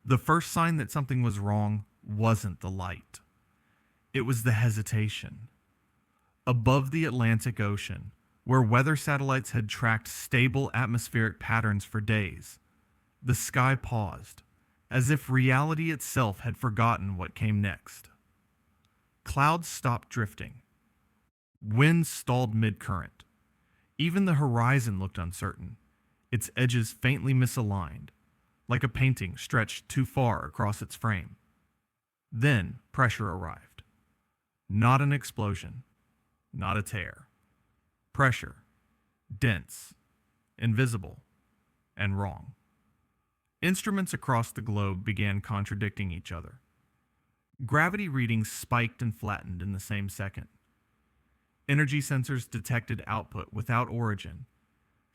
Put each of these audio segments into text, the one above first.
The first sign that something was wrong wasn't the light. It was the hesitation. Above the Atlantic Ocean, where weather satellites had tracked stable atmospheric patterns for days, the sky paused, as if reality itself had forgotten what came next. Clouds stopped drifting. Wind stalled mid-current. Even the horizon looked uncertain, its edges faintly misaligned, like a painting stretched too far across its frame. Then pressure arrived. Not an explosion, not a tear. Pressure, dense, invisible, and wrong. Instruments across the globe began contradicting each other. Gravity readings spiked and flattened in the same second. Energy sensors detected output without origin.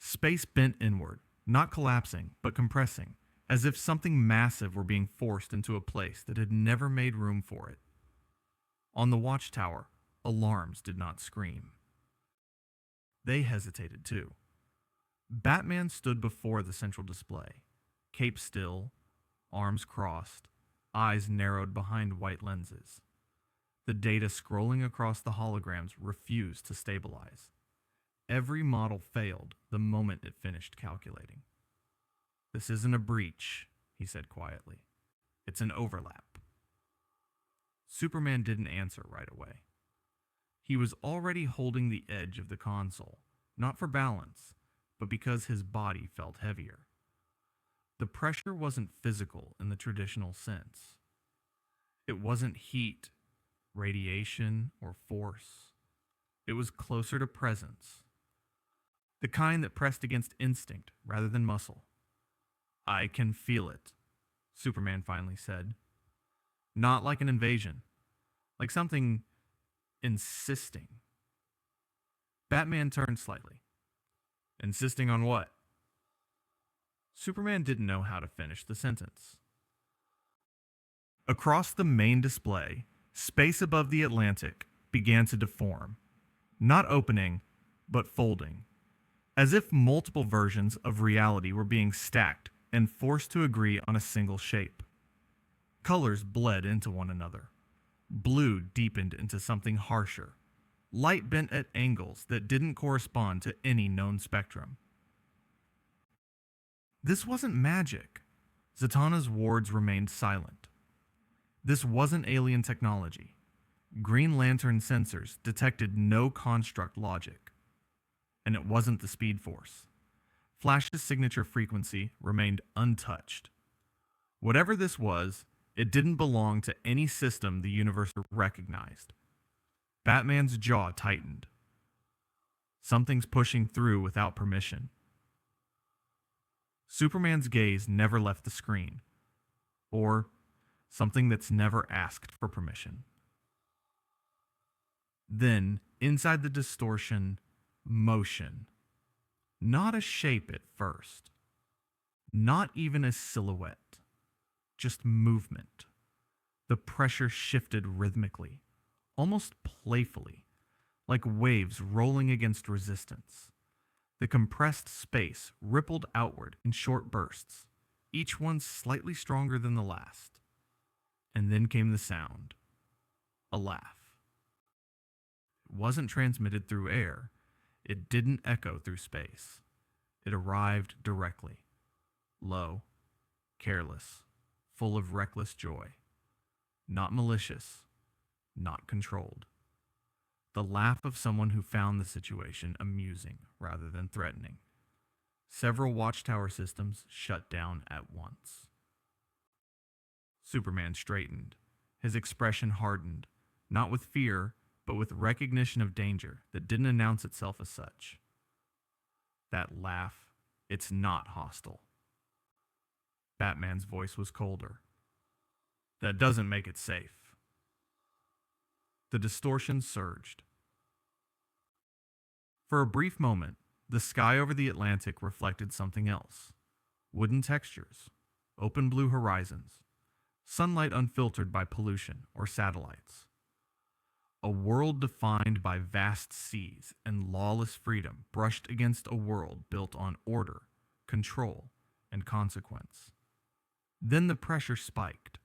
Space bent inward, not collapsing, but compressing, as if something massive were being forced into a place that had never made room for it. On the Watchtower, alarms did not scream. They hesitated too. Batman stood before the central display, cape still, arms crossed, eyes narrowed behind white lenses. The data scrolling across the holograms refused to stabilize. Every model failed the moment it finished calculating. "This isn't a breach," he said quietly. "It's an overlap." Superman didn't answer right away. He was already holding the edge of the console, not for balance, but because his body felt heavier. The pressure wasn't physical in the traditional sense. It wasn't heat, radiation, or force. It was closer to presence. The kind that pressed against instinct rather than muscle. "I can feel it," Superman finally said. Not like an invasion, like something insisting. Batman turned slightly. "Insisting on what?" Superman didn't know how to finish the sentence. Across the main display, space above the Atlantic began to deform, not opening, but folding, as if multiple versions of reality were being stacked and forced to agree on a single shape. Colors bled into one another. Blue deepened into something harsher. Light bent at angles that didn't correspond to any known spectrum. This wasn't magic. Zatanna's wards remained silent. This wasn't alien technology. Green Lantern sensors detected no construct logic. And it wasn't the Speed Force. Flash's signature frequency remained untouched. Whatever this was, it didn't belong to any system the universe recognized. Batman's jaw tightened. Something's pushing through without permission. Superman's gaze never left the screen, or something that's never asked for permission. Then, inside the distortion, motion. Not a shape at first. Not even a silhouette. Just movement. The pressure shifted rhythmically, almost playfully, like waves rolling against resistance. The compressed space rippled outward in short bursts, each one slightly stronger than the last. And then came the sound. A laugh. It wasn't transmitted through air. It didn't echo through space. It arrived directly. Low, careless, full of reckless joy. Not malicious, not controlled. The laugh of someone who found the situation amusing rather than threatening. Several Watchtower systems shut down at once. Superman straightened. His expression hardened, not with fear, but with recognition of danger that didn't announce itself as such. That laugh, it's not hostile. Batman's voice was colder. That doesn't make it safe. The distortion surged. For a brief moment, the sky over the Atlantic reflected something else. Wooden textures, open blue horizons, sunlight unfiltered by pollution or satellites. A world defined by vast seas and lawless freedom brushed against a world built on order, control, and consequence. Then the pressure spiked.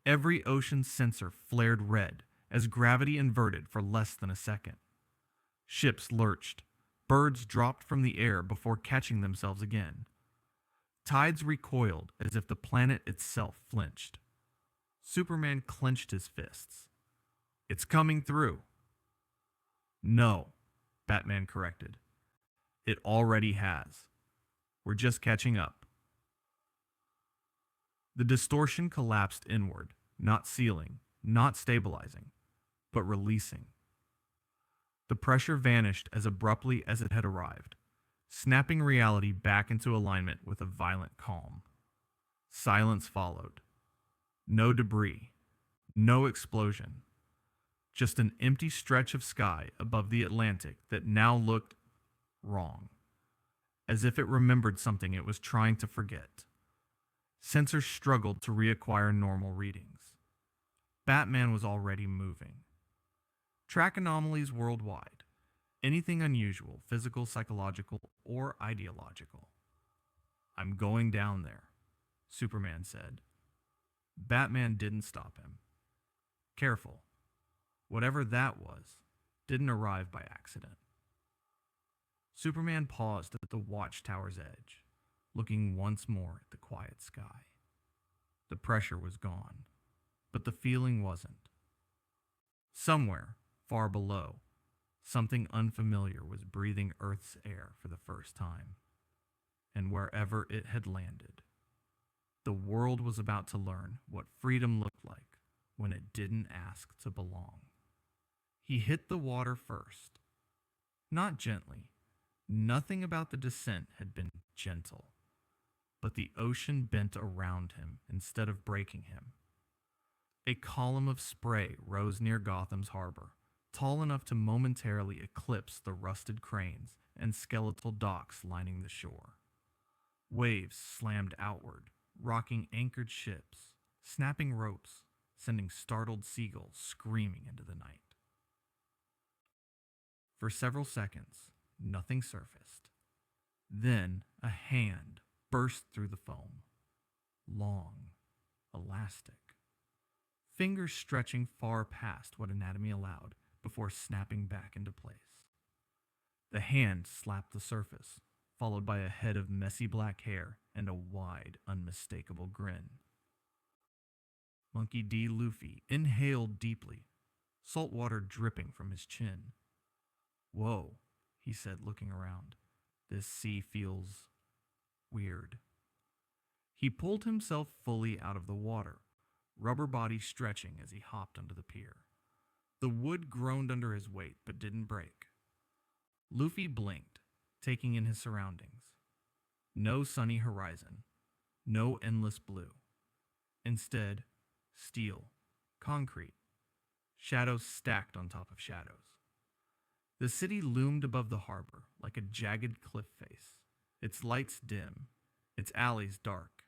Every ocean sensor flared red as gravity inverted for less than a second. Ships lurched. Birds dropped from the air before catching themselves again. Tides recoiled as if the planet itself flinched. Superman clenched his fists. "It's coming through." "No," Batman corrected. "It already has. We're just catching up." The distortion collapsed inward, not sealing, not stabilizing, but releasing. The pressure vanished as abruptly as it had arrived, snapping reality back into alignment with a violent calm. Silence followed. No debris, no explosion, just an empty stretch of sky above the Atlantic that now looked wrong, as if it remembered something it was trying to forget. Sensors struggled to reacquire normal readings. Batman was already moving. Track anomalies worldwide. Anything unusual, physical, psychological, or ideological. "I'm going down there," Superman said. Batman didn't stop him. "Careful. Whatever that was didn't arrive by accident." Superman paused at the Watchtower's edge, looking once more at the quiet sky. The pressure was gone, but the feeling wasn't. Somewhere, far below, something unfamiliar was breathing Earth's air for the first time. And wherever it had landed, the world was about to learn what freedom looked like when it didn't ask to belong. He hit the water first. Not gently. Nothing about the descent had been gentle. But the ocean bent around him instead of breaking him. A column of spray rose near Gotham's harbor, tall enough to momentarily eclipse the rusted cranes and skeletal docks lining the shore. Waves slammed outward, rocking anchored ships, snapping ropes, sending startled seagulls screaming into the night. For several seconds, nothing surfaced. Then a hand burst through the foam. Long, elastic. Fingers stretching far past what anatomy allowed before snapping back into place. The hand slapped the surface, followed by a head of messy black hair and a wide, unmistakable grin. Monkey D. Luffy inhaled deeply, salt water dripping from his chin. "Whoa," he said, looking around. "This sea feels weird." He pulled himself fully out of the water, rubber body stretching as he hopped onto the pier. The wood groaned under his weight, but didn't break. Luffy blinked, taking in his surroundings. No sunny horizon, no endless blue. Instead, steel, concrete, shadows stacked on top of shadows. The city loomed above the harbor like a jagged cliff face, its lights dim, its alleys dark,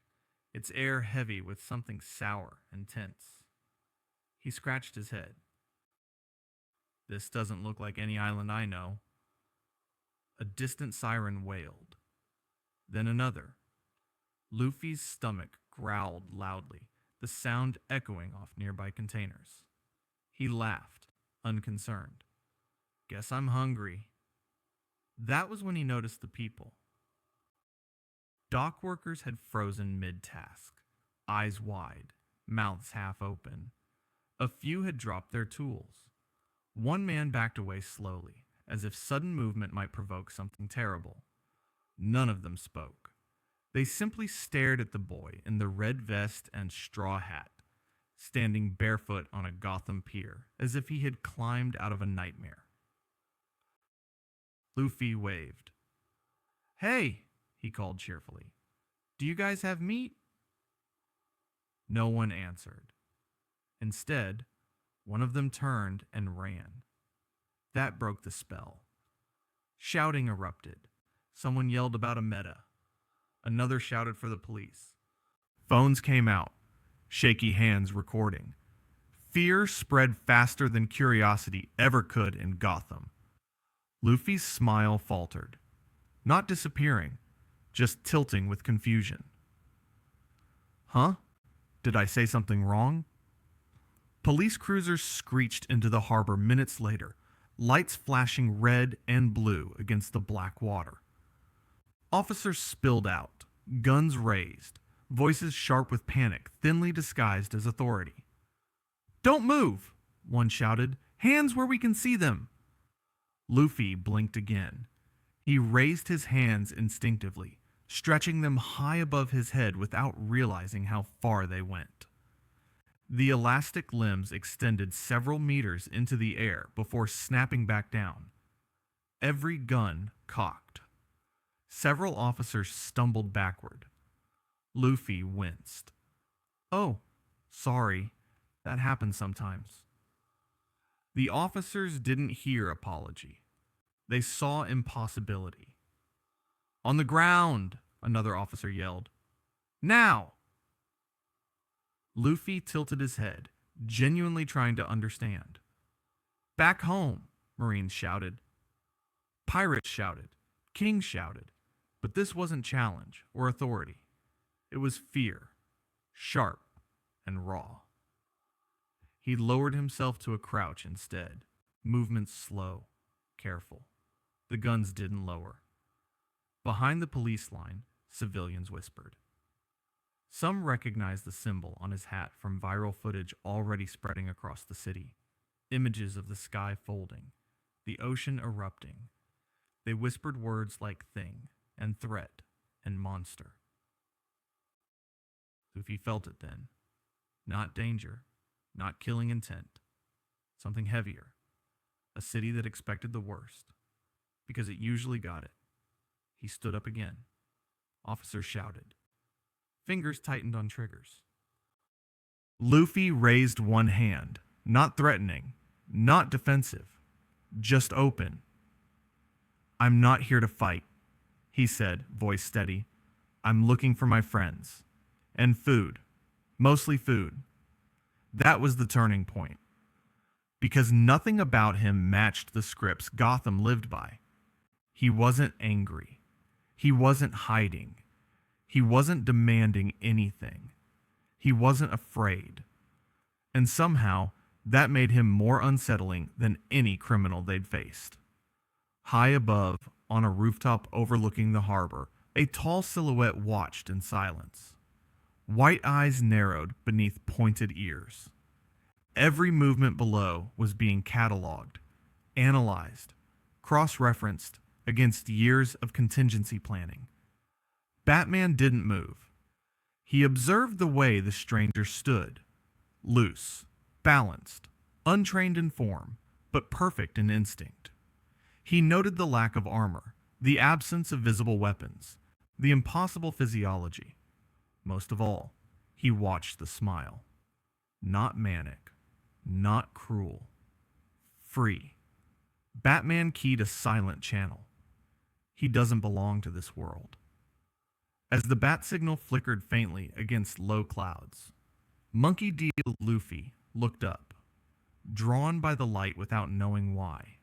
its air heavy with something sour and tense. He scratched his head. "This doesn't look like any island I know." A distant siren wailed. Then another. Luffy's stomach growled loudly, the sound echoing off nearby containers. He laughed, unconcerned. "Guess I'm hungry." That was when he noticed the people. Dock workers had frozen mid-task, eyes wide, mouths half open. A few had dropped their tools. One man backed away slowly, as if sudden movement might provoke something terrible. None of them spoke. They simply stared at the boy in the red vest and straw hat, standing barefoot on a Gotham pier, as if he had climbed out of a nightmare. Luffy waved. "Hey," he called cheerfully. "Do you guys have meat?" No one answered. Instead, one of them turned and ran. That broke the spell. Shouting erupted. Someone yelled about a meta. Another shouted for the police. Phones came out, shaky hands recording. Fear spread faster than curiosity ever could in Gotham. Luffy's smile faltered. Not disappearing, just tilting with confusion. Huh? Did I say something wrong? Police cruisers screeched into the harbor minutes later, lights flashing red and blue against the black water. Officers spilled out, guns raised, voices sharp with panic, thinly disguised as authority. "Don't move!" one shouted. "Hands where we can see them!" Luffy blinked again. He raised his hands instinctively, stretching them high above his head without realizing how far they went. The elastic limbs extended several meters into the air before snapping back down. Every gun cocked. Several officers stumbled backward. Luffy winced. "Oh, sorry. That happens sometimes." The officers didn't hear apology. They saw impossibility. "On the ground!" another officer yelled. "Now!" Luffy tilted his head, genuinely trying to understand. "Back home!" Marines shouted. Pirates shouted. Kings shouted. But this wasn't challenge or authority. It was fear, sharp and raw. He lowered himself to a crouch instead, movements slow, careful. The guns didn't lower. Behind the police line, civilians whispered. Some recognized the symbol on his hat from viral footage already spreading across the city. Images of the sky folding, the ocean erupting. They whispered words like thing and threat and monster. Luffy felt it then. Not danger, not killing intent. Something heavier. A city that expected the worst, because it usually got it. He stood up again. Officers shouted. Fingers tightened on triggers. Luffy raised one hand, not threatening, not defensive, just open. "I'm not here to fight," he said, voice steady. "I'm looking for my friends. And food. Mostly food." That was the turning point. Because nothing about him matched the scripts Gotham lived by. He wasn't angry. He wasn't hiding. He wasn't demanding anything. He wasn't afraid. And somehow, that made him more unsettling than any criminal they'd faced. High above, on a rooftop overlooking the harbor, a tall silhouette watched in silence. White eyes narrowed beneath pointed ears. Every movement below was being cataloged, analyzed, cross-referenced against years of contingency planning. Batman didn't move. He observed the way the stranger stood. Loose, balanced, untrained in form, but perfect in instinct. He noted the lack of armor, the absence of visible weapons, the impossible physiology. Most of all, he watched the smile. Not manic, not cruel. Free. Batman keyed a silent channel. He doesn't belong to this world. As the bat signal flickered faintly against low clouds, Monkey D. Luffy looked up, drawn by the light without knowing why.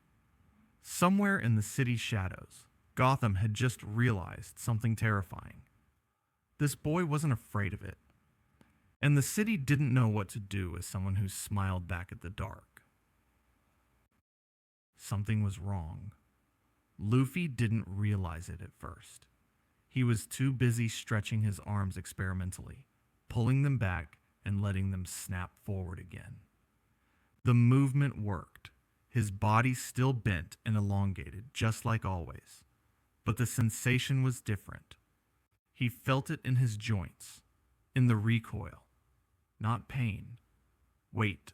Somewhere in the city's shadows, Gotham had just realized something terrifying. This boy wasn't afraid of it. And the city didn't know what to do as someone who smiled back at the dark. Something was wrong. Luffy didn't realize it at first. He was too busy stretching his arms experimentally, pulling them back and letting them snap forward again. The movement worked. His body still bent and elongated, just like always. But the sensation was different. He felt it in his joints, in the recoil. Not pain. Weight.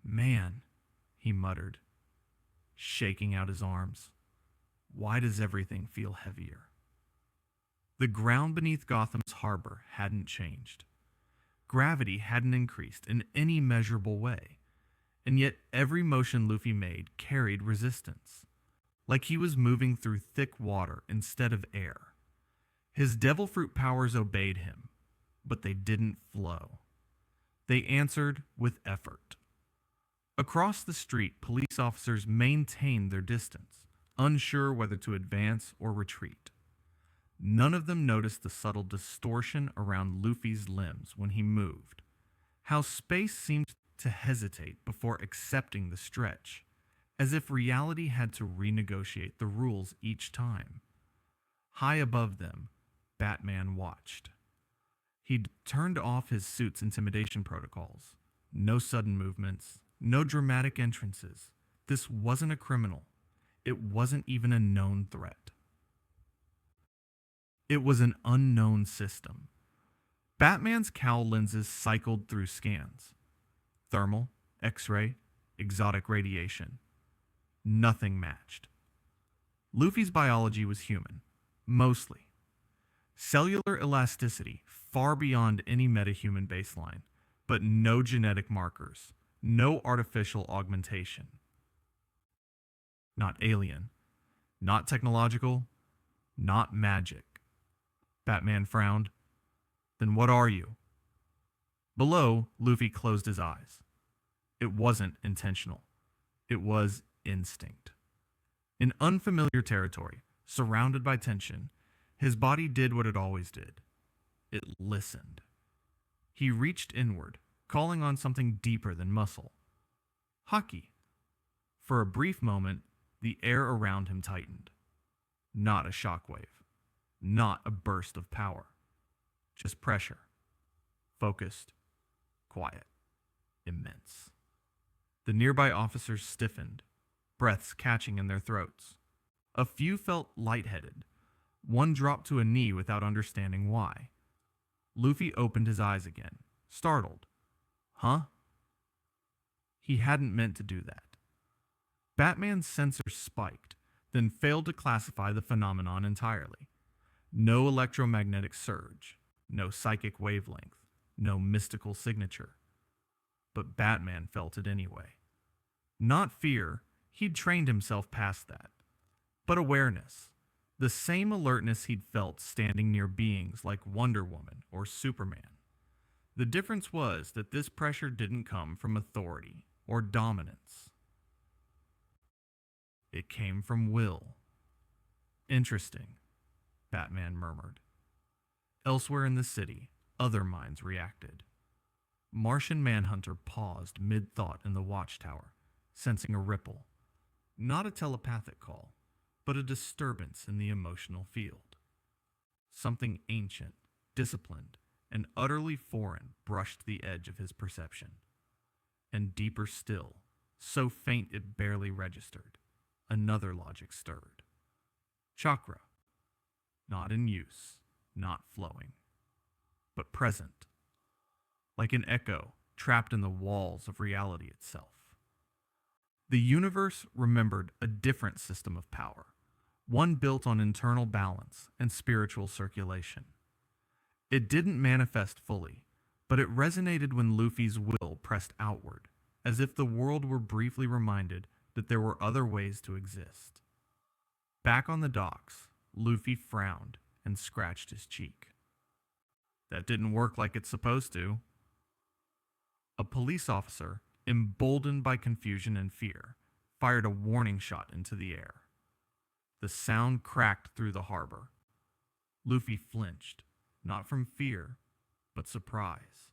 "Man," he muttered, shaking out his arms. "Why does everything feel heavier?" The ground beneath Gotham's harbor hadn't changed. Gravity hadn't increased in any measurable way, and yet every motion Luffy made carried resistance, like he was moving through thick water instead of air. His devil fruit powers obeyed him, but they didn't flow. They answered with effort. Across the street, police officers maintained their distance, unsure whether to advance or retreat. None of them noticed the subtle distortion around Luffy's limbs when he moved, how space seemed to hesitate before accepting the stretch, as if reality had to renegotiate the rules each time. High above them, Batman watched. He'd turned off his suit's intimidation protocols. No sudden movements, no dramatic entrances. This wasn't a criminal. It wasn't even a known threat. It was an unknown system. Batman's cowl lenses cycled through scans. Thermal, X-ray, exotic radiation. Nothing matched. Luffy's biology was human, mostly. Cellular elasticity far beyond any metahuman baseline, but no genetic markers, no artificial augmentation. Not alien, not technological, not magic. Batman frowned. Then what are you? Below, Luffy closed his eyes. It wasn't intentional. It was instinct. In unfamiliar territory, surrounded by tension, his body did what it always did. It listened. He reached inward, calling on something deeper than muscle. Haki. For a brief moment, the air around him tightened. Not a shockwave. Not a burst of power. Just pressure. Focused. Quiet. Immense. The nearby officers stiffened, breaths catching in their throats. A few felt lightheaded. One dropped to a knee without understanding why. Luffy opened his eyes again, startled. Huh? He hadn't meant to do that. Batman's sensors spiked, then failed to classify the phenomenon entirely. No electromagnetic surge, no psychic wavelength, no mystical signature. But Batman felt it anyway. Not fear, he'd trained himself past that. But awareness. The same alertness he'd felt standing near beings like Wonder Woman or Superman. The difference was that this pressure didn't come from authority or dominance. It came from will. Interesting, Batman murmured. Elsewhere in the city, other minds reacted. Martian Manhunter paused mid-thought in the Watchtower, sensing a ripple. Not a telepathic call, but a disturbance in the emotional field. Something ancient, disciplined, and utterly foreign brushed the edge of his perception. And deeper still, so faint it barely registered, another logic stirred. Chakra. Not in use, not flowing, but present. Like an echo trapped in the walls of reality itself. The universe remembered a different system of power, one built on internal balance and spiritual circulation. It didn't manifest fully, but it resonated when Luffy's will pressed outward, as if the world were briefly reminded that there were other ways to exist. Back on the docks, Luffy frowned and scratched his cheek. That didn't work like it's supposed to. A police officer, emboldened by confusion and fear, fired a warning shot into the air. The sound cracked through the harbor. Luffy flinched, not from fear, but surprise.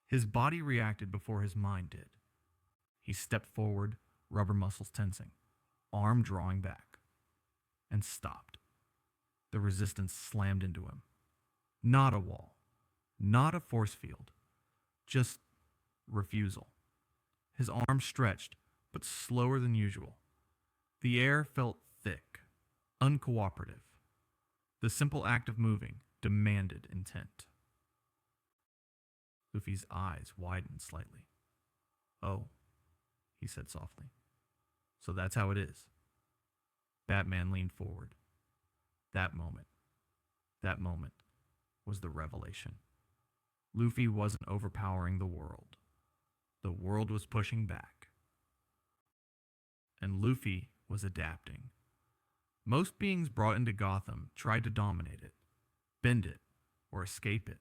His body reacted before his mind did. He stepped forward, rubber muscles tensing, arm drawing back, and stopped. The resistance slammed into him. Not a wall, not a force field, just refusal. His arm stretched, but slower than usual. The air felt thick, uncooperative. The simple act of moving demanded intent. Luffy's eyes widened slightly. Oh, he said softly. So that's how it is. Batman leaned forward. That moment was the revelation. Luffy wasn't overpowering the world. The world was pushing back. And Luffy was adapting. Most beings brought into Gotham tried to dominate it, bend it, or escape it.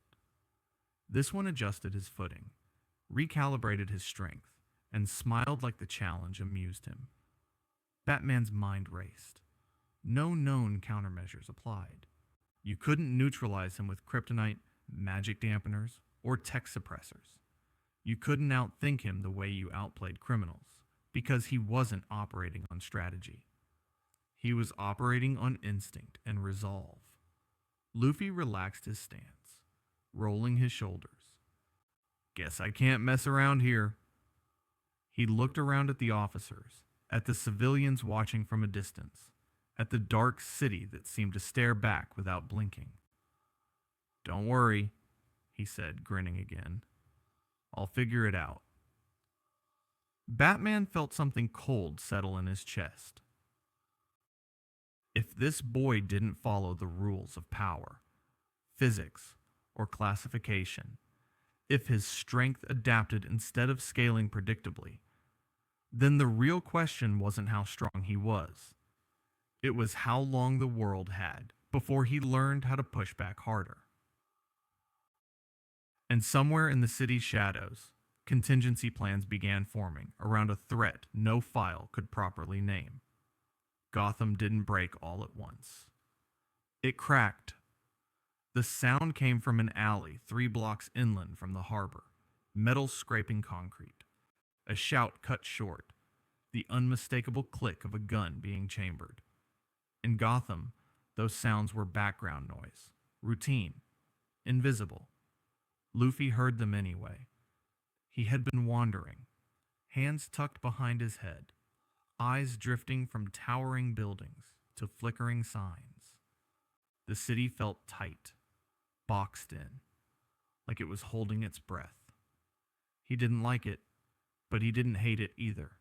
This one adjusted his footing, recalibrated his strength, and smiled like the challenge amused him. Batman's mind raced. No known countermeasures applied. You couldn't neutralize him with kryptonite, magic dampeners, or tech suppressors. You couldn't outthink him the way you outplayed criminals, because he wasn't operating on strategy. He was operating on instinct and resolve. Luffy relaxed his stance, rolling his shoulders. Guess I can't mess around here. He looked around at the officers, at the civilians watching from a distance, at the dark city that seemed to stare back without blinking. Don't worry, he said, grinning again. I'll figure it out. Batman felt something cold settle in his chest. If this boy didn't follow the rules of power, physics, or classification, if his strength adapted instead of scaling predictably, then the real question wasn't how strong he was. It was how long the world had before he learned how to push back harder. And somewhere in the city's shadows, contingency plans began forming around a threat no file could properly name. Gotham didn't break all at once. It cracked. The sound came from an alley 3 blocks inland from the harbor, metal scraping concrete. A shout cut short, the unmistakable click of a gun being chambered. In Gotham, those sounds were background noise, routine, invisible. Luffy heard them anyway. He had been wandering, hands tucked behind his head, eyes drifting from towering buildings to flickering signs. The city felt tight, boxed in, like it was holding its breath. He didn't like it, but he didn't hate it either.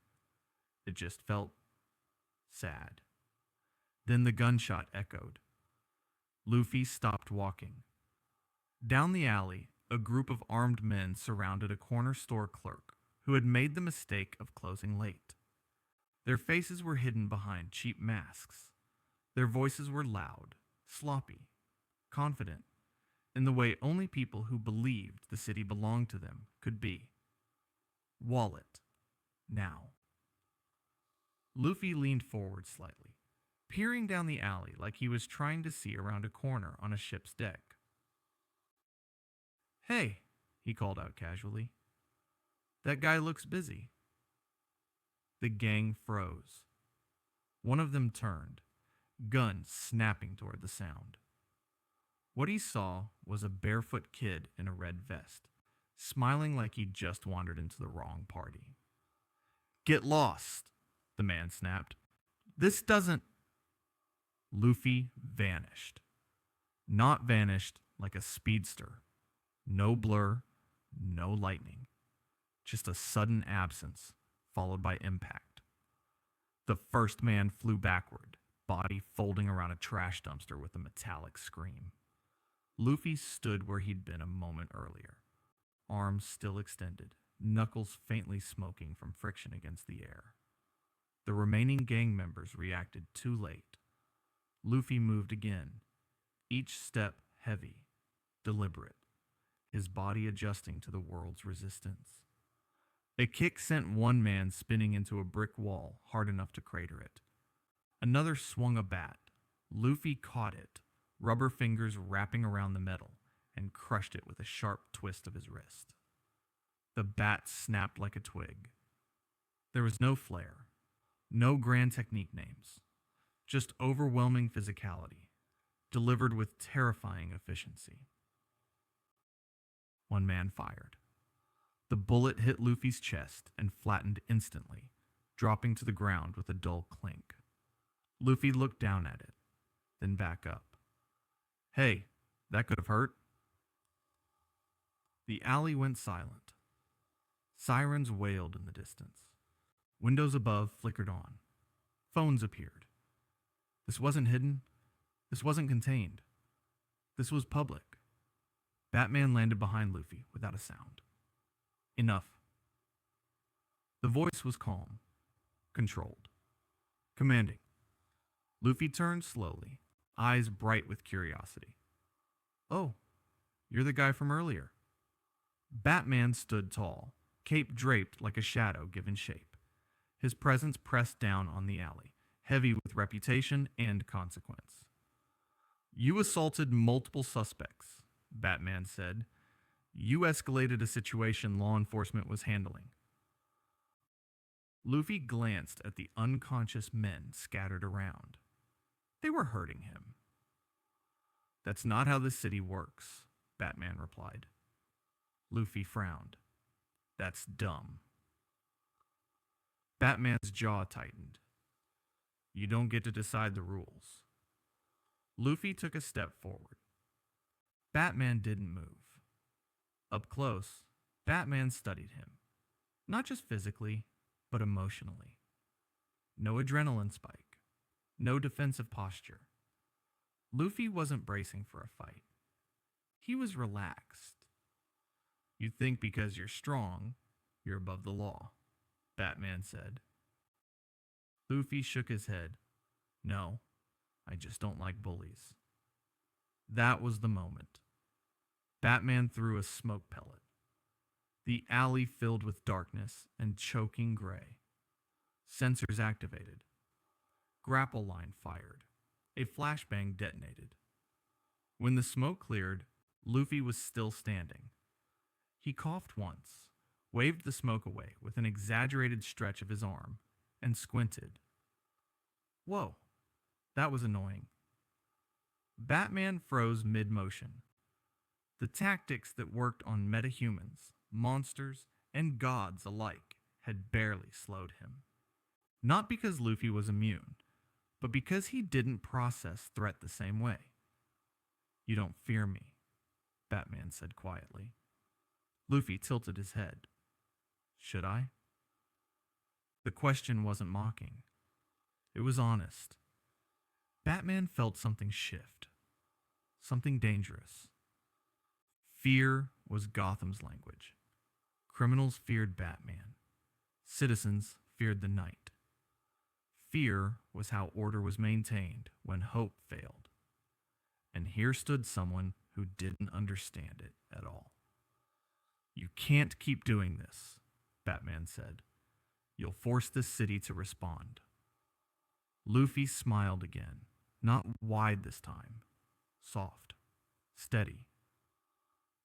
It just felt sad. Then the gunshot echoed. Luffy stopped walking. Down the alley, a group of armed men surrounded a corner store clerk who had made the mistake of closing late. Their faces were hidden behind cheap masks. Their voices were loud, sloppy, confident, in the way only people who believed the city belonged to them could be. Wallet. Now. Luffy leaned forward slightly, peering down the alley like he was trying to see around a corner on a ship's deck. Hey, he called out casually. That guy looks busy. The gang froze. One of them turned, gun snapping toward the sound. What he saw was a barefoot kid in a red vest, smiling like he'd just wandered into the wrong party. Get lost, the man snapped. This doesn't... Luffy vanished. Not vanished like a speedster. No blur, no lightning. Just a sudden absence, followed by impact. The first man flew backward, body folding around a trash dumpster with a metallic scream. Luffy stood where he'd been a moment earlier, arms still extended, knuckles faintly smoking from friction against the air. The remaining gang members reacted too late. Luffy moved again, each step heavy, deliberate, his body adjusting to the world's resistance. A kick sent one man spinning into a brick wall hard enough to crater it. Another swung a bat. Luffy caught it, rubber fingers wrapping around the metal, and crushed it with a sharp twist of his wrist. The bat snapped like a twig. There was no flair, no grand technique names, just overwhelming physicality, delivered with terrifying efficiency. One man fired. The bullet hit Luffy's chest and flattened instantly, dropping to the ground with a dull clink. Luffy looked down at it, then back up. Hey, that could have hurt. The alley went silent. Sirens wailed in the distance. Windows above flickered on. Phones appeared. This wasn't hidden. This wasn't contained. This was public. Batman landed behind Luffy without a sound. Enough. The voice was calm, controlled, commanding. Luffy turned slowly, eyes bright with curiosity. Oh, you're the guy from earlier. Batman stood tall, cape draped like a shadow given shape. His presence pressed down on the alley, heavy with reputation and consequence. You assaulted multiple suspects, Batman said. You escalated a situation law enforcement was handling. Luffy glanced at the unconscious men scattered around. They were hurting him. That's not how this city works, Batman replied. Luffy frowned. That's dumb. Batman's jaw tightened. You don't get to decide the rules. Luffy took a step forward. Batman didn't move. Up close, Batman studied him. Not just physically, but emotionally. No adrenaline spike. No defensive posture. Luffy wasn't bracing for a fight. He was relaxed. You think because you're strong, you're above the law, Batman said. Luffy shook his head. No, I just don't like bullies. That was the moment. Batman threw a smoke pellet. The alley filled with darkness and choking gray. Sensors activated. Grapple line fired. A flashbang detonated. When the smoke cleared, Luffy was still standing. He coughed once, waved the smoke away with an exaggerated stretch of his arm, and squinted. Whoa, that was annoying. Batman froze mid-motion. The tactics that worked on metahumans, monsters, and gods alike had barely slowed him. Not because Luffy was immune, but because he didn't process threat the same way. You don't fear me, Batman said quietly. Luffy tilted his head. Should I? The question wasn't mocking. It was honest. Batman felt something shift. Something dangerous. Fear was Gotham's language. Criminals feared Batman. Citizens feared the Knight. Fear was how order was maintained when hope failed. And here stood someone who didn't understand it at all. You can't keep doing this, Batman said. You'll force this city to respond. Luffy smiled again, not wide this time. Soft. Steady.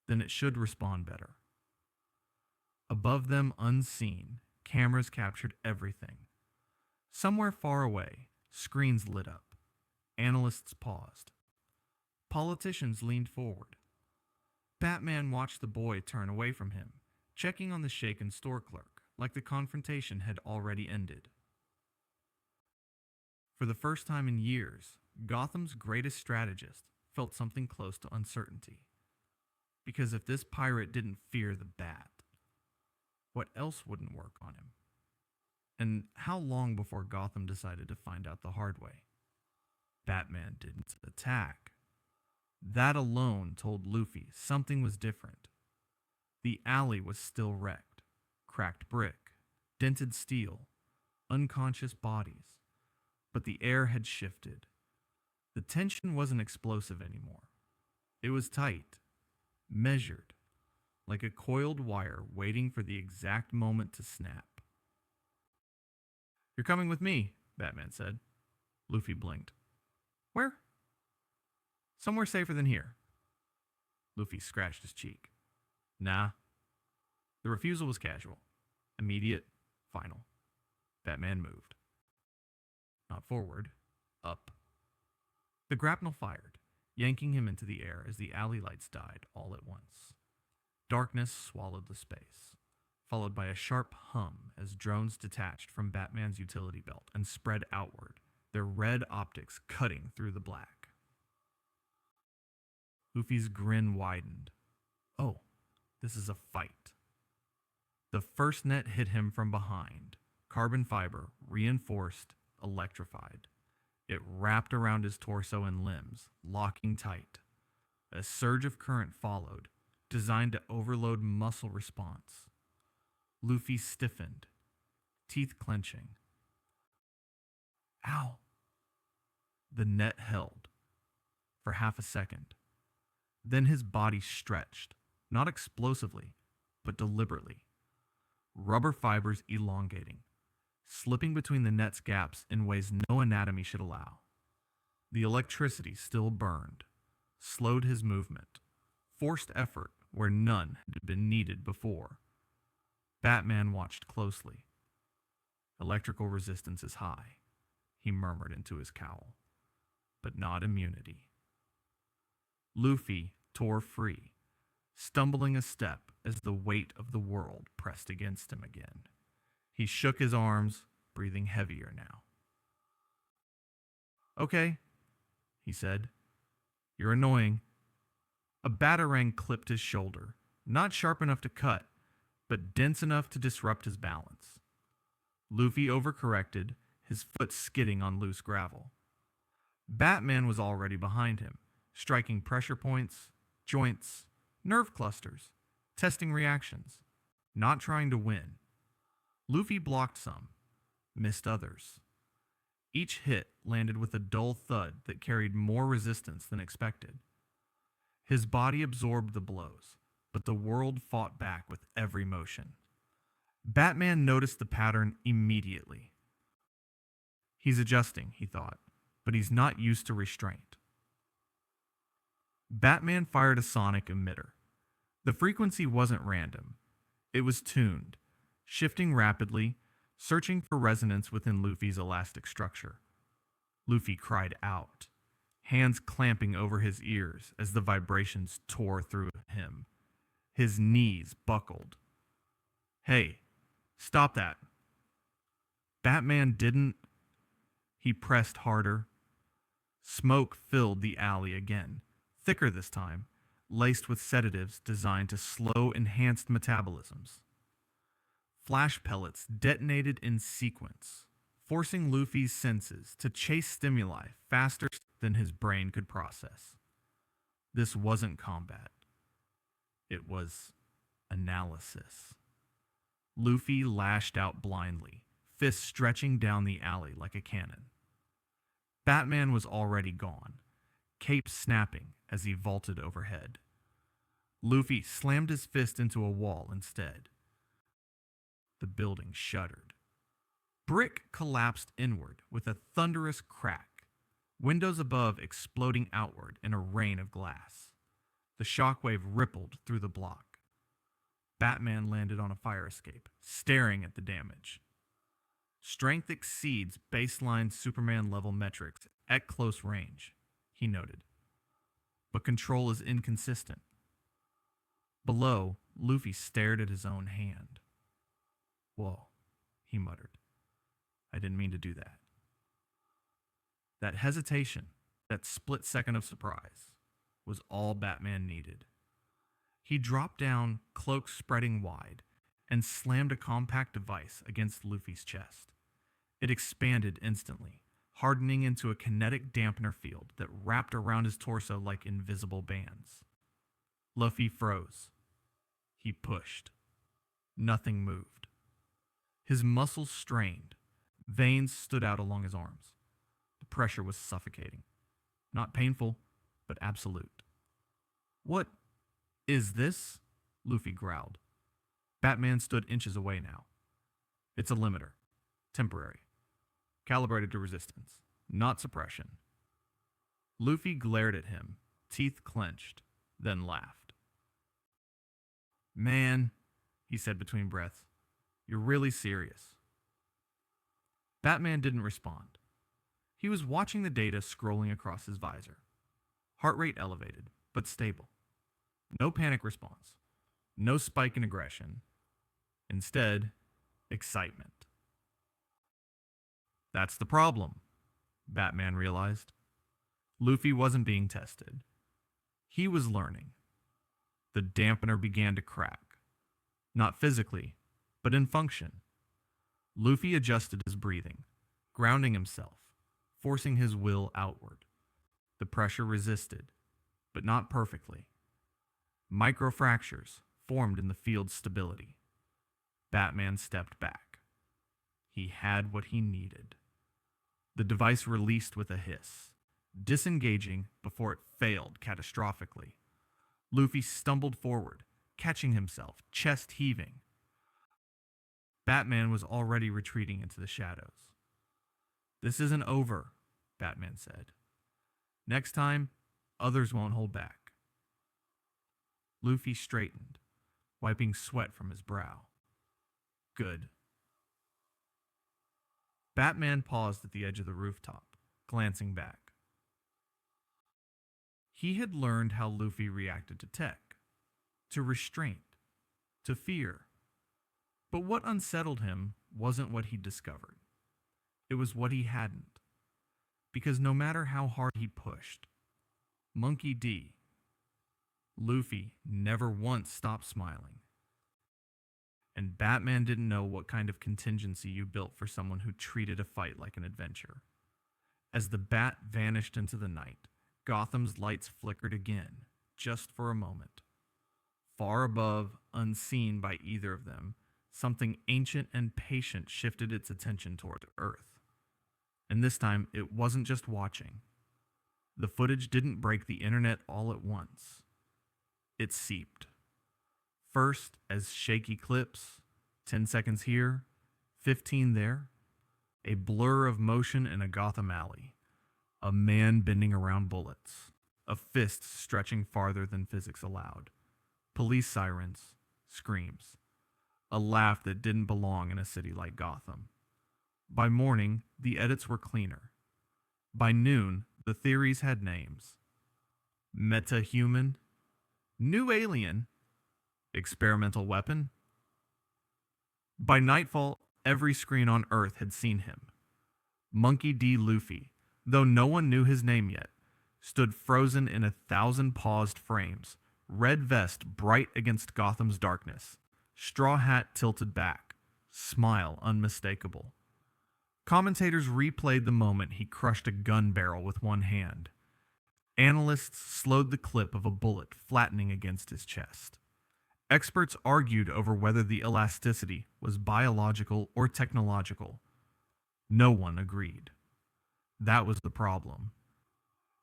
Then it should respond better. Above them, unseen, cameras captured everything. Somewhere far away, screens lit up. Analysts paused. Politicians leaned forward. Batman watched the boy turn away from him, checking on the shaken store clerk, like the confrontation had already ended. For the first time in years, Gotham's greatest strategist felt something close to uncertainty. Because if this pirate didn't fear the bat, what else wouldn't work on him? And how long before Gotham decided to find out the hard way? Batman didn't attack. That alone told Luffy something was different. The alley was still wrecked. Cracked brick, dented steel, unconscious bodies. But the air had shifted. The tension wasn't explosive anymore. It was tight, measured, like a coiled wire waiting for the exact moment to snap. You're coming with me, Batman said. Luffy blinked. Where? Somewhere safer than here. Luffy scratched his cheek. Nah. The refusal was casual. Immediate. Final. Batman moved. Not forward. Up. The grapnel fired, yanking him into the air as the alley lights died all at once. Darkness swallowed the space, followed by a sharp hum as drones detached from Batman's utility belt and spread outward, their red optics cutting through the black. Luffy's grin widened. Oh, this is a fight. The first net hit him from behind, carbon fiber, reinforced, electrified. It wrapped around his torso and limbs, locking tight. A surge of current followed, designed to overload muscle response. Luffy stiffened, teeth clenching. Ow! The net held for half a second. Then his body stretched, not explosively, but deliberately. Rubber fibers elongating, slipping between the net's gaps in ways no anatomy should allow. The electricity still burned, slowed his movement, forced effort where none had been needed before. Batman watched closely. Electrical resistance is high, he murmured into his cowl, but not immunity. Luffy tore free, stumbling a step as the weight of the world pressed against him again. He shook his arms, breathing heavier now. Okay, he said. You're annoying. A batarang clipped his shoulder, not sharp enough to cut, but dense enough to disrupt his balance. Luffy overcorrected, his foot skidding on loose gravel. Batman was already behind him, striking pressure points, joints, nerve clusters, testing reactions, not trying to win. Luffy blocked some, missed others. Each hit landed with a dull thud that carried more resistance than expected. His body absorbed the blows, but the world fought back with every motion. Batman noticed the pattern immediately. He's adjusting, he thought, but he's not used to restraint. Batman fired a sonic emitter. The frequency wasn't random. It was tuned, shifting rapidly, searching for resonance within Luffy's elastic structure. Luffy cried out, hands clamping over his ears as the vibrations tore through him. His knees buckled. Hey, stop that. Batman didn't. He pressed harder. Smoke filled the alley again, thicker this time, laced with sedatives designed to slow enhanced metabolisms. Flash pellets detonated in sequence, forcing Luffy's senses to chase stimuli faster than his brain could process. This wasn't combat. It was analysis. Luffy lashed out blindly, fists stretching down the alley like a cannon. Batman was already gone, cape snapping as he vaulted overhead. Luffy slammed his fist into a wall instead. The building shuddered. Brick collapsed inward with a thunderous crack, windows above exploding outward in a rain of glass. The shockwave rippled through the block. Batman landed on a fire escape, staring at the damage. Strength exceeds baseline Superman-level metrics at close range, he noted. But control is inconsistent. Below, Luffy stared at his own hand. Whoa, he muttered. I didn't mean to do that. That hesitation, that split second of surprise, was all Batman needed. He dropped down, cloak spreading wide, and slammed a compact device against Luffy's chest. It expanded instantly, hardening into a kinetic dampener field that wrapped around his torso like invisible bands. Luffy froze. He pushed. Nothing moved. His muscles strained. Veins stood out along his arms. The pressure was suffocating. Not painful, but absolute. What is this? Luffy growled. Batman stood inches away now. It's a limiter. Temporary. Calibrated to resistance, not suppression. Luffy glared at him, teeth clenched, then laughed. Man, he said between breaths, you're really serious. Batman didn't respond. He was watching the data scrolling across his visor. Heart rate elevated, but stable. No panic response. No spike in aggression. Instead, excitement. That's the problem, Batman realized. Luffy wasn't being tested. He was learning. The dampener began to crack. Not physically, but in function. Luffy adjusted his breathing, grounding himself, forcing his will outward. The pressure resisted, but not perfectly. Microfractures formed in the field's stability. Batman stepped back. He had what he needed. The device released with a hiss, disengaging before it failed catastrophically. Luffy stumbled forward, catching himself, chest heaving. Batman was already retreating into the shadows. This isn't over, Batman said. Next time, others won't hold back. Luffy straightened, wiping sweat from his brow. Good. Batman paused at the edge of the rooftop, glancing back. He had learned how Luffy reacted to tech, to restraint, to fear. But what unsettled him wasn't what he'd discovered. It was what he hadn't. Because no matter how hard he pushed, Monkey D, Luffy never once stopped smiling. And Batman didn't know what kind of contingency you built for someone who treated a fight like an adventure. As the bat vanished into the night, Gotham's lights flickered again, just for a moment. Far above, unseen by either of them, something ancient and patient shifted its attention toward Earth. And this time, it wasn't just watching. The footage didn't break the internet all at once. It seeped. First as shaky clips, 10 seconds here, 15 there, a blur of motion in a Gotham alley, a man bending around bullets, a fist stretching farther than physics allowed, police sirens, screams, a laugh that didn't belong in a city like Gotham. By morning, the edits were cleaner. By noon, the theories had names. Meta-human, new alien, experimental weapon. By nightfall, every screen on Earth had seen him. Monkey D. Luffy, though no one knew his name yet, stood frozen in 1,000 paused frames, red vest bright against Gotham's darkness, straw hat tilted back, smile unmistakable. Commentators replayed the moment he crushed a gun barrel with one hand. Analysts slowed the clip of a bullet flattening against his chest. Experts argued over whether the elasticity was biological or technological. No one agreed. That was the problem.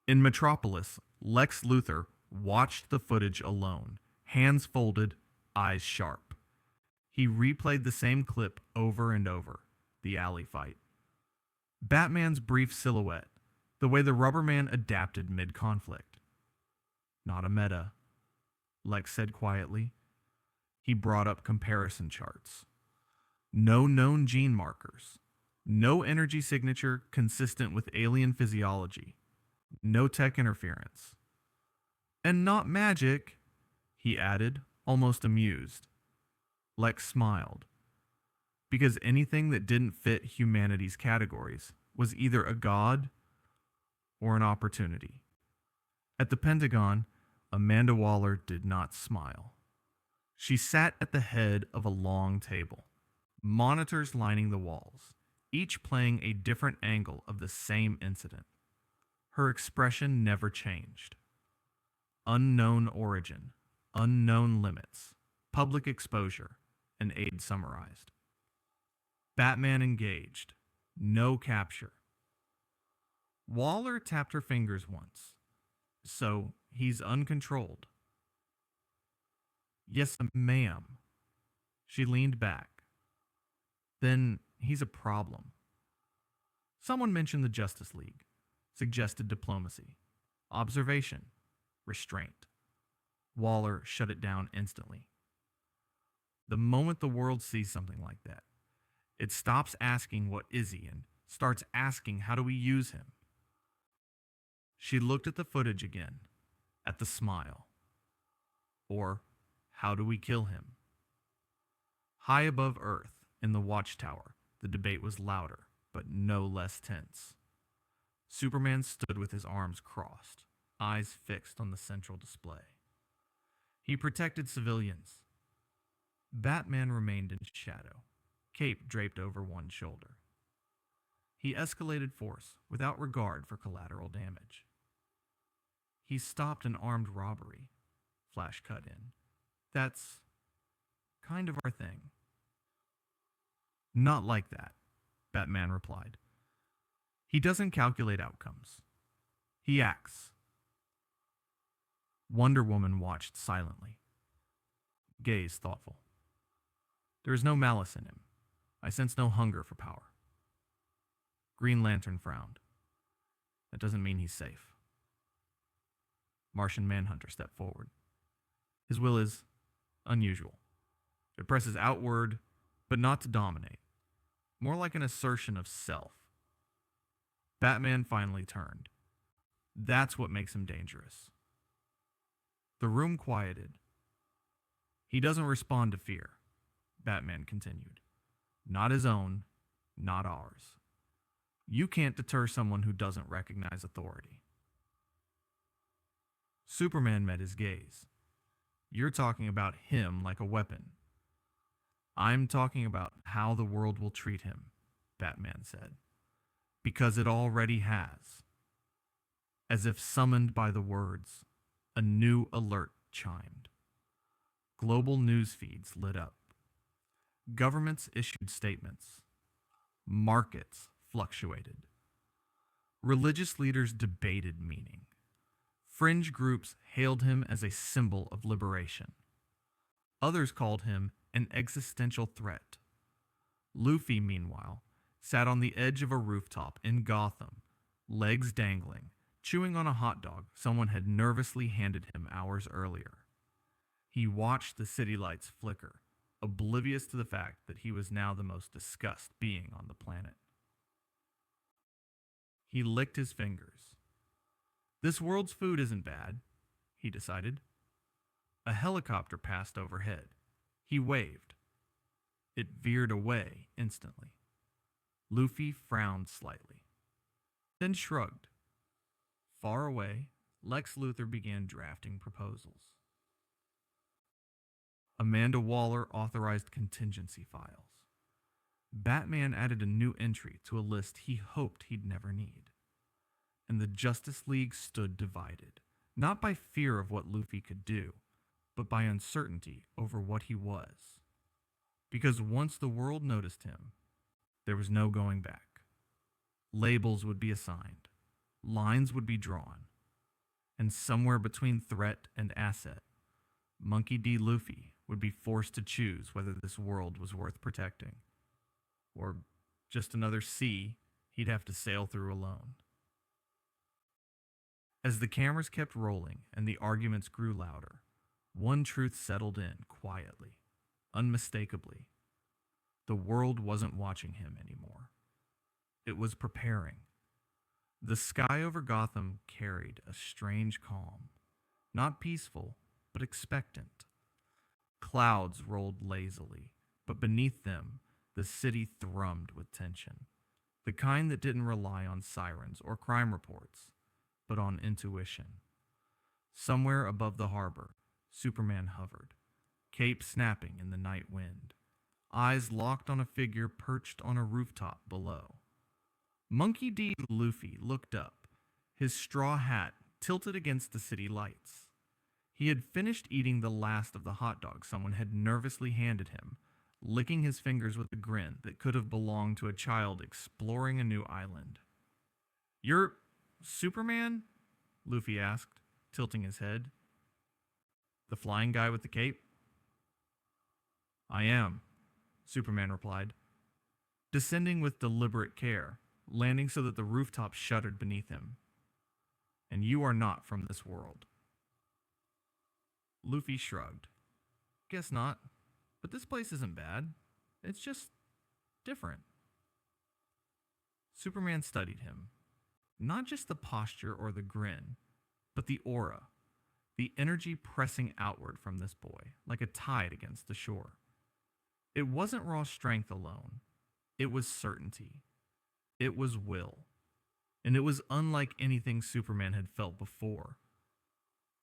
In Metropolis, Lex Luthor watched the footage alone, hands folded, eyes sharp. He replayed the same clip over and over, the alley fight. Batman's brief silhouette, the way the rubber man adapted mid-conflict. Not a meta, Lex said quietly. He brought up comparison charts. No known gene markers. No energy signature consistent with alien physiology. No tech interference. And not magic, he added, almost amused. Lex smiled. Because anything that didn't fit humanity's categories was either a god or an opportunity. At the Pentagon, Amanda Waller did not smile. She sat at the head of a long table, monitors lining the walls, each playing a different angle of the same incident. Her expression never changed. Unknown origin, unknown limits, public exposure, and aid summarized. Batman engaged. No capture. Waller tapped her fingers once. So, he's uncontrolled. Yes, ma'am. She leaned back. Then he's a problem. Someone mentioned the Justice League, suggested diplomacy, observation, restraint. Waller shut it down instantly. The moment the world sees something like that, it stops asking what is he and starts asking how do we use him. She looked at the footage again, at the smile. Or, how do we kill him? High above Earth, in the Watchtower, the debate was louder, but no less tense. Superman stood with his arms crossed, eyes fixed on the central display. He protected civilians. Batman remained in shadow, cape draped over one shoulder. He escalated force without regard for collateral damage. He stopped an armed robbery, Flash cut in. That's kind of our thing. Not like that, Batman replied. He doesn't calculate outcomes. He acts. Wonder Woman watched silently. Gaze thoughtful. There is no malice in him. I sense no hunger for power. Green Lantern frowned. That doesn't mean he's safe. Martian Manhunter stepped forward. His will is unusual. It presses outward, but not to dominate. More like an assertion of self. Batman finally turned. That's what makes him dangerous. The room quieted. He doesn't respond to fear, Batman continued. Not his own, not ours. You can't deter someone who doesn't recognize authority. Superman met his gaze. You're talking about him like a weapon. I'm talking about how the world will treat him, Batman said. Because it already has. As if summoned by the words, a new alert chimed. Global news feeds lit up. Governments issued statements. Markets fluctuated. Religious leaders debated meaning. Fringe groups hailed him as a symbol of liberation. Others called him an existential threat. Luffy, meanwhile, sat on the edge of a rooftop in Gotham, legs dangling, chewing on a hot dog someone had nervously handed him hours earlier. He watched the city lights flicker, oblivious to the fact that he was now the most discussed being on the planet. He licked his fingers. This world's food isn't bad, he decided. A helicopter passed overhead. He waved. It veered away instantly. Luffy frowned slightly, then shrugged. Far away, Lex Luthor began drafting proposals. Amanda Waller authorized contingency files. Batman added a new entry to a list he hoped he'd never need. And the Justice League stood divided, not by fear of what Luffy could do, but by uncertainty over what he was. Because once the world noticed him, there was no going back. Labels would be assigned, lines would be drawn, and somewhere between threat and asset, Monkey D. Luffy would be forced to choose whether this world was worth protecting, or just another sea he'd have to sail through alone. As the cameras kept rolling and the arguments grew louder, one truth settled in quietly, unmistakably. The world wasn't watching him anymore. It was preparing. The sky over Gotham carried a strange calm, not peaceful, but expectant. Clouds rolled lazily, but beneath them, the city thrummed with tension, the kind that didn't rely on sirens or crime reports, but on intuition. Somewhere above the harbor, Superman hovered, cape snapping in the night wind, eyes locked on a figure perched on a rooftop below. Monkey D. Luffy looked up, his straw hat tilted against the city lights. He had finished eating the last of the hot dogs someone had nervously handed him, licking his fingers with a grin that could have belonged to a child exploring a new island. "You're Superman?" Luffy asked, tilting his head. "The flying guy with the cape?" "I am," Superman replied, descending with deliberate care, landing so that the rooftop shuddered beneath him. "And you are not from this world." Luffy shrugged. "Guess not, but this place isn't bad. It's just different." Superman studied him. Not just the posture or the grin, but the aura, the energy pressing outward from this boy, like a tide against the shore. It wasn't raw strength alone. It was certainty. It was will. And it was unlike anything Superman had felt before.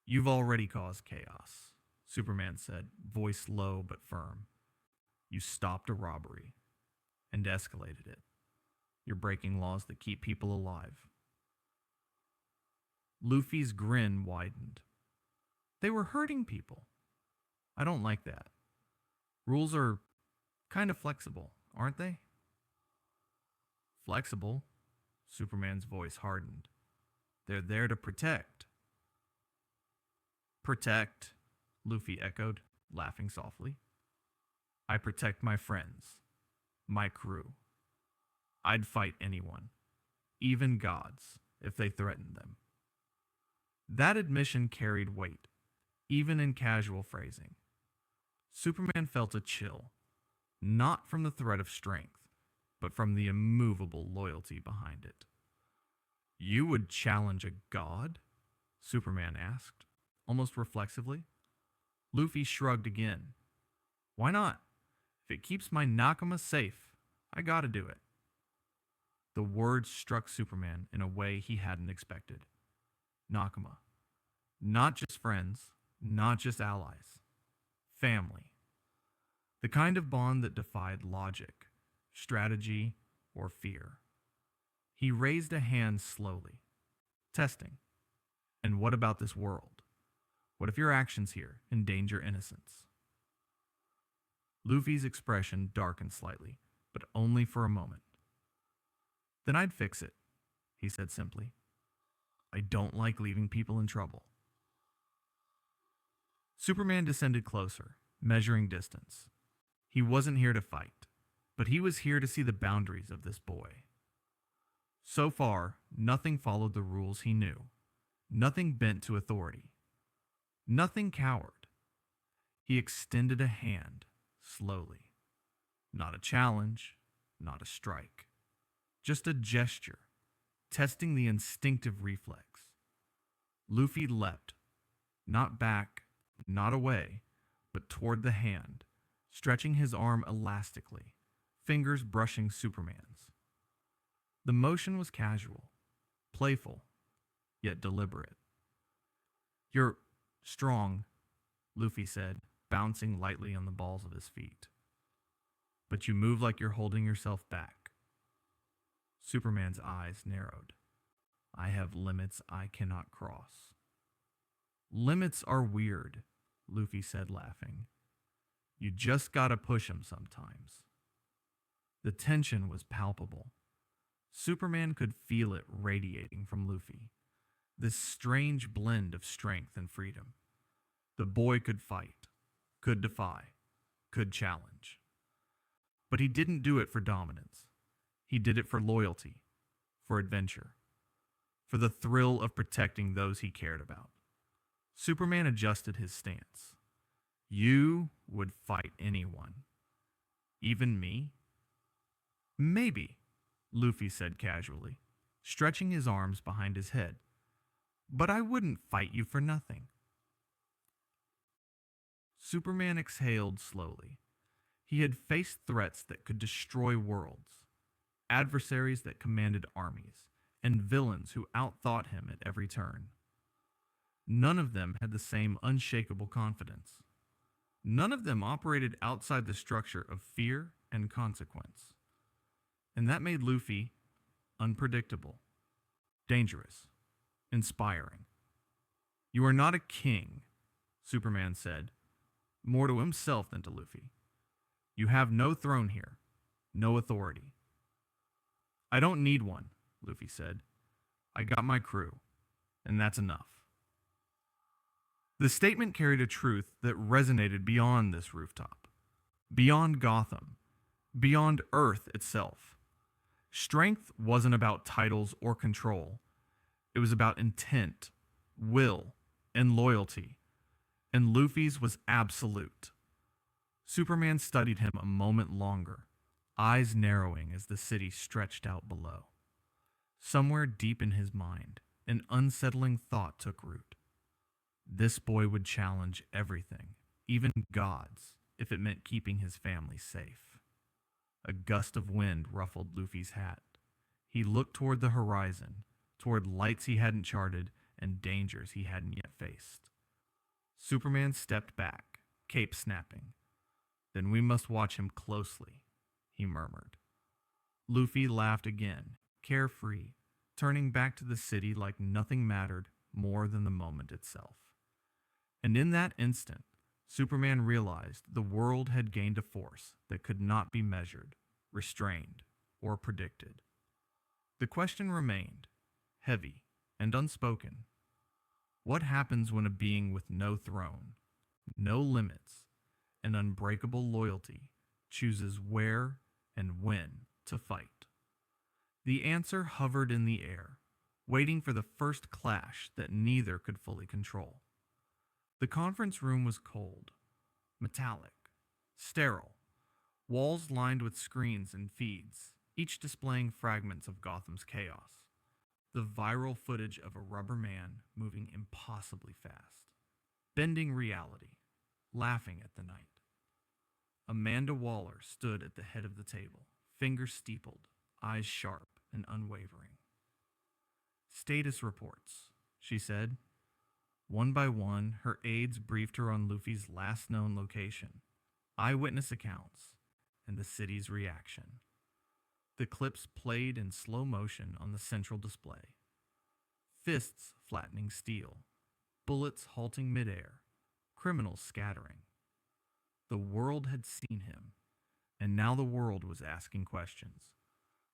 "You've already caused chaos," Superman said, voice low but firm. "You stopped a robbery and escalated it. You're breaking laws that keep people alive." Luffy's grin widened. "They were hurting people. I don't like that. Rules are kind of flexible, aren't they?" "Flexible?" Superman's voice hardened. "They're there to protect." "Protect," Luffy echoed, laughing softly. "I protect my friends, my crew. I'd fight anyone, even gods, if they threatened them." That admission carried weight, even in casual phrasing. Superman felt a chill, not from the threat of strength, but from the immovable loyalty behind it. You would challenge a god? Superman asked, almost reflexively. Luffy shrugged again. Why not? If it keeps my Nakama safe, I gotta do it. The words struck Superman in a way he hadn't expected. Nakama. Not just friends, not just allies. Family. The kind of bond that defied logic, strategy, or fear. He raised a hand slowly. Testing. And what about this world? What if your actions here endanger innocence? Luffy's expression darkened slightly, but only for a moment. Then I'd fix it, he said simply. I don't like leaving people in trouble. Superman descended closer, measuring distance. He wasn't here to fight, but he was here to see the boundaries of this boy. So far, nothing followed the rules he knew. Nothing bent to authority. Nothing cowered. He extended a hand, slowly. Not a challenge, not a strike. Just a gesture, testing the instinctive reflex. Luffy leapt, not back, not away, but toward the hand, stretching his arm elastically, fingers brushing Superman's. The motion was casual, playful, yet deliberate. You're strong, Luffy said, bouncing lightly on the balls of his feet. But you move like you're holding yourself back. Superman's eyes narrowed. I have limits I cannot cross. Limits are weird, Luffy said, laughing. You just gotta push 'em sometimes. The tension was palpable. Superman could feel it radiating from Luffy. This strange blend of strength and freedom. The boy could fight, could defy, could challenge. But he didn't do it for dominance. He did it for loyalty, for adventure, for the thrill of protecting those he cared about. Superman adjusted his stance. You would fight anyone. Even me? Maybe, Luffy said casually, stretching his arms behind his head. But I wouldn't fight you for nothing. Superman exhaled slowly. He had faced threats that could destroy worlds, adversaries that commanded armies, and villains who outthought him at every turn. None of them had the same unshakable confidence. None of them operated outside the structure of fear and consequence. And that made Luffy unpredictable, dangerous, inspiring. You are not a king, Superman said, more to himself than to Luffy. You have no throne here, no authority. I don't need one, Luffy said. I got my crew, and that's enough. The statement carried a truth that resonated beyond this rooftop, beyond Gotham, beyond Earth itself. Strength wasn't about titles or control. It was about intent, will, and loyalty, and Luffy's was absolute. Superman studied him a moment longer, eyes narrowing as the city stretched out below. Somewhere deep in his mind, an unsettling thought took root. This boy would challenge everything, even gods, if it meant keeping his family safe. A gust of wind ruffled Luffy's hat. He looked toward the horizon, toward lights he hadn't charted and dangers he hadn't yet faced. Superman stepped back, cape snapping. Then we must watch him closely, he murmured. Luffy laughed again, carefree, turning back to the city like nothing mattered more than the moment itself. And in that instant, Superman realized the world had gained a force that could not be measured, restrained, or predicted. The question remained, heavy and unspoken. What happens when a being with no throne, no limits, and unbreakable loyalty chooses where and when to fight? The answer hovered in the air, waiting for the first clash that neither could fully control. The conference room was cold, metallic, sterile, walls lined with screens and feeds, each displaying fragments of Gotham's chaos. The viral footage of a rubber man moving impossibly fast, bending reality, laughing at the night. Amanda Waller stood at the head of the table, fingers steepled, eyes sharp and unwavering. "Status reports," she said. One by one, her aides briefed her on Luffy's last known location, eyewitness accounts, and the city's reaction. The clips played in slow motion on the central display. Fists flattening steel, bullets halting midair, criminals scattering. The world had seen him, and now the world was asking questions.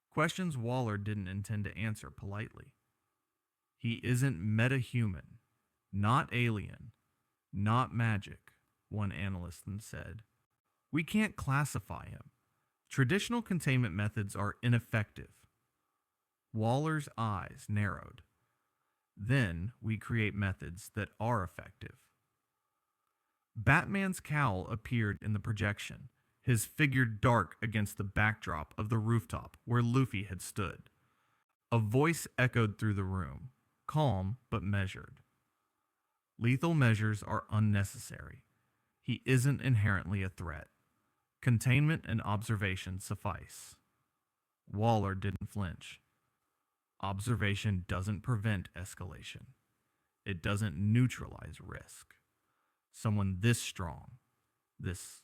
Questions Waller didn't intend to answer politely. "He isn't meta-human, not alien, not magic," one analyst said. "We can't classify him. Traditional containment methods are ineffective." Waller's eyes narrowed. "Then we create methods that are effective." Batman's cowl appeared in the projection, his figure dark against the backdrop of the rooftop where Luffy had stood. A voice echoed through the room, calm but measured. "Lethal measures are unnecessary. He isn't inherently a threat. Containment and observation suffice." Waller didn't flinch. "Observation doesn't prevent escalation. It doesn't neutralize risk. Someone this strong, this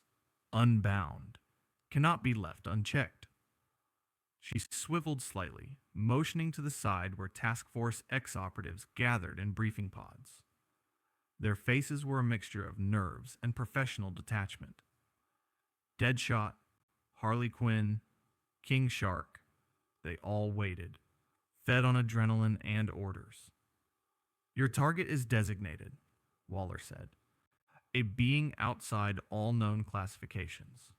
unbound, cannot be left unchecked." She swiveled slightly, motioning to the side where Task Force X operatives gathered in briefing pods. Their faces were a mixture of nerves and professional detachment. Deadshot, Harley Quinn, King Shark, they all waited, fed on adrenaline and orders. "Your target is designated," Waller said. "A being outside all known classifications.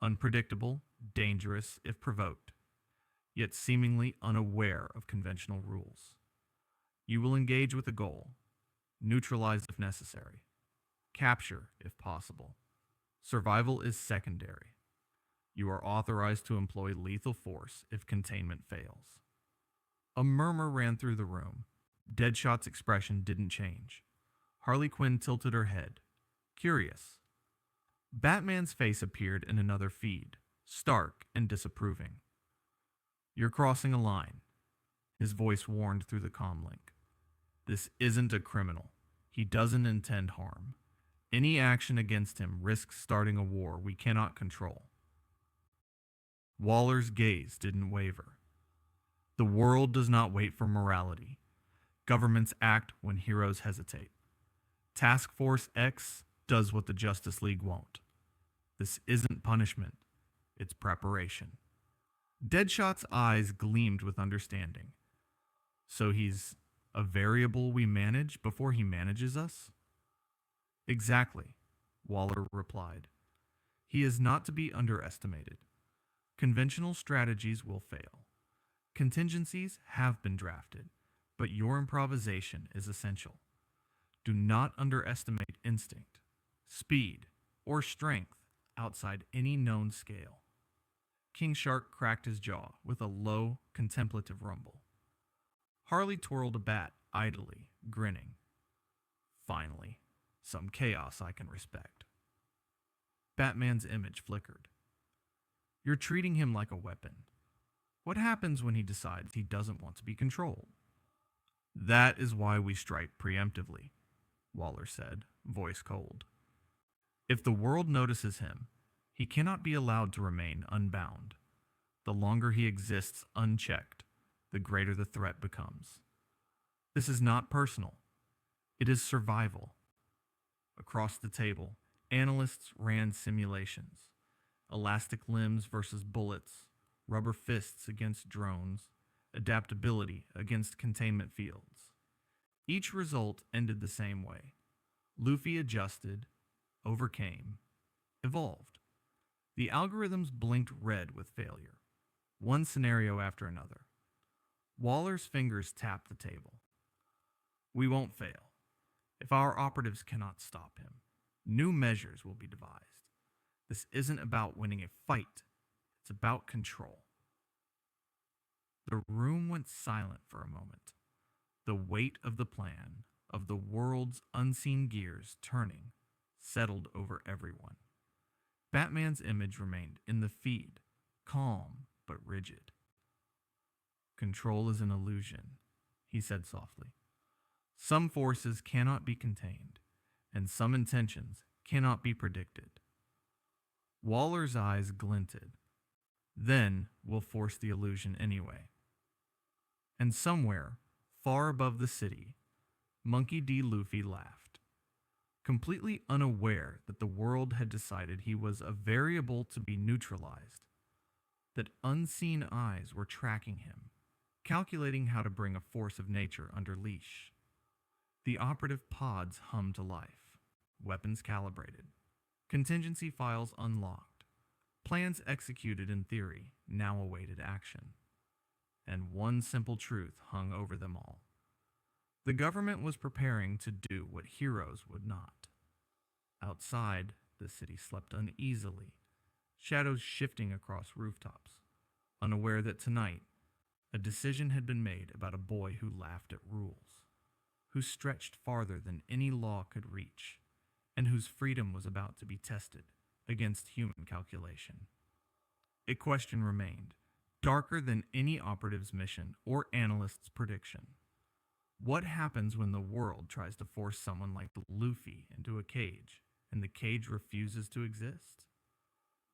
Unpredictable, dangerous if provoked, yet seemingly unaware of conventional rules. You will engage with a goal, neutralize if necessary, capture if possible. Survival is secondary. You are authorized to employ lethal force if containment fails." A murmur ran through the room. Deadshot's expression didn't change. Harley Quinn tilted her head, curious. Batman's face appeared in another feed, stark and disapproving. "You're crossing a line," his voice warned through the comlink. "This isn't a criminal. He doesn't intend harm. Any action against him risks starting a war we cannot control." Waller's gaze didn't waver. "The world does not wait for morality. Governments act when heroes hesitate. Task Force X does what the Justice League won't. This isn't punishment, it's preparation." Deadshot's eyes gleamed with understanding. "So he's a variable we manage before he manages us?" "Exactly," Waller replied. "He is not to be underestimated. Conventional strategies will fail. Contingencies have been drafted, but your improvisation is essential. Do not underestimate instinct, speed, or strength outside any known scale." King Shark cracked his jaw with a low, contemplative rumble. Harley twirled a bat idly, grinning. "Finally, some chaos I can respect." Batman's image flickered. "You're treating him like a weapon. What happens when he decides he doesn't want to be controlled?" "That is why we strike preemptively," Waller said, voice cold. "If the world notices him, he cannot be allowed to remain unbound. The longer he exists unchecked, the greater the threat becomes. This is not personal. It is survival." Across the table, analysts ran simulations. Elastic limbs versus bullets, rubber fists against drones, adaptability against containment fields. Each result ended the same way. Luffy adjusted, overcame, evolved. The algorithms blinked red with failure, one scenario after another. Waller's fingers tapped the table. We won't fail. If our operatives cannot stop him, new measures will be devised. This isn't about winning a fight. It's about control. The room went silent for a moment. The weight of the plan, of the world's unseen gears turning, settled over everyone. Batman's image remained in the feed, calm but rigid. Control is an illusion, he said softly. Some forces cannot be contained, and some intentions cannot be predicted. Waller's eyes glinted. Then we'll force the illusion anyway. And somewhere, far above the city, Monkey D. Luffy laughed, completely unaware that the world had decided he was a variable to be neutralized, that unseen eyes were tracking him, calculating how to bring a force of nature under leash. The operative pods hummed to life, weapons calibrated, contingency files unlocked, plans executed in theory now awaited action. And one simple truth hung over them all. The government was preparing to do what heroes would not. Outside, the city slept uneasily, shadows shifting across rooftops, unaware that tonight, a decision had been made about a boy who laughed at rules, who stretched farther than any law could reach, and whose freedom was about to be tested against human calculation. A question remained, darker than any operative's mission or analyst's prediction. What happens when the world tries to force someone like Luffy into a cage, and the cage refuses to exist?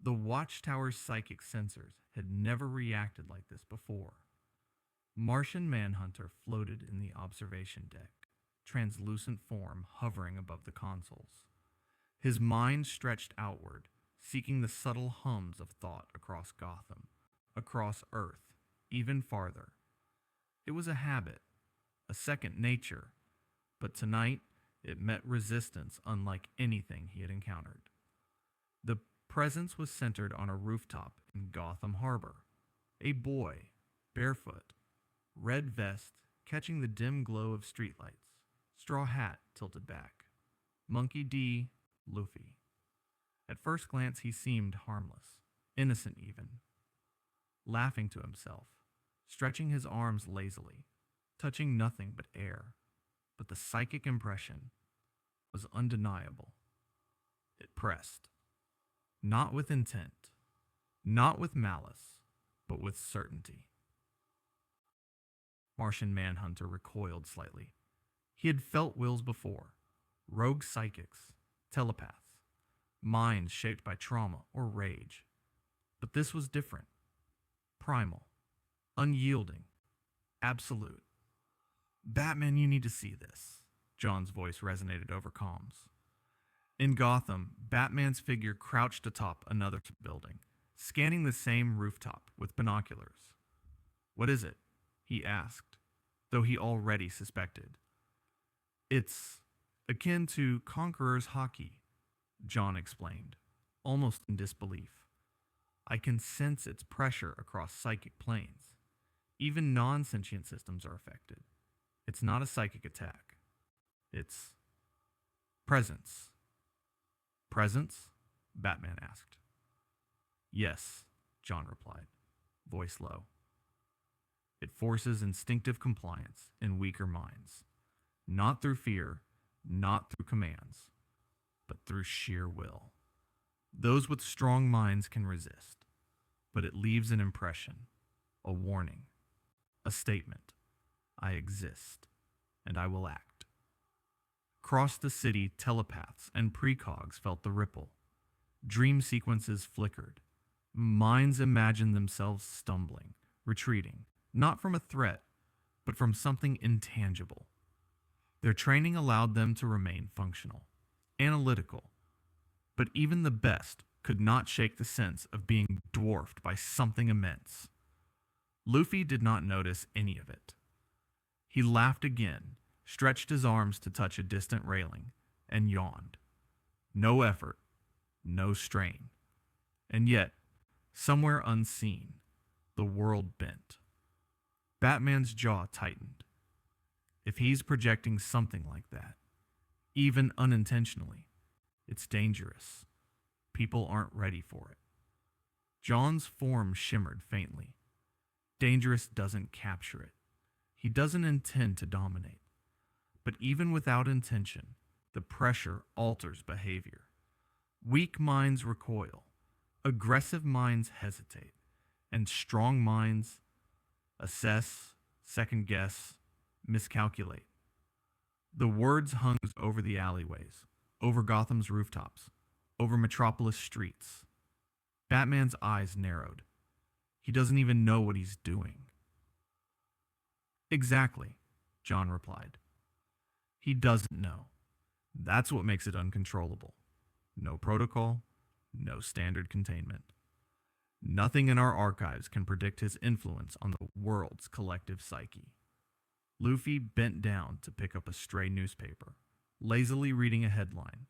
The Watchtower's psychic sensors had never reacted like this before. Martian Manhunter floated in the observation deck, translucent form hovering above the consoles. His mind stretched outward, seeking the subtle hums of thought across Gotham, across Earth, even farther. It was a habit, a second nature, but tonight it met resistance unlike anything he had encountered. The presence was centered on a rooftop in Gotham Harbor. A boy, barefoot, red vest catching the dim glow of streetlights, straw hat tilted back. Monkey D. Luffy. At first glance he seemed harmless, innocent even, laughing to himself, stretching his arms lazily, touching nothing but air. But the psychic impression was undeniable. It pressed, not with intent, not with malice, but with certainty. Martian Manhunter recoiled slightly. He had felt wills before, rogue psychics, telepaths, minds shaped by trauma or rage. But this was different. Primal, unyielding, absolute. Batman, you need to see this. John's voice resonated over comms. In Gotham, Batman's figure crouched atop another building, scanning the same rooftop with binoculars. What is it? He asked, though he already suspected. It's akin to Conqueror's Haki, John explained, almost in disbelief. I can sense its pressure across psychic planes. Even non-sentient systems are affected. It's not a psychic attack. It's presence. Presence? Batman asked. Yes, John replied, voice low. It forces instinctive compliance in weaker minds. Not through fear, not through commands, but through sheer will. Those with strong minds can resist, but it leaves an impression, a warning, a statement. I exist, and I will act. Across the city, telepaths and precogs felt the ripple. Dream sequences flickered. Minds imagined themselves stumbling, retreating, not from a threat, but from something intangible. Their training allowed them to remain functional, analytical, but even the best could not shake the sense of being dwarfed by something immense. Luffy did not notice any of it. He laughed again, stretched his arms to touch a distant railing, and yawned. No effort, no strain. And yet, somewhere unseen, the world bent. Batman's jaw tightened. If he's projecting something like that, even unintentionally, it's dangerous. People aren't ready for it. John's form shimmered faintly. Dangerous doesn't capture it. He doesn't intend to dominate. But even without intention, the pressure alters behavior. Weak minds recoil, aggressive minds hesitate, and strong minds assess, second guess, miscalculate. The words hung over the alleyways, over Gotham's rooftops, over Metropolis streets. Batman's eyes narrowed. He doesn't even know what he's doing. Exactly, John replied. He doesn't know. That's what makes it uncontrollable. No protocol, no standard containment. Nothing in our archives can predict his influence on the world's collective psyche. Luffy bent down to pick up a stray newspaper, lazily reading a headline.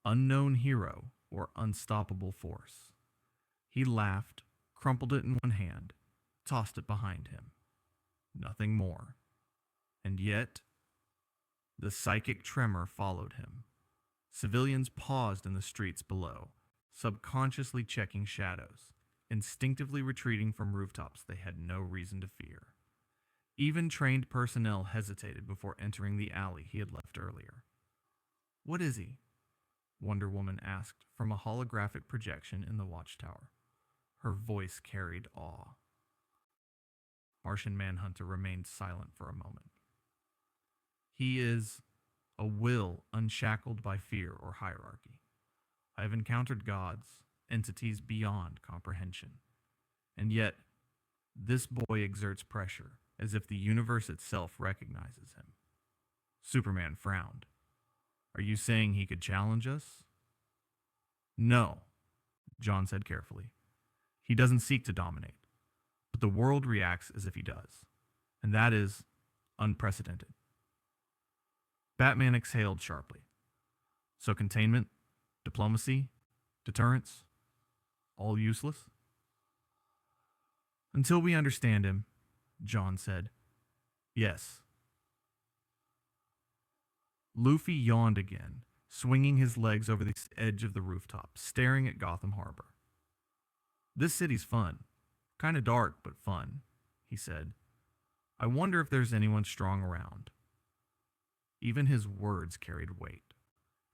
Unknown hero or unstoppable force. He laughed, crumpled it in one hand, tossed it behind him. Nothing more. And yet, the psychic tremor followed him. Civilians paused in the streets below, subconsciously checking shadows, instinctively retreating from rooftops they had no reason to fear. Even trained personnel hesitated before entering the alley he had left earlier. "What is he?" Wonder Woman asked from a holographic projection in the Watchtower. Her voice carried awe. Martian Manhunter remained silent for a moment. "He is a will unshackled by fear or hierarchy. I have encountered gods, entities beyond comprehension. And yet, this boy exerts pressure as if the universe itself recognizes him." Superman frowned. "Are you saying he could challenge us?" "No," John said carefully. "He doesn't seek to dominate, but the world reacts as if he does, and that is unprecedented." Batman exhaled sharply. "So containment, diplomacy, deterrence, all useless?" "Until we understand him," John said. "Yes." Luffy yawned again, swinging his legs over the edge of the rooftop, staring at Gotham Harbor. "This city's fun. Kinda dark, but fun," he said. "I wonder if there's anyone strong around." Even his words carried weight.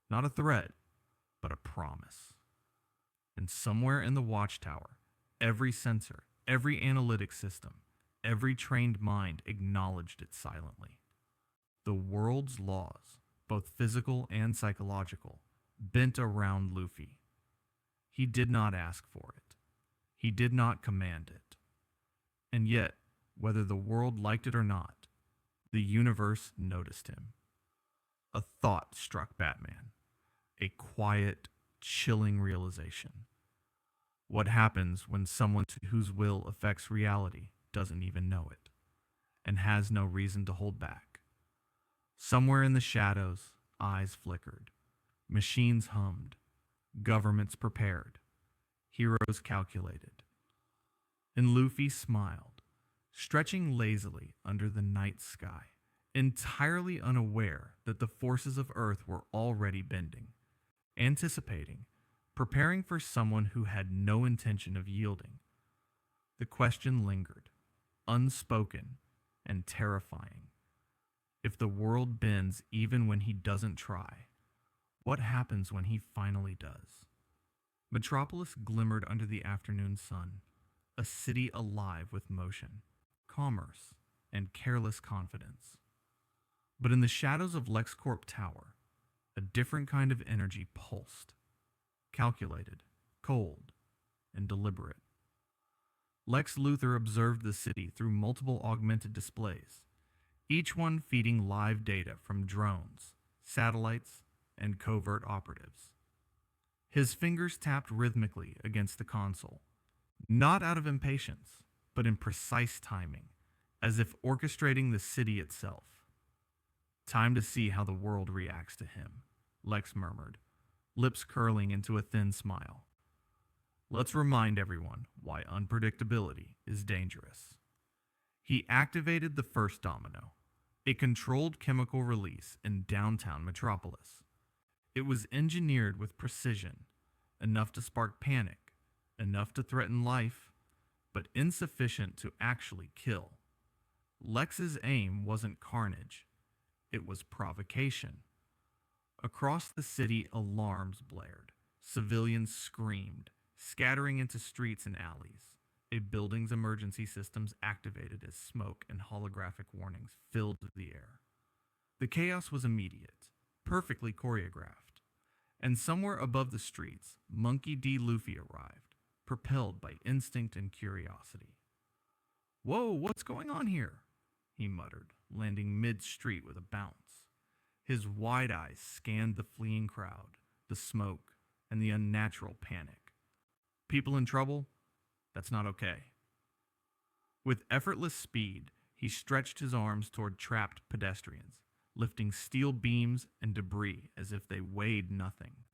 Not a threat, but a promise. And somewhere in the Watchtower, every sensor, every analytic system, every trained mind acknowledged it silently. The world's laws, both physical and psychological, bent around Luffy. He did not ask for it. He did not command it. And yet, whether the world liked it or not, the universe noticed him. A thought struck Batman. A quiet, chilling realization. What happens when someone whose will affects reality doesn't even know it, and has no reason to hold back? Somewhere in the shadows, eyes flickered. Machines hummed. Governments prepared. Heroes calculated. And Luffy smiled, stretching lazily under the night sky, entirely unaware that the forces of Earth were already bending, anticipating, preparing for someone who had no intention of yielding. The question lingered, unspoken and terrifying. If the world bends even when he doesn't try, what happens when he finally does? Metropolis glimmered under the afternoon sun, a city alive with motion, commerce, and careless confidence. But in the shadows of LexCorp Tower, a different kind of energy pulsed, calculated, cold, and deliberate. Lex Luthor observed the city through multiple augmented displays, each one feeding live data from drones, satellites, and covert operatives. His fingers tapped rhythmically against the console, not out of impatience, but in precise timing, as if orchestrating the city itself. "Time to see how the world reacts to him," Lex murmured, lips curling into a thin smile. "Let's remind everyone why unpredictability is dangerous." He activated the first domino, a controlled chemical release in downtown Metropolis. It was engineered with precision, enough to spark panic, enough to threaten life, but insufficient to actually kill. Lex's aim wasn't carnage, it was provocation. Across the city, alarms blared. Civilians screamed, scattering into streets and alleys. A building's emergency systems activated as smoke and holographic warnings filled the air. The chaos was immediate, perfectly choreographed. And somewhere above the streets, Monkey D. Luffy arrived, propelled by instinct and curiosity. "Whoa, what's going on here?" he muttered, landing mid-street with a bounce. His wide eyes scanned the fleeing crowd, the smoke, and the unnatural panic. People in trouble? That's not okay. With effortless speed, he stretched his arms toward trapped pedestrians, lifting steel beams and debris as if they weighed nothing.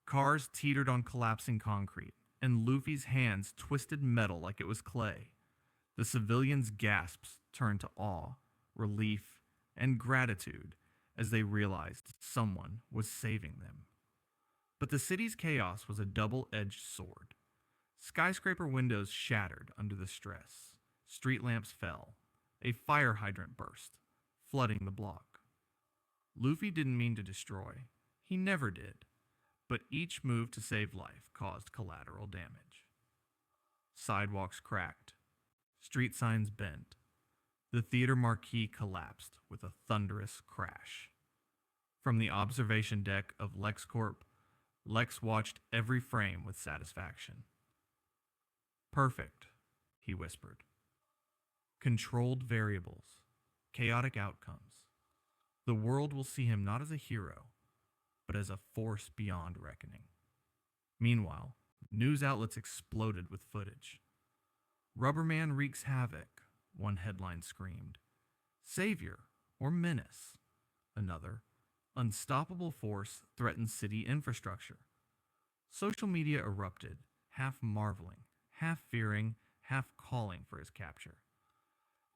Cars teetered on collapsing concrete, and Luffy's hands twisted metal like it was clay. The civilians' gasps turned to awe, relief, and gratitude as they realized someone was saving them. But the city's chaos was a double-edged sword. Skyscraper windows shattered under the stress. Street lamps fell. A fire hydrant burst, flooding the block. Luffy didn't mean to destroy. He never did. But each move to save life caused collateral damage. Sidewalks cracked. Street signs bent. The theater marquee collapsed with a thunderous crash. From the observation deck of LexCorp, Lex watched every frame with satisfaction. "Perfect," he whispered. "Controlled variables, chaotic outcomes. The world will see him not as a hero, but as a force beyond reckoning." Meanwhile, news outlets exploded with footage. "Rubberman wreaks havoc," one headline screamed. "Savior or menace," another. "Unstoppable force threatens city infrastructure." Social media erupted, half marveling, half fearing, half calling for his capture.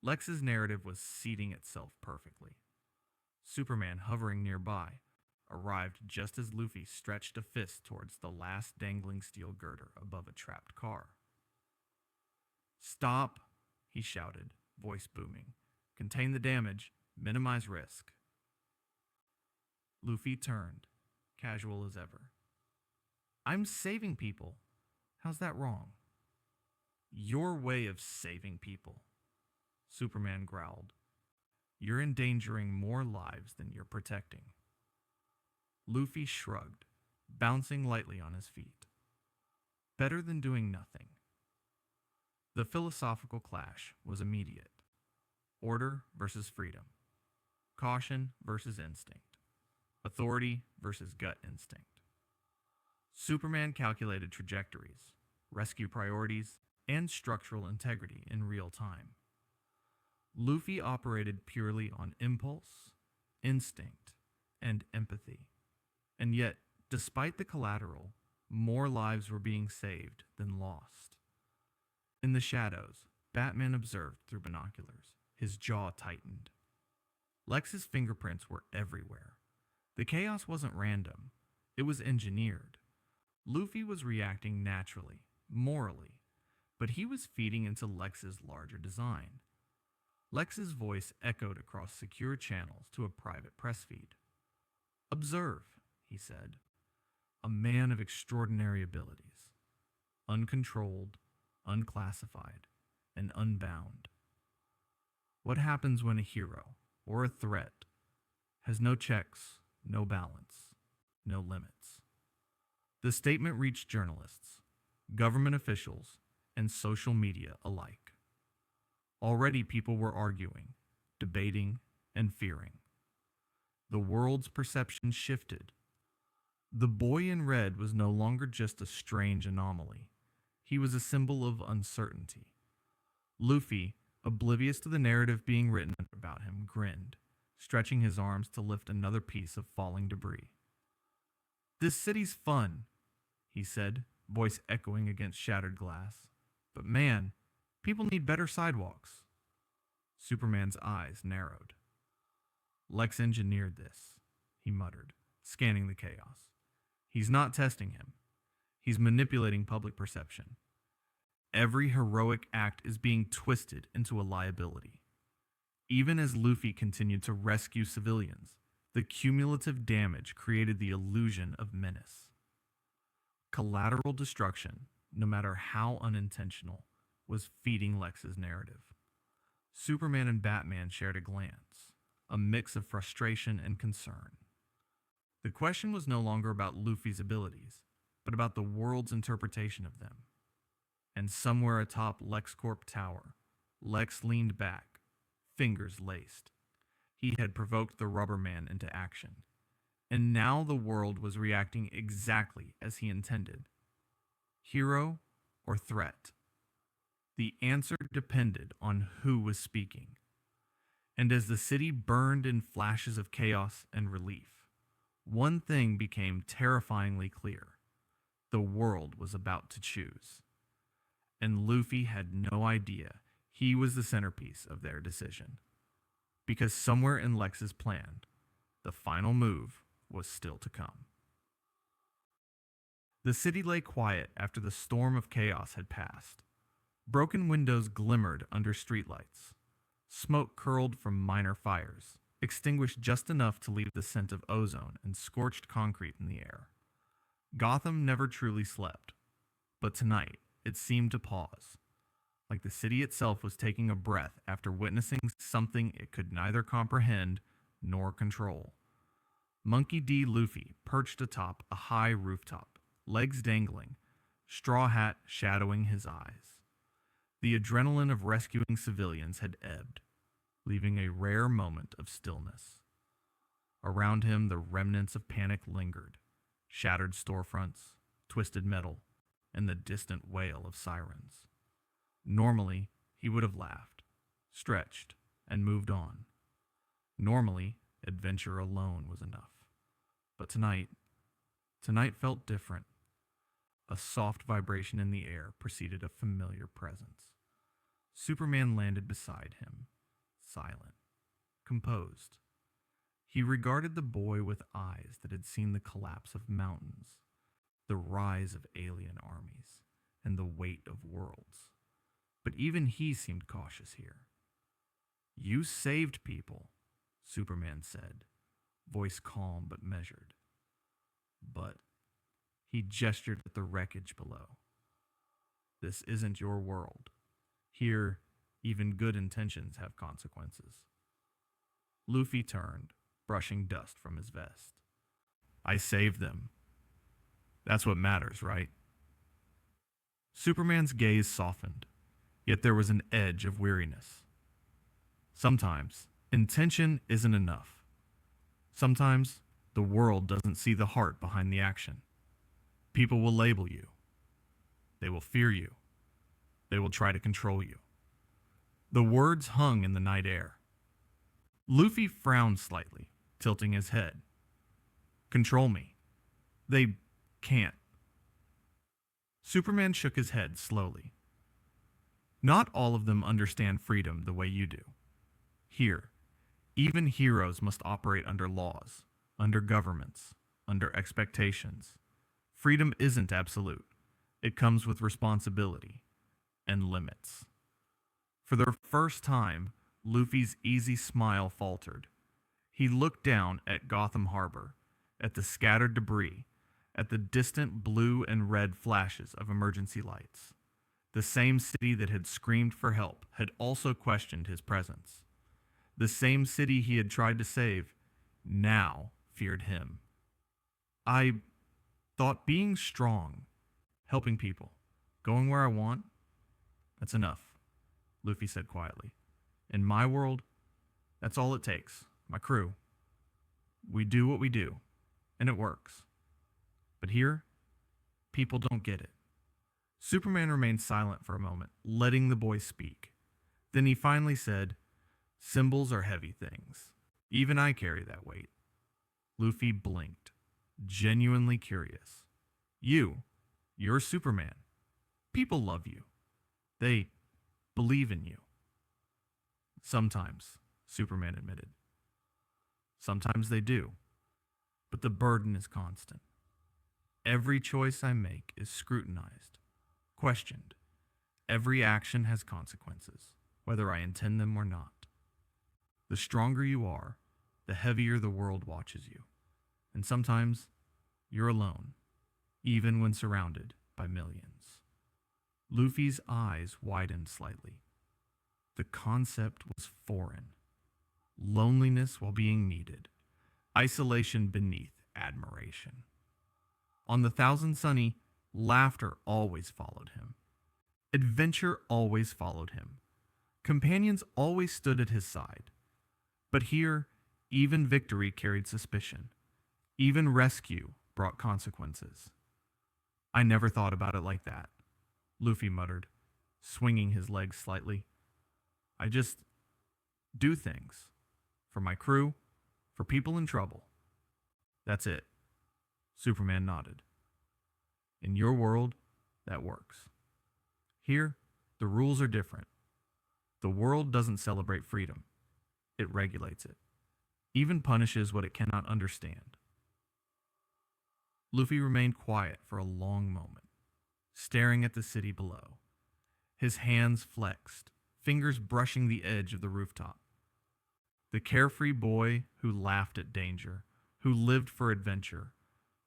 Lex's narrative was seeding itself perfectly. Superman, hovering nearby, arrived just as Luffy stretched a fist towards the last dangling steel girder above a trapped car. "Stop," he shouted, voice booming. "Contain the damage, minimize risk." Luffy turned, casual as ever. "I'm saving people. How's that wrong?" "Your way of saving people," Superman growled. "You're endangering more lives than you're protecting." Luffy shrugged, bouncing lightly on his feet. Better than doing nothing. The philosophical clash was immediate. Order versus freedom. Caution versus instinct. Authority versus gut instinct. Superman calculated trajectories, rescue priorities, and structural integrity in real time. Luffy operated purely on impulse, instinct, and empathy. And yet, despite the collateral, more lives were being saved than lost. In the shadows, Batman observed through binoculars, his jaw tightened. Lex's fingerprints were everywhere. The chaos wasn't random, it was engineered. Luffy was reacting naturally, morally, but he was feeding into Lex's larger design. Lex's voice echoed across secure channels to a private press feed. "Observe," he said. "A man of extraordinary abilities. Uncontrolled, unclassified, and unbound. What happens when a hero, or a threat, has no checks, no balance, no limits?" The statement reached journalists, government officials, and social media alike. Already people were arguing, debating, and fearing. The world's perception shifted. The boy in red was no longer just a strange anomaly. He was a symbol of uncertainty. Luffy, oblivious to the narrative being written about him, grinned, stretching his arms to lift another piece of falling debris. "This city's fun," he said, voice echoing against shattered glass. "But man, people need better sidewalks." Superman's eyes narrowed. Lex engineered this, he muttered, scanning the chaos. He's not testing him. He's manipulating public perception. Every heroic act is being twisted into a liability. Even as Luffy continued to rescue civilians, the cumulative damage created the illusion of menace. Collateral destruction, no matter how unintentional, was feeding Lex's narrative. Superman and Batman shared a glance, a mix of frustration and concern. The question was no longer about Luffy's abilities, but about the world's interpretation of them. And somewhere atop LexCorp Tower, Lex leaned back, fingers laced. He had provoked the Rubber Man into action, and now the world was reacting exactly as he intended. Hero or threat? The answer depended on who was speaking. And as the city burned in flashes of chaos and relief, one thing became terrifyingly clear. The world was about to choose. And Luffy had no idea he was the centerpiece of their decision. Because somewhere in Lex's plan, the final move was still to come. The city lay quiet after the storm of chaos had passed. Broken windows glimmered under streetlights. Smoke curled from minor fires, extinguished just enough to leave the scent of ozone and scorched concrete in the air. Gotham never truly slept, but tonight it seemed to pause, like the city itself was taking a breath after witnessing something it could neither comprehend nor control. Monkey D. Luffy perched atop a high rooftop, legs dangling, straw hat shadowing his eyes. The adrenaline of rescuing civilians had ebbed, leaving a rare moment of stillness. Around him, the remnants of panic lingered, shattered storefronts, twisted metal, and the distant wail of sirens. Normally, he would have laughed, stretched, and moved on. Normally, adventure alone was enough. But tonight felt different. A soft vibration in the air preceded a familiar presence. Superman landed beside him, silent, composed. He regarded the boy with eyes that had seen the collapse of mountains, the rise of alien armies, and the weight of worlds. But even he seemed cautious here. "You saved people," Superman said, voice calm but measured. "But," he gestured at the wreckage below, "this isn't your world. Here, even good intentions have consequences." Luffy turned, brushing dust from his vest. "I saved them. That's what matters, right?" Superman's gaze softened, yet there was an edge of weariness. Sometimes, intention isn't enough. Sometimes, the world doesn't see the heart behind the action. People will label you. They will fear you. They will try to control you. The words hung in the night air. Luffy frowned slightly, tilting his head. "Control me. They can't." Superman shook his head slowly. "Not all of them understand freedom the way you do. Here, even heroes must operate under laws, under governments, under expectations. Freedom isn't absolute. It comes with responsibility and limits." For the first time, Luffy's easy smile faltered. He looked down at Gotham Harbor, at the scattered debris, at the distant blue and red flashes of emergency lights. The same city that had screamed for help had also questioned his presence. The same city he had tried to save now feared him. "I thought being strong, helping people, going where I want, that's enough," Luffy said quietly. "In my world, that's all it takes. My crew. We do what we do, and it works. But here, people don't get it." Superman remained silent for a moment, letting the boy speak. Then he finally said, "Symbols are heavy things. Even I carry that weight." Luffy blinked, genuinely curious. You're Superman. People love you. They believe in you." Sometimes, Superman admitted. Sometimes they do, but the burden is constant. Every choice I make is scrutinized, questioned. Every action has consequences, whether I intend them or not. The stronger you are, the heavier the world watches you. And sometimes, you're alone, even when surrounded by millions. Luffy's eyes widened slightly. The concept was foreign. Loneliness while being needed. Isolation beneath admiration. On the Thousand Sunny, laughter always followed him. Adventure always followed him. Companions always stood at his side. But here, even victory carried suspicion. Even rescue brought consequences. I never thought about it like that, Luffy muttered, swinging his legs slightly. I just do things. For my crew, for people in trouble. That's it. Superman nodded. In your world, that works. Here, the rules are different. The world doesn't celebrate freedom. It regulates it. Even punishes what it cannot understand. Luffy remained quiet for a long moment, staring at the city below. His hands flexed, fingers brushing the edge of the rooftop. The carefree boy who laughed at danger, who lived for adventure,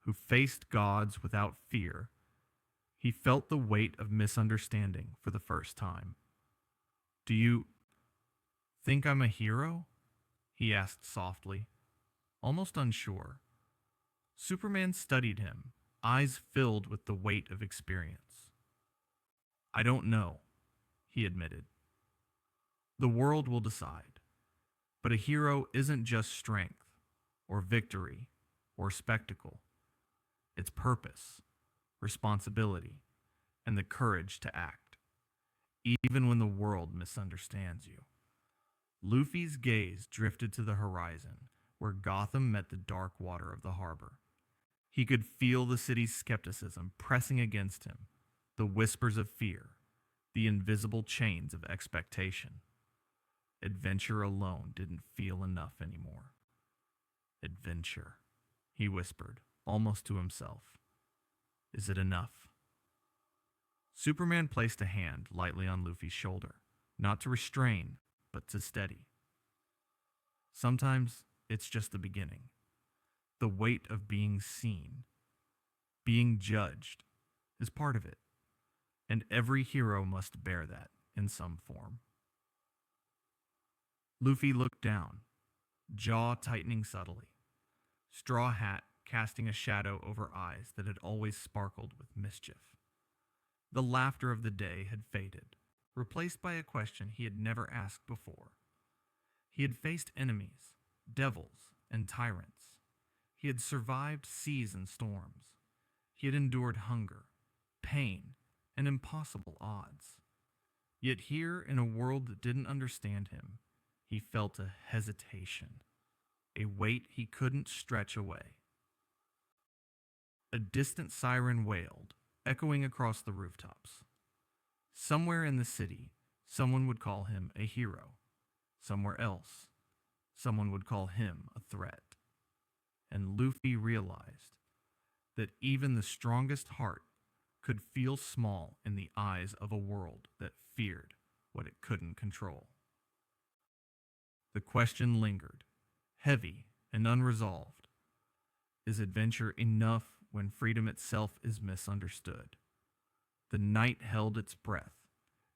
who faced gods without fear, he felt the weight of misunderstanding for the first time. Do you think I'm a hero? He asked softly, almost unsure. Superman studied him, eyes filled with the weight of experience. I don't know, he admitted. The world will decide. But a hero isn't just strength, or victory, or spectacle. It's purpose, responsibility, and the courage to act, even when the world misunderstands you. Luffy's gaze drifted to the horizon, where Gotham met the dark water of the harbor. He could feel the city's skepticism pressing against him, the whispers of fear, the invisible chains of expectation. Adventure alone didn't feel enough anymore. Adventure, he whispered, almost to himself. Is it enough? Superman placed a hand lightly on Luffy's shoulder, not to restrain, but to steady. Sometimes it's just the beginning. The weight of being seen, being judged, is part of it, and every hero must bear that in some form. Luffy looked down, jaw tightening subtly, straw hat casting a shadow over eyes that had always sparkled with mischief. The laughter of the day had faded, replaced by a question he had never asked before. He had faced enemies, devils, and tyrants. He had survived seas and storms. He had endured hunger, pain, and impossible odds. Yet here, in a world that didn't understand him, he felt a hesitation, a weight he couldn't stretch away. A distant siren wailed, echoing across the rooftops. Somewhere in the city, someone would call him a hero. Somewhere else, someone would call him a threat. And Luffy realized that even the strongest heart could feel small in the eyes of a world that feared what it couldn't control. The question lingered, heavy and unresolved. Is adventure enough when freedom itself is misunderstood? The night held its breath,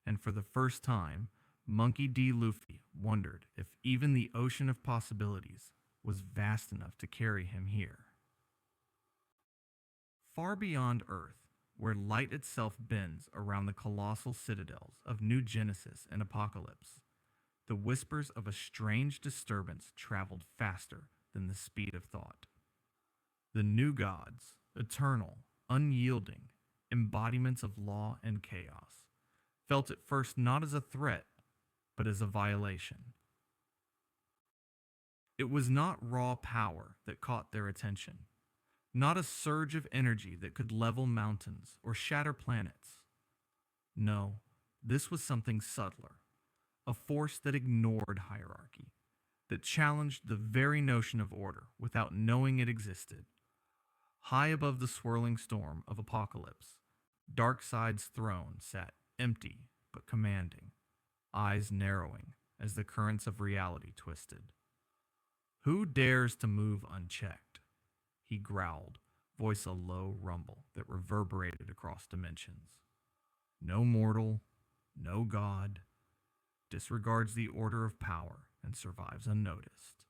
and for the first time, Monkey D. Luffy wondered if even the ocean of possibilities was vast enough to carry him here. Far beyond Earth, where light itself bends around the colossal citadels of New Genesis and Apocalypse, the whispers of a strange disturbance traveled faster than the speed of thought. The new gods, eternal, unyielding, embodiments of law and chaos, felt at first not as a threat, but as a violation. It was not raw power that caught their attention, not a surge of energy that could level mountains or shatter planets. No, this was something subtler, a force that ignored hierarchy, that challenged the very notion of order without knowing it existed. High above the swirling storm of apocalypse, Darkseid's throne sat empty but commanding, eyes narrowing as the currents of reality twisted. Who dares to move unchecked? He growled, voice a low rumble that reverberated across dimensions. No mortal, no god, disregards the order of power and survives unnoticed.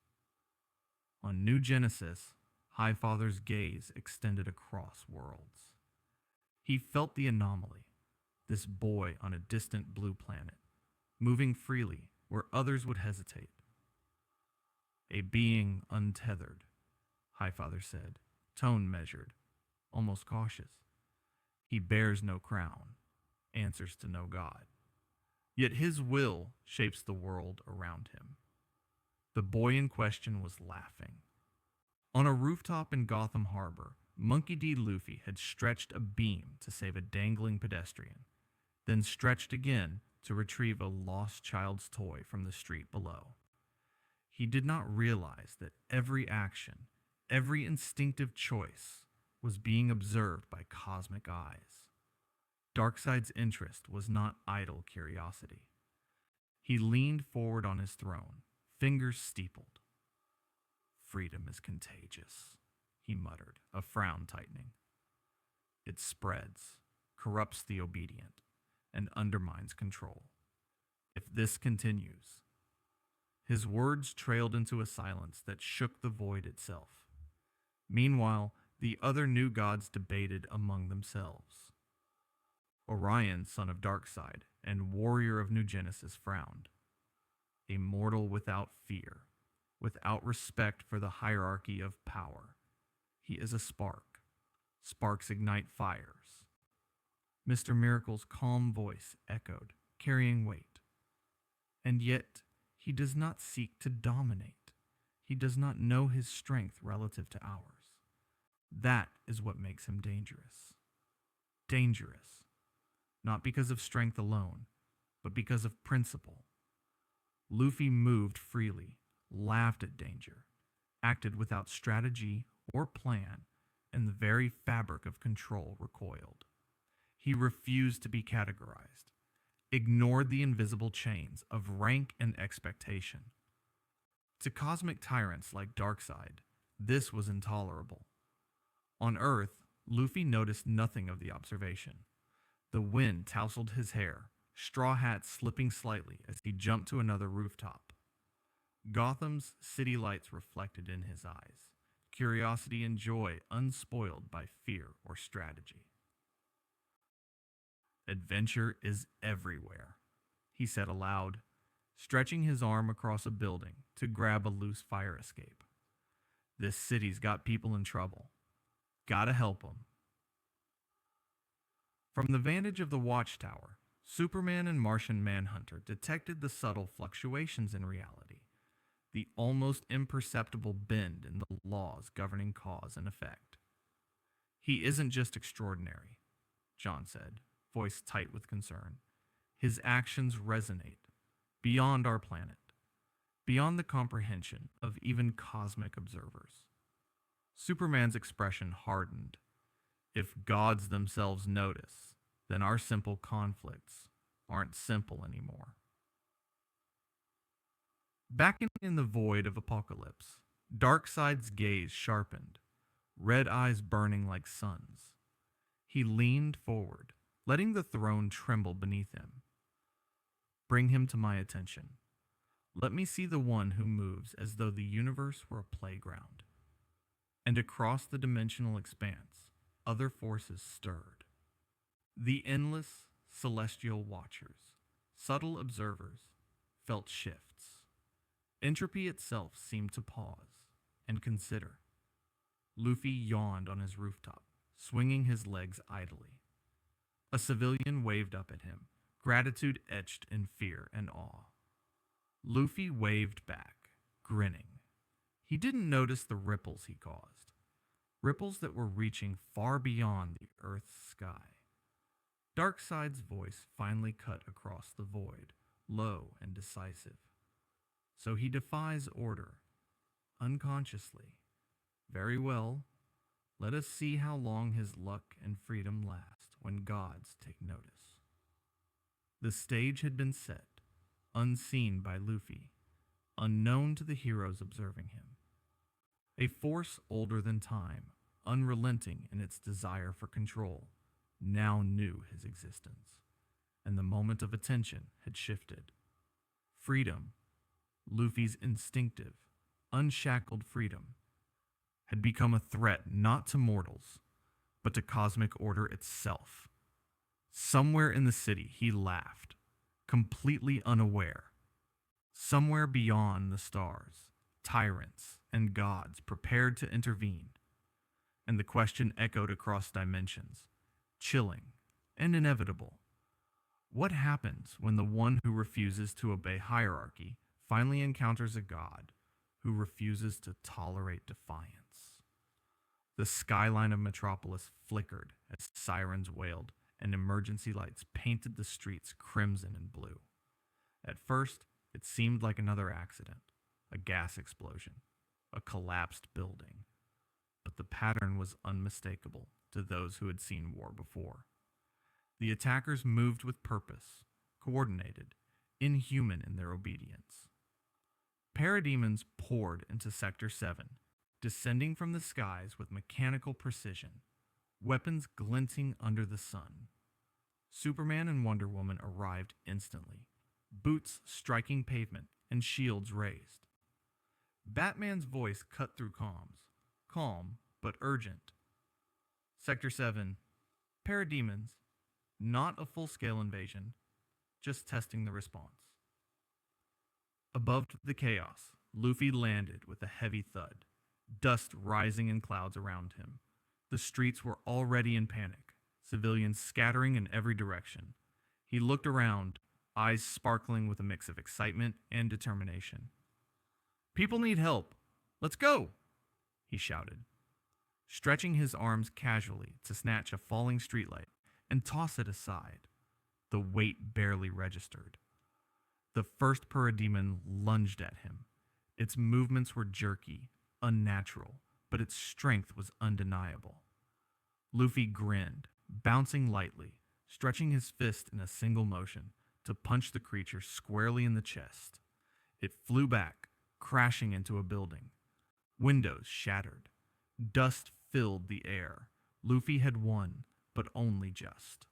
On New Genesis, Highfather's gaze extended across worlds. He felt the anomaly, this boy on a distant blue planet, moving freely where others would hesitate. A being untethered, Highfather said, tone measured, almost cautious. He bears no crown, answers to no god. Yet his will shapes the world around him. The boy in question was laughing. On a rooftop in Gotham Harbor, Monkey D. Luffy had stretched a beam to save a dangling pedestrian, then stretched again to retrieve a lost child's toy from the street below. He did not realize that every action, every instinctive choice, was being observed by cosmic eyes. Darkseid's interest was not idle curiosity. He leaned forward on his throne, fingers steepled. Freedom is contagious, he muttered, a frown tightening. It spreads, corrupts the obedient, and undermines control. If this continues... His words trailed into a silence that shook the void itself. Meanwhile, the other new gods debated among themselves. Orion, son of Darkseid, and warrior of New Genesis, frowned. A mortal without fear, without respect for the hierarchy of power. He is a spark. Sparks ignite fires. Mr. Miracle's calm voice echoed, carrying weight. And yet, he does not seek to dominate. He does not know his strength relative to ours. That is what makes him dangerous. Dangerous. Not because of strength alone, but because of principle. Luffy moved freely, laughed at danger, acted without strategy or plan, and the very fabric of control recoiled. He refused to be categorized, ignored the invisible chains of rank and expectation. To cosmic tyrants like Darkseid, this was intolerable. On Earth, Luffy noticed nothing of the observation. The wind tousled his hair, straw hat slipping slightly as he jumped to another rooftop. Gotham's city lights reflected in his eyes, curiosity and joy unspoiled by fear or strategy. Adventure is everywhere, he said aloud, stretching his arm across a building to grab a loose fire escape. This city's got people in trouble. Gotta help 'em. From the vantage of the Watchtower, Superman and Martian Manhunter detected the subtle fluctuations in reality, the almost imperceptible bend in the laws governing cause and effect. He isn't just extraordinary, John said, voice tight with concern. His actions resonate beyond our planet, beyond the comprehension of even cosmic observers. Superman's expression hardened. If gods themselves notice, then our simple conflicts aren't simple anymore. Back in the void of apocalypse, Darkseid's gaze sharpened, red eyes burning like suns. He leaned forward, letting the throne tremble beneath him. Bring him to my attention. Let me see the one who moves as though the universe were a playground. And across the dimensional expanse, other forces stirred. The endless, celestial watchers, subtle observers, felt shifts. Entropy itself seemed to pause and consider. Luffy yawned on his rooftop, swinging his legs idly. A civilian waved up at him, gratitude etched in fear and awe. Luffy waved back, grinning. He didn't notice the ripples he caused, ripples that were reaching far beyond the Earth's sky. Darkseid's voice finally cut across the void, low and decisive. So he defies order, unconsciously. Very well, let us see how long his luck and freedom last when gods take notice. The stage had been set, unseen by Luffy, unknown to the heroes observing him. A force older than time, unrelenting in its desire for control, now knew his existence, and the moment of attention had shifted. Freedom, Luffy's instinctive, unshackled freedom, had become a threat not to mortals, but to cosmic order itself. Somewhere in the city he laughed, completely unaware. Somewhere beyond the stars, tyrants and gods prepared to intervene, and the question echoed across dimensions, chilling and inevitable. What happens when the one who refuses to obey hierarchy finally encounters a god who refuses to tolerate defiance? The skyline of Metropolis flickered as sirens wailed and emergency lights painted the streets crimson and blue. At first, it seemed like another accident, a gas explosion, a collapsed building. But the pattern was unmistakable to those who had seen war before. The attackers moved with purpose, coordinated, inhuman in their obedience. Parademons poured into Sector 7, descending from the skies with mechanical precision, weapons glinting under the sun. Superman and Wonder Woman arrived instantly, boots striking pavement and shields raised. Batman's voice cut through comms, calm but urgent. Sector 7, Parademons, not a full-scale invasion, just testing the response. Above the chaos, Luffy landed with a heavy thud, dust rising in clouds around him. The streets were already in panic, civilians scattering in every direction. He looked around, eyes sparkling with a mix of excitement and determination. "People need help. Let's go!" he shouted, stretching his arms casually to snatch a falling streetlight and toss it aside. The weight barely registered. The first Parademon lunged at him. Its movements were jerky, unnatural, but its strength was undeniable. Luffy grinned, bouncing lightly, stretching his fist in a single motion to punch the creature squarely in the chest. It flew back, crashing into a building. Windows shattered. Dust filled the air. Luffy had won, but only just.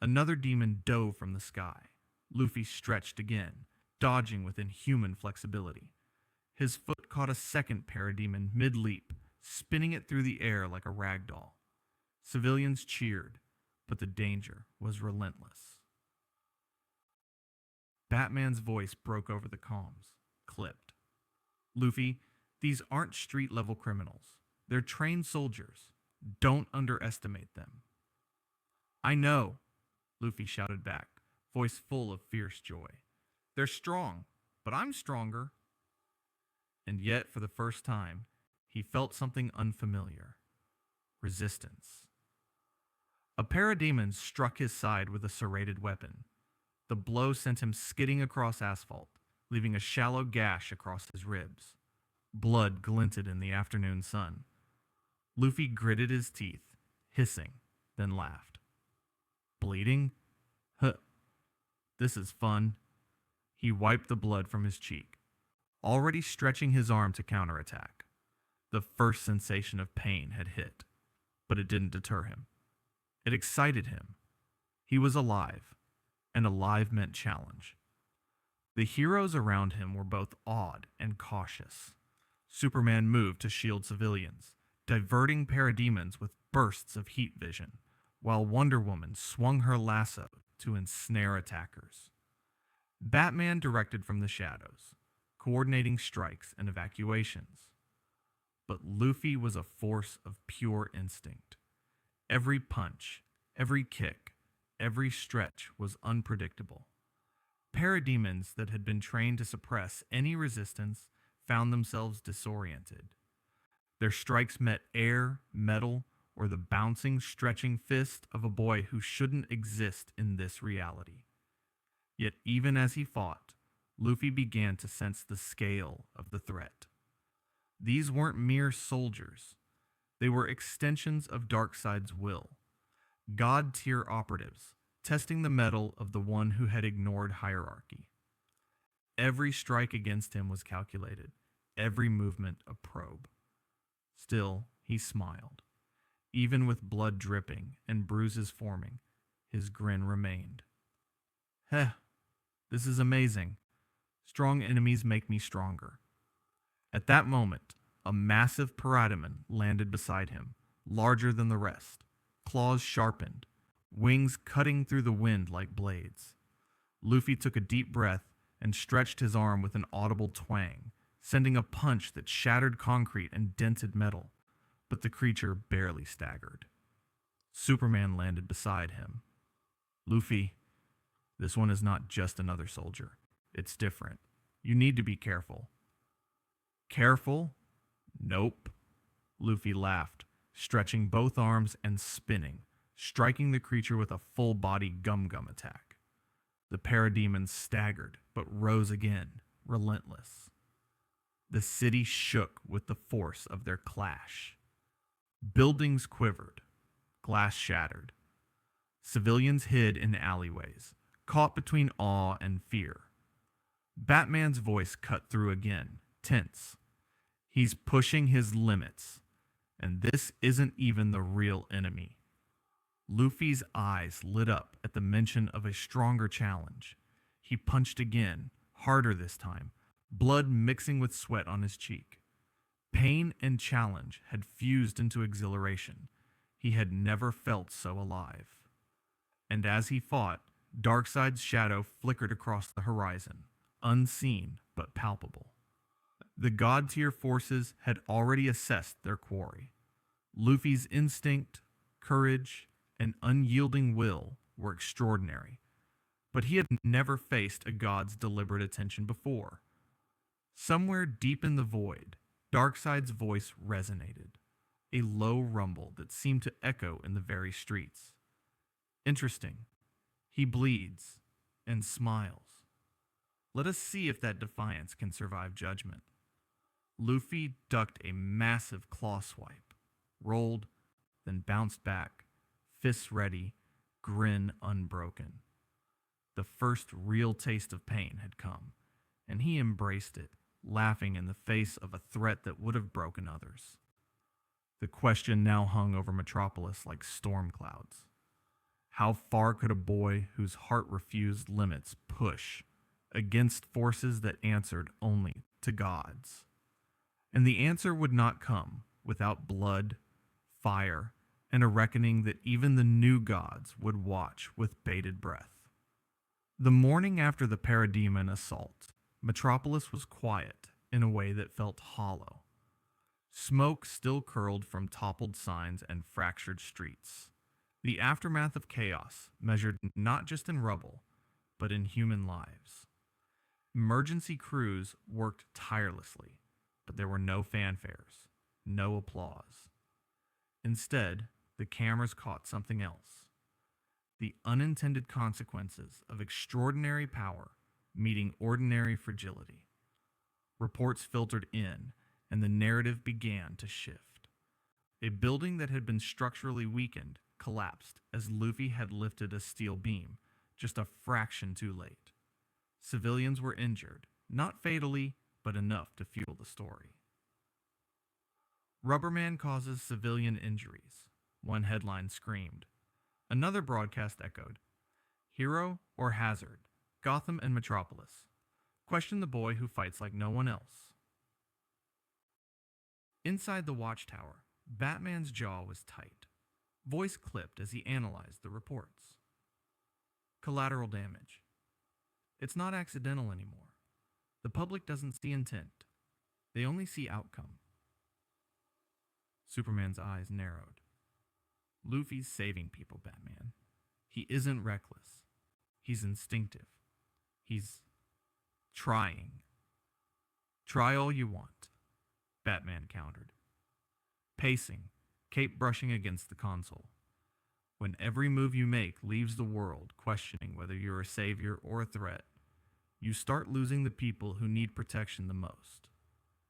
Another demon dove from the sky. Luffy stretched again, dodging with inhuman flexibility. His foot caught a second Parademon mid-leap, spinning it through the air like a rag doll. Civilians cheered, but the danger was relentless. Batman's voice broke over the comms, clipped. "Luffy, these aren't street-level criminals. They're trained soldiers. Don't underestimate them." "I know," Luffy shouted back, voice full of fierce joy. "They're strong, but I'm stronger." And yet, for the first time, he felt something unfamiliar. Resistance. A Parademon struck his side with a serrated weapon. The blow sent him skidding across asphalt, leaving a shallow gash across his ribs. Blood glinted in the afternoon sun. Luffy gritted his teeth, hissing, then laughed. "Bleeding? Huh. This is fun." He wiped the blood from his cheek, already stretching his arm to counterattack. The first sensation of pain had hit, but it didn't deter him. It excited him. He was alive, and alive meant challenge. The heroes around him were both awed and cautious. Superman moved to shield civilians, diverting Parademons with bursts of heat vision, while Wonder Woman swung her lasso to ensnare attackers. Batman directed from the shadows, coordinating strikes and evacuations. But Luffy was a force of pure instinct. Every punch, every kick, every stretch was unpredictable. Parademons that had been trained to suppress any resistance found themselves disoriented. Their strikes met air, metal, or the bouncing, stretching fist of a boy who shouldn't exist in this reality. Yet even as he fought, Luffy began to sense the scale of the threat. These weren't mere soldiers. They were extensions of Darkseid's will, god-tier operatives, testing the mettle of the one who had ignored hierarchy. Every strike against him was calculated, every movement a probe. Still, he smiled. Even with blood dripping and bruises forming, his grin remained. Heh, this is amazing. Strong enemies make me stronger. At that moment, a massive Parademon landed beside him, larger than the rest, claws sharpened, wings cutting through the wind like blades. Luffy took a deep breath and stretched his arm with an audible twang, sending a punch that shattered concrete and dented metal, but the creature barely staggered. Superman landed beside him. Luffy, this one is not just another soldier. It's different. You need to be careful. Careful? Nope. Luffy laughed, stretching both arms and spinning, striking the creature with a full-body gum-gum attack. The Parademon staggered, but rose again, relentless. The city shook with the force of their clash. Buildings quivered, glass shattered. Civilians hid in alleyways, caught between awe and fear. Batman's voice cut through again, tense. He's pushing his limits, and this isn't even the real enemy. Luffy's eyes lit up at the mention of a stronger challenge. He punched again, harder this time, blood mixing with sweat on his cheek. Pain and challenge had fused into exhilaration. He had never felt so alive. And as he fought, Darkseid's shadow flickered across the horizon, unseen but palpable. The god-tier forces had already assessed their quarry. Luffy's instinct, courage, and unyielding will were extraordinary, but he had never faced a god's deliberate attention before. Somewhere deep in the void, Darkseid's voice resonated, a low rumble that seemed to echo in the very streets. Interesting. He bleeds and smiles. Let us see if that defiance can survive judgment. Luffy ducked a massive claw swipe, rolled, then bounced back, fists ready, grin unbroken. The first real taste of pain had come, and he embraced it, laughing in the face of a threat that would have broken others. The question now hung over Metropolis like storm clouds. How far could a boy whose heart refused limits push against forces that answered only to gods? And the answer would not come without blood, fire, and a reckoning that even the new gods would watch with bated breath. The morning after the Parademon assault, Metropolis was quiet in a way that felt hollow. Smoke still curled from toppled signs and fractured streets. The aftermath of chaos measured not just in rubble, but in human lives. Emergency crews worked tirelessly, but there were no fanfares, no applause. Instead, the cameras caught something else. The unintended consequences of extraordinary power meeting ordinary fragility. Reports filtered in, and the narrative began to shift. A building that had been structurally weakened collapsed as Luffy had lifted a steel beam, just a fraction too late. Civilians were injured, not fatally, but enough to fuel the story. Rubberman causes civilian injuries, one headline screamed. Another broadcast echoed, Hero or Hazard, Gotham and Metropolis. Question the boy who fights like no one else. Inside the Watchtower, Batman's jaw was tight. Voice clipped as he analyzed the reports. Collateral damage. It's not accidental anymore. The public doesn't see intent. They only see outcome. Superman's eyes narrowed. Luffy's saving people, Batman. He isn't reckless. He's instinctive. He's trying. Try all you want, Batman countered. Pacing, cape brushing against the console. When every move you make leaves the world questioning whether you're a savior or a threat, you start losing the people who need protection the most.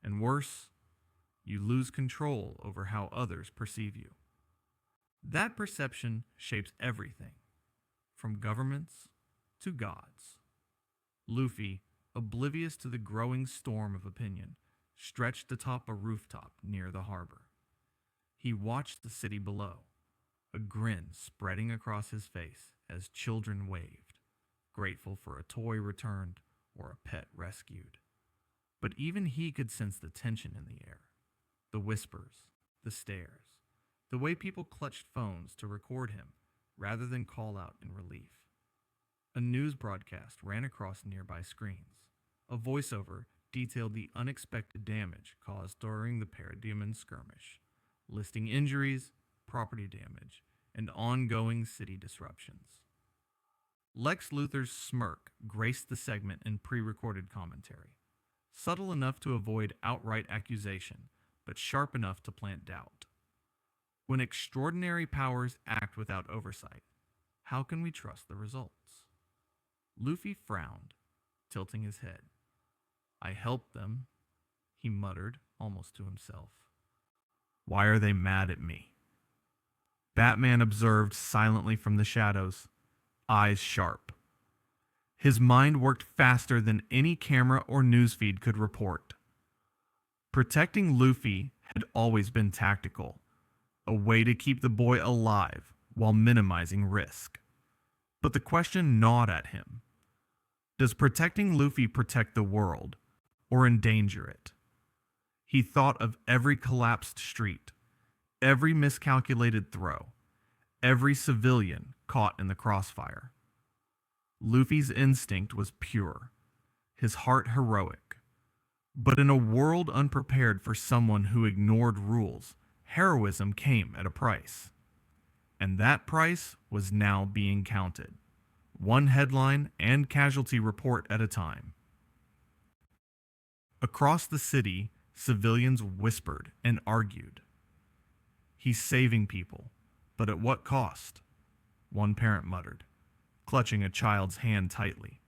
And worse, you lose control over how others perceive you. That perception shapes everything, from governments to gods. Luffy, oblivious to the growing storm of opinion, stretched atop a rooftop near the harbor. He watched the city below, a grin spreading across his face as children waved, grateful for a toy returned or a pet rescued. But even he could sense the tension in the air, the whispers, the stares, the way people clutched phones to record him rather than call out in relief. A news broadcast ran across nearby screens. A voiceover detailed the unexpected damage caused during the Parademon skirmish, listing injuries, property damage, and ongoing city disruptions. Lex Luthor's smirk graced the segment in pre-recorded commentary, subtle enough to avoid outright accusation, but sharp enough to plant doubt. When extraordinary powers act without oversight, how can we trust the results? Luffy frowned, tilting his head. I helped them, he muttered, almost to himself. Why are they mad at me? Batman observed silently from the shadows, eyes sharp. His mind worked faster than any camera or newsfeed could report. Protecting Luffy had always been tactical, a way to keep the boy alive while minimizing risk. But the question gnawed at him. Does protecting Luffy protect the world, or endanger it? He thought of every collapsed street, every miscalculated throw, every civilian caught in the crossfire. Luffy's instinct was pure, his heart heroic. But in a world unprepared for someone who ignored rules, heroism came at a price. And that price was now being counted, one headline and casualty report at a time. Across the city, civilians whispered and argued. He's saving people, but at what cost? One parent muttered, clutching a child's hand tightly.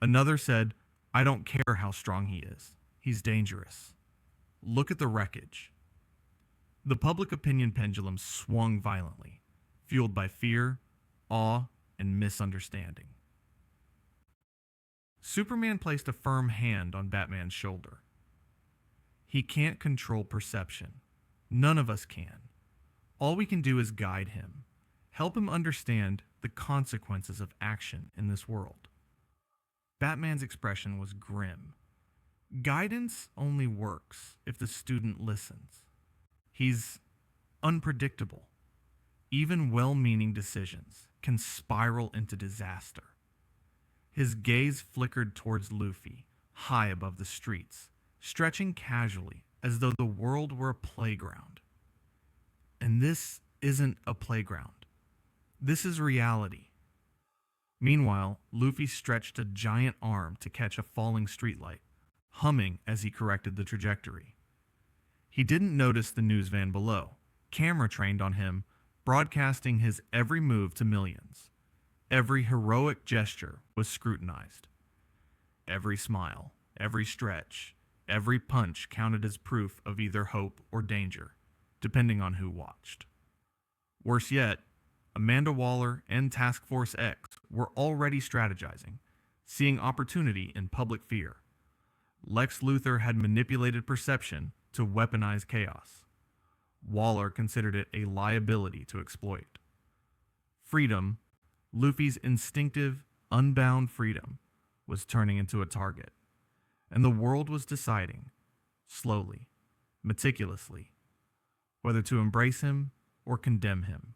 Another said, I don't care how strong he is. He's dangerous. Look at the wreckage. The public opinion pendulum swung violently, fueled by fear, awe, and misunderstanding. Superman placed a firm hand on Batman's shoulder. He can't control perception. None of us can. All we can do is guide him, help him understand the consequences of action in this world. Batman's expression was grim. Guidance only works if the student listens. He's unpredictable. Even well-meaning decisions can spiral into disaster. His gaze flickered towards Luffy, high above the streets, stretching casually as though the world were a playground. And this isn't a playground. This is reality. Meanwhile, Luffy stretched a giant arm to catch a falling streetlight, humming as he corrected the trajectory. He didn't notice the news van below, camera trained on him, broadcasting his every move to millions. Every heroic gesture was scrutinized. Every smile, every stretch, every punch counted as proof of either hope or danger, depending on who watched. Worse yet, Amanda Waller and Task Force X were already strategizing, seeing opportunity in public fear. Lex Luthor had manipulated perception to weaponize chaos. Waller considered it a liability to exploit. Freedom, Luffy's instinctive, unbound freedom, was turning into a target. And the world was deciding, slowly, meticulously, whether to embrace him or condemn him.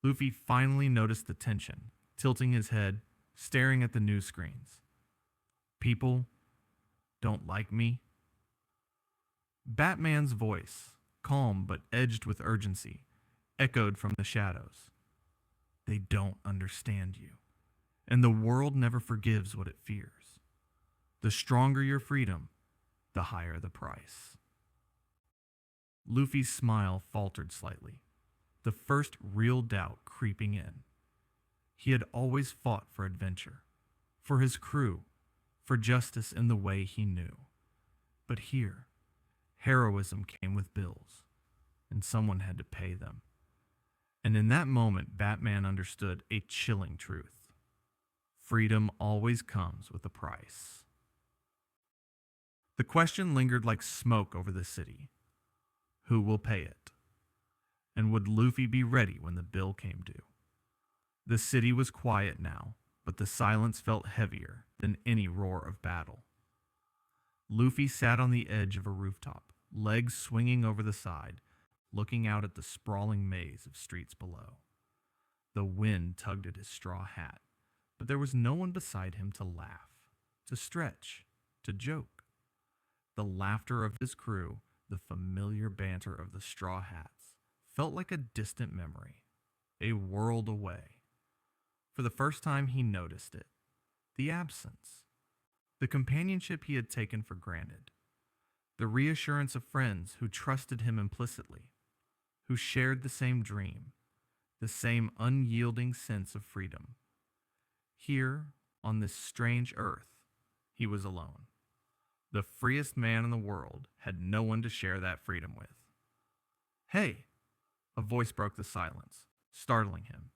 Luffy finally noticed the tension, tilting his head, staring at the news screens. People don't like me. Batman's voice, calm but edged with urgency, echoed from the shadows. They don't understand you, and the world never forgives what it fears. The stronger your freedom, the higher the price. Luffy's smile faltered slightly. the first real doubt creeping in. He had always fought for adventure, for his crew, for justice in the way he knew. But here, heroism came with bills, and someone had to pay them. And in that moment, Batman understood a chilling truth. Freedom always comes with a price. The question lingered like smoke over the city. Who will pay it? And would Luffy be ready when the bill came due? The city was quiet now, but the silence felt heavier than any roar of battle. Luffy sat on the edge of a rooftop, legs swinging over the side, looking out at the sprawling maze of streets below. The wind tugged at his straw hat, but there was no one beside him to laugh, to stretch, to joke. The laughter of his crew, the familiar banter of the straw hats, felt like a distant memory, a world away. For the first time he noticed it, the absence, the companionship he had taken for granted, the reassurance of friends who trusted him implicitly, who shared the same dream, the same unyielding sense of freedom. Here, on this strange earth, he was alone. The freest man in the world had no one to share that freedom with. "Hey!" A voice broke the silence, startling him.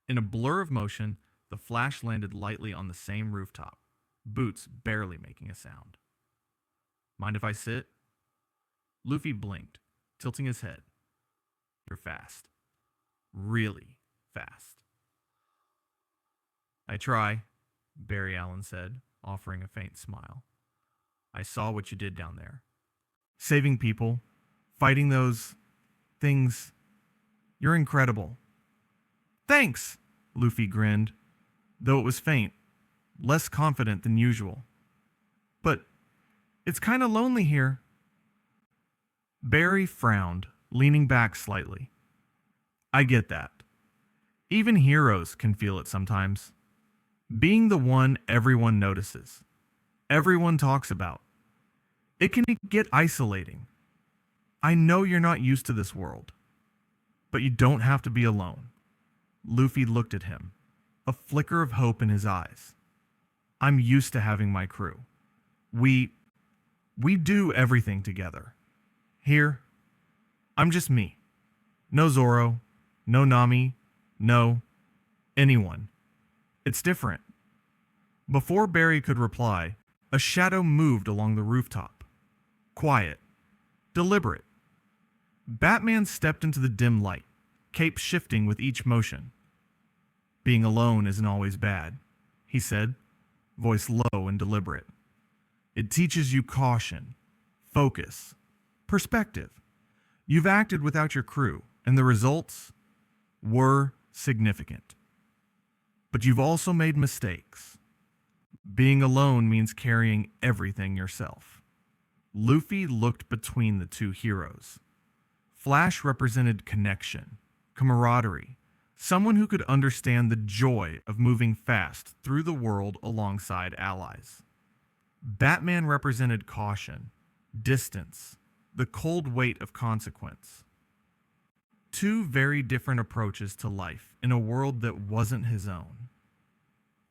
In a blur of motion, the Flash landed lightly on the same rooftop, boots barely making a sound. "Mind if I sit?" Luffy blinked, tilting his head. "You're fast. Really fast." "I try," Barry Allen said, offering a faint smile. "I saw what you did down there. Saving people, fighting those things. You're incredible." "Thanks," Luffy grinned, though it was faint, less confident than usual. "But it's kind of lonely here." Barry frowned, leaning back slightly. "I get that. Even heroes can feel it sometimes. Being the one everyone notices, everyone talks about. It can get isolating. I know you're not used to this world, but you don't have to be alone." Luffy looked at him, a flicker of hope in his eyes. "I'm used to having my crew. We do everything together. Here, I'm just me. No Zoro, no Nami, no anyone. It's different." Before Barry could reply, a shadow moved along the rooftop. Quiet, deliberate. Batman stepped into the dim light, cape shifting with each motion. "Being alone isn't always bad," he said, voice low and deliberate. "It teaches you caution, focus, perspective. You've acted without your crew, and the results were significant. But you've also made mistakes. Being alone means carrying everything yourself." Luffy looked between the two heroes. Flash represented connection, camaraderie, someone who could understand the joy of moving fast through the world alongside allies. Batman represented caution, distance, the cold weight of consequence. Two very different approaches to life in a world that wasn't his own.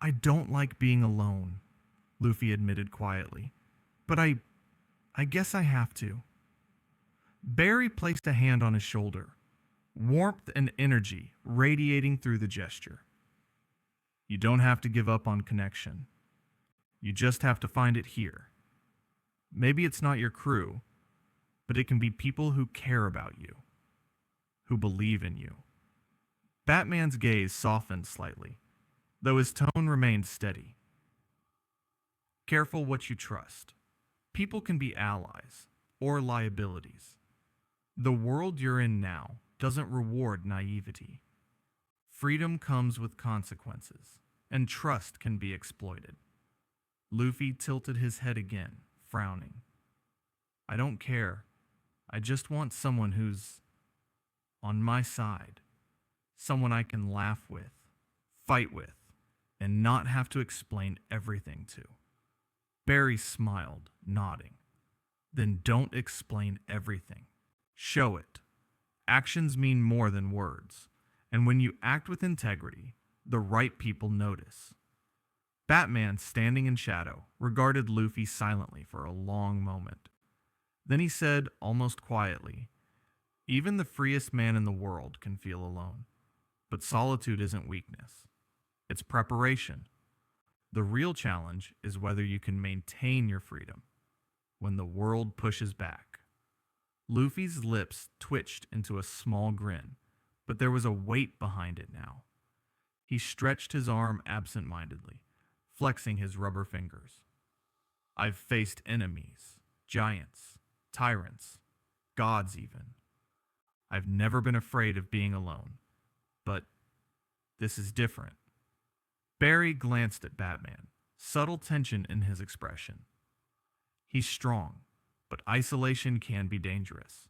"I don't like being alone," Luffy admitted quietly, "but I guess I have to." Barry placed a hand on his shoulder, warmth and energy radiating through the gesture. "You don't have to give up on connection. You just have to find it here. Maybe it's not your crew, but it can be people who care about you, who believe in you." Batman's gaze softened slightly, though his tone remained steady. "Careful what you trust. People can be allies or liabilities. The world you're in now doesn't reward naivety. Freedom comes with consequences, and trust can be exploited." Luffy tilted his head again, frowning. "I don't care. I just want someone who's on my side. Someone I can laugh with, fight with, and not have to explain everything to." Barry smiled, nodding. "Then don't explain everything. Show it. Actions mean more than words, and when you act with integrity, the right people notice. Batman, standing in shadow, regarded Luffy silently for a long moment. Then he said, almost quietly, "Even the freest man in the world can feel alone. But solitude isn't weakness. It's preparation. The real challenge is whether you can maintain your freedom when the world pushes back." Luffy's lips twitched into a small grin, but there was a weight behind it now. He stretched his arm absent-mindedly, flexing his rubber fingers. "I've faced enemies, giants, tyrants, gods even. I've never been afraid of being alone. But this is different." Barry glanced at Batman, subtle tension in his expression. "He's strong, but isolation can be dangerous.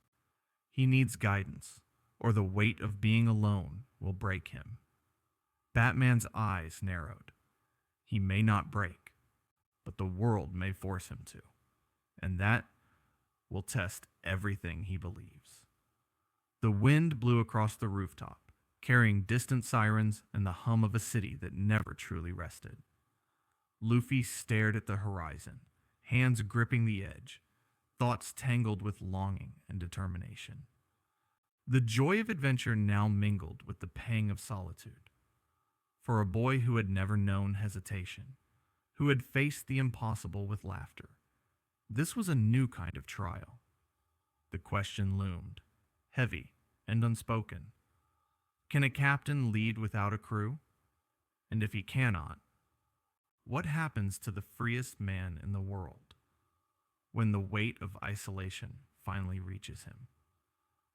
He needs guidance, or the weight of being alone will break him." Batman's eyes narrowed. He may not break, but the world may force him to, and that will test everything he believes. The wind blew across the rooftop, carrying distant sirens and the hum of a city that never truly rested. Luffy stared at the horizon, hands gripping the edge, thoughts tangled with longing and determination. The joy of adventure now mingled with the pang of solitude. For a boy who had never known hesitation, who had faced the impossible with laughter, this was a new kind of trial. The question loomed, heavy and unspoken. Can a captain lead without a crew? And if he cannot, what happens to the freest man in the world when the weight of isolation finally reaches him?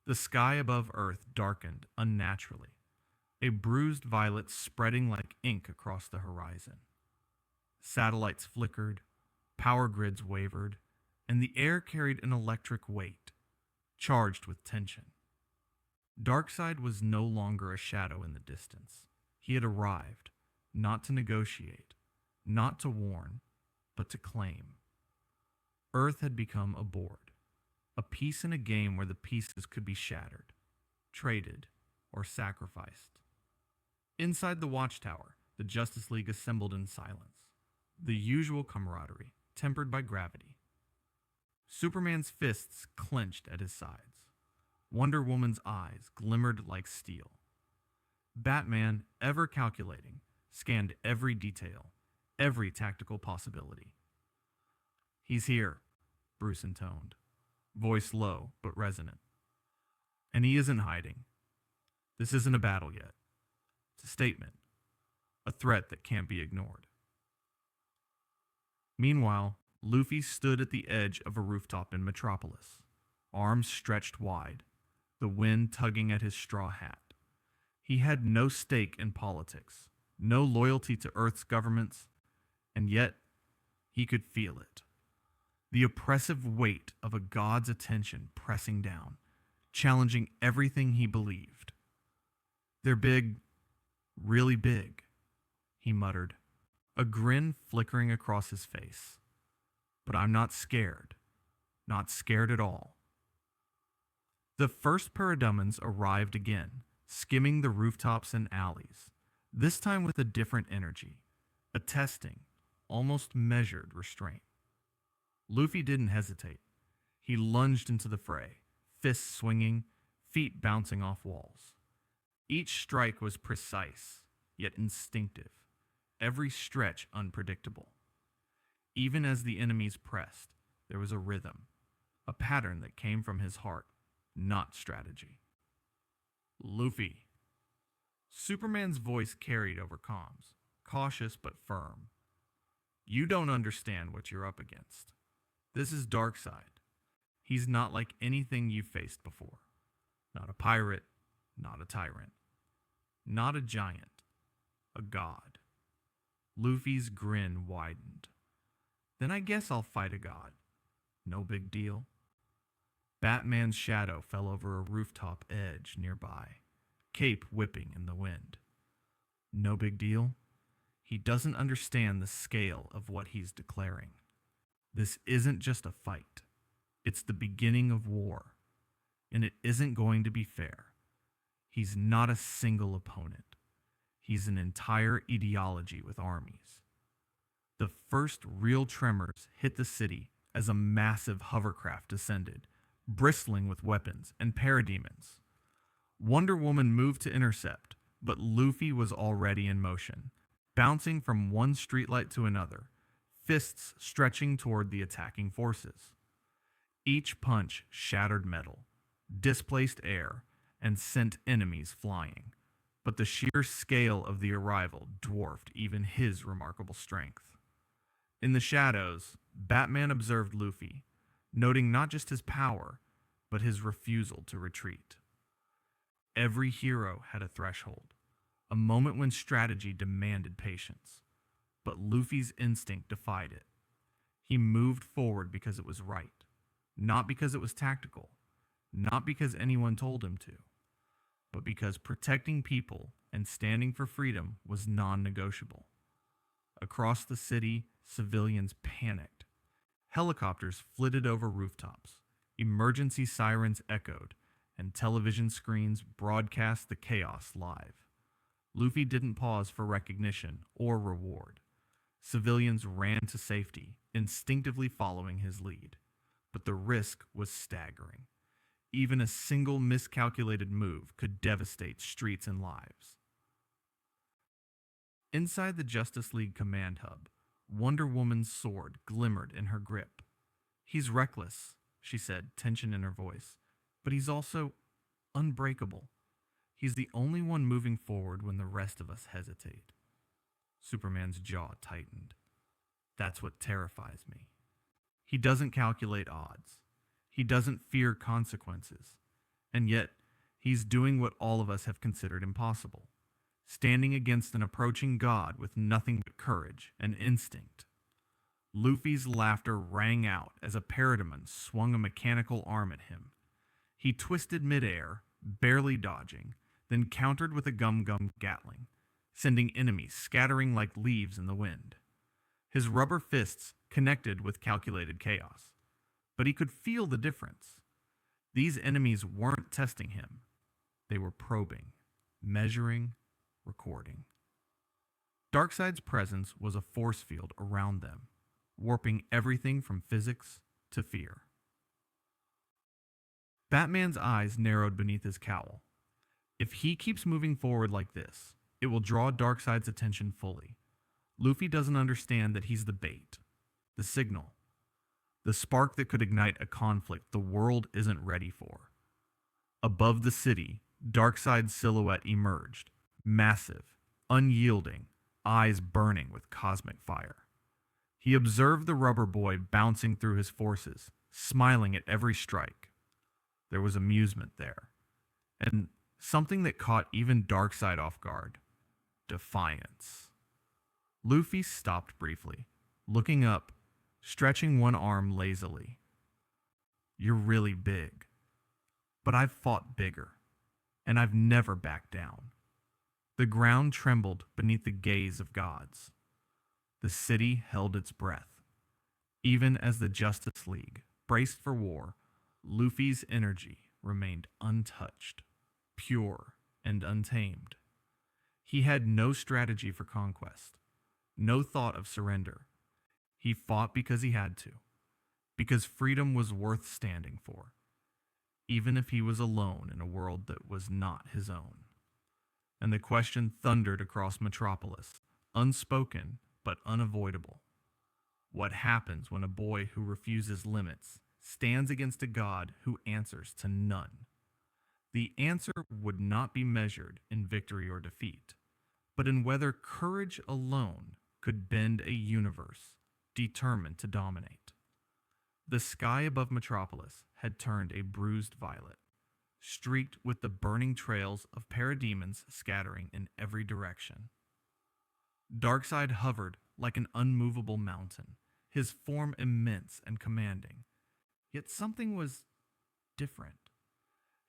The sky above Earth darkened unnaturally, a bruised violet spreading like ink across the horizon. Satellites flickered, power grids wavered, and the air carried an electric weight, charged with tension. Darkseid was no longer a shadow in the distance. He had arrived, not to negotiate, not to warn, but to claim. Earth had become a board, a piece in a game where the pieces could be shattered, traded, or sacrificed. Inside the Watchtower, the Justice League assembled in silence, the usual camaraderie, tempered by gravity. Superman's fists clenched at his sides. Wonder Woman's eyes glimmered like steel. Batman, ever calculating, scanned every detail, every tactical possibility. "He's here," Bruce intoned, voice low but resonant. "And he isn't hiding. This isn't a battle yet. It's a statement, a threat that can't be ignored." Meanwhile, Luffy stood at the edge of a rooftop in Metropolis, arms stretched wide, the wind tugging at his straw hat. He had no stake in politics, no loyalty to Earth's governments, and yet he could feel it. The oppressive weight of a god's attention pressing down, challenging everything he believed. "They're big, really big," he muttered, a grin flickering across his face. "But I'm not scared. Not scared at all." The first Parademons arrived again, skimming the rooftops and alleys, this time with a different energy, a testing, almost measured restraint. Luffy didn't hesitate. He lunged into the fray, fists swinging, feet bouncing off walls. Each strike was precise, yet instinctive, every stretch unpredictable. Even as the enemies pressed, there was a rhythm, a pattern that came from his heart, not strategy. "Luffy." Superman's voice carried over comms, cautious but firm. "You don't understand what you're up against. This is Darkseid. He's not like anything you've faced before. Not a pirate, not a tyrant. Not a giant, a god." Luffy's grin widened. "Then I guess I'll fight a god. No big deal." Batman's shadow fell over a rooftop edge nearby, cape whipping in the wind. "No big deal? He doesn't understand the scale of what he's declaring. This isn't just a fight. It's the beginning of war. And it isn't going to be fair. He's not a single opponent. He's an entire ideology with armies. The first real tremors hit the city as a massive hovercraft descended, bristling with weapons and parademons. Wonder Woman moved to intercept, but Luffy was already in motion, bouncing from one streetlight to another, fists stretching toward the attacking forces. Each punch shattered metal, displaced air, and sent enemies flying, but the sheer scale of the arrival dwarfed even his remarkable strength. In the shadows, Batman observed Luffy, noting not just his power, but his refusal to retreat. Every hero had a threshold, a moment when strategy demanded patience, but Luffy's instinct defied it. He moved forward because it was right, not because it was tactical, not because anyone told him to, but because protecting people and standing for freedom was non-negotiable. Across the city, civilians panicked. Helicopters flitted over rooftops, emergency sirens echoed, and television screens broadcast the chaos live. Luffy didn't pause for recognition or reward. Civilians ran to safety, instinctively following his lead. But the risk was staggering. Even a single miscalculated move could devastate streets and lives. Inside the Justice League command hub, Wonder Woman's sword glimmered in her grip. "He's reckless," she said, tension in her voice, "but he's also unbreakable. He's the only one moving forward when the rest of us hesitate." Superman's jaw tightened. "That's what terrifies me. He doesn't calculate odds. He doesn't fear consequences. And yet, he's doing what all of us have considered impossible. Standing against an approaching god with nothing but courage and instinct." Luffy's laughter rang out as a Parademon swung a mechanical arm at him. He twisted midair, barely dodging, then countered with a gum-gum Gatling, sending enemies scattering like leaves in the wind. His rubber fists connected with calculated chaos, but he could feel the difference. These enemies weren't testing him. They were probing, measuring, recording. Darkseid's presence was a force field around them, warping everything from physics to fear. Batman's eyes narrowed beneath his cowl. If he keeps moving forward like this, it will draw Darkseid's attention fully. Luffy doesn't understand that he's the bait, the signal, the spark that could ignite a conflict the world isn't ready for. Above the city, Darkseid's silhouette emerged, massive, unyielding, eyes burning with cosmic fire. He observed the rubber boy bouncing through his forces, smiling at every strike. There was amusement there, and something that caught even Darkseid off guard: defiance. Luffy stopped briefly, looking up, stretching one arm lazily. "You're really big, but I've fought bigger, and I've never backed down." The ground trembled beneath the gaze of gods. The city held its breath. Even as the Justice League braced for war, Luffy's energy remained untouched, pure, and untamed. He had no strategy for conquest, no thought of surrender. He fought because he had to, because freedom was worth standing for, even if he was alone in a world that was not his own. And the question thundered across Metropolis, unspoken but unavoidable. What happens when a boy who refuses limits stands against a god who answers to none? The answer would not be measured in victory or defeat, but in whether courage alone could bend a universe determined to dominate. The sky above Metropolis had turned a bruised violet, streaked with the burning trails of parademons scattering in every direction. Darkseid hovered like an unmovable mountain, his form immense and commanding. Yet something was different.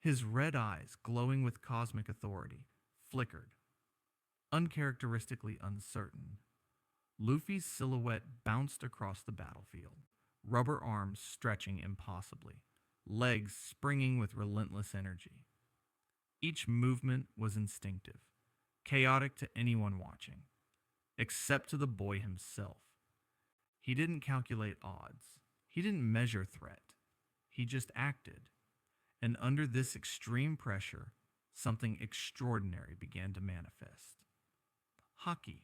His red eyes, glowing with cosmic authority, flickered, uncharacteristically uncertain. Luffy's silhouette bounced across the battlefield, rubber arms stretching impossibly, legs springing with relentless energy. Each movement was instinctive, chaotic to anyone watching, except to the boy himself. He didn't calculate odds. He didn't measure threat. He just acted. And under this extreme pressure, something extraordinary began to manifest. Haki.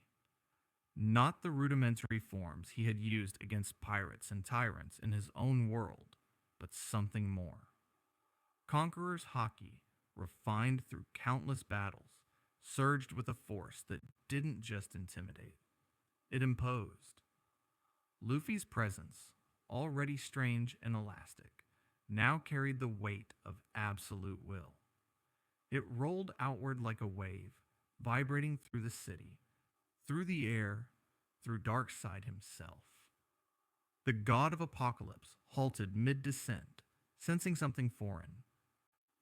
Not the rudimentary forms he had used against pirates and tyrants in his own world, but something more. Conqueror's Haki, refined through countless battles, surged with a force that didn't just intimidate. It imposed. Luffy's presence, already strange and elastic, now carried the weight of absolute will. It rolled outward like a wave, vibrating through the city, through the air, through Darkseid himself. The god of apocalypse halted mid-descent, sensing something foreign.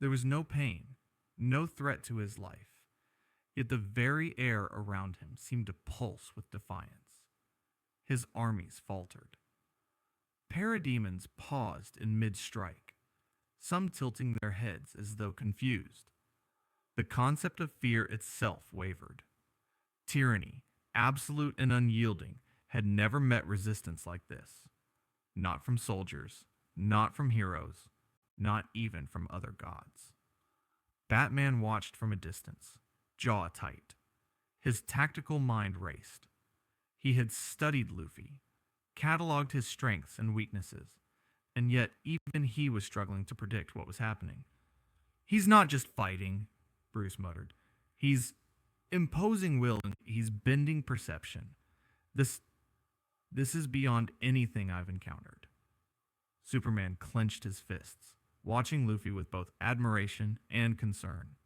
There was no pain, no threat to his life, yet the very air around him seemed to pulse with defiance. His armies faltered. Parademons paused in mid-strike, some tilting their heads as though confused. The concept of fear itself wavered. Tyranny, absolute and unyielding, had never met resistance like this. Not from soldiers, not from heroes, not even from other gods. Batman watched from a distance, jaw tight. His tactical mind raced. He had studied Luffy, cataloged his strengths and weaknesses, and yet even he was struggling to predict what was happening. "He's not just fighting," Bruce muttered. "He's imposing will and he's bending perception. This is beyond anything I've encountered." Superman clenched his fists, watching Luffy with both admiration and concern.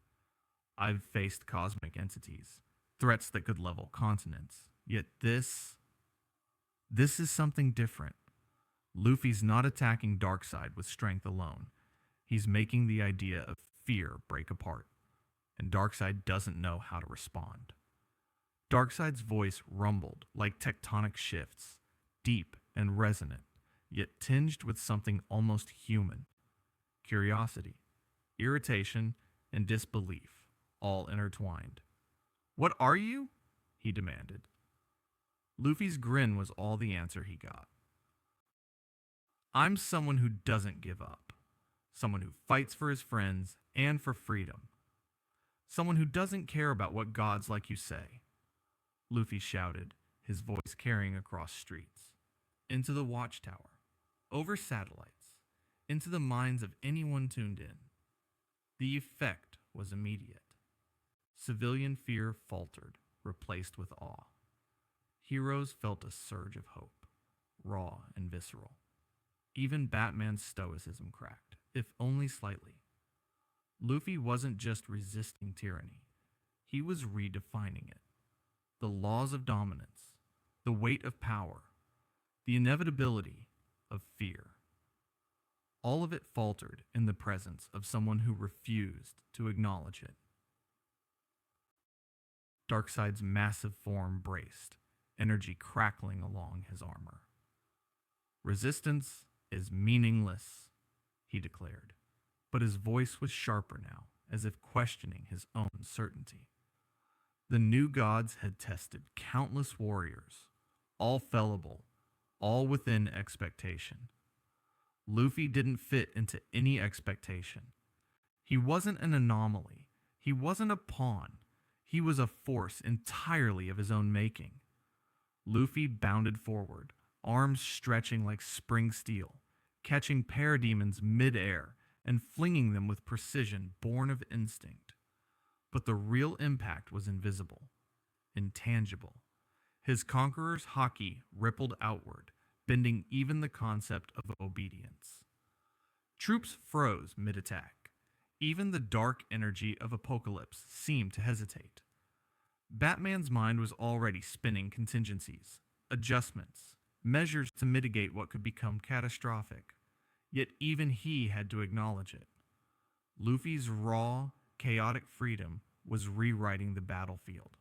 "I've faced cosmic entities, threats that could level continents, yet this is something different. Luffy's not attacking Darkseid with strength alone. He's making the idea of fear break apart, and Darkseid doesn't know how to respond." Darkseid's voice rumbled like tectonic shifts, deep and resonant, yet tinged with something almost human. Curiosity, irritation, and disbelief, all intertwined. "What are you?" he demanded. Luffy's grin was all the answer he got. "I'm someone who doesn't give up. Someone who fights for his friends and for freedom. Someone who doesn't care about what gods like you say." Luffy shouted, his voice carrying across streets, into the Watchtower, over satellites, into the minds of anyone tuned in. The effect was immediate. Civilian fear faltered, replaced with awe. Heroes felt a surge of hope, raw and visceral. Even Batman's stoicism cracked, if only slightly. Luffy wasn't just resisting tyranny. He was redefining it. The laws of dominance, the weight of power, the inevitability of fear. All of it faltered in the presence of someone who refused to acknowledge it. Darkseid's massive form braced, energy crackling along his armor. "Resistance is meaningless," he declared, but his voice was sharper now, as if questioning his own certainty. The new gods had tested countless warriors, all fallible, all within expectation. Luffy didn't fit into any expectation. He wasn't an anomaly. He wasn't a pawn. He was a force entirely of his own making. Luffy bounded forward, arms stretching like spring steel, catching parademons mid-air and flinging them with precision born of instinct. But the real impact was invisible, intangible. His Conqueror's Haki rippled outward, bending even the concept of obedience. Troops froze mid-attack. Even the dark energy of Apocalypse seemed to hesitate. Batman's mind was already spinning contingencies, adjustments, measures to mitigate what could become catastrophic. Yet even he had to acknowledge it. Luffy's raw, chaotic freedom was rewriting the battlefield.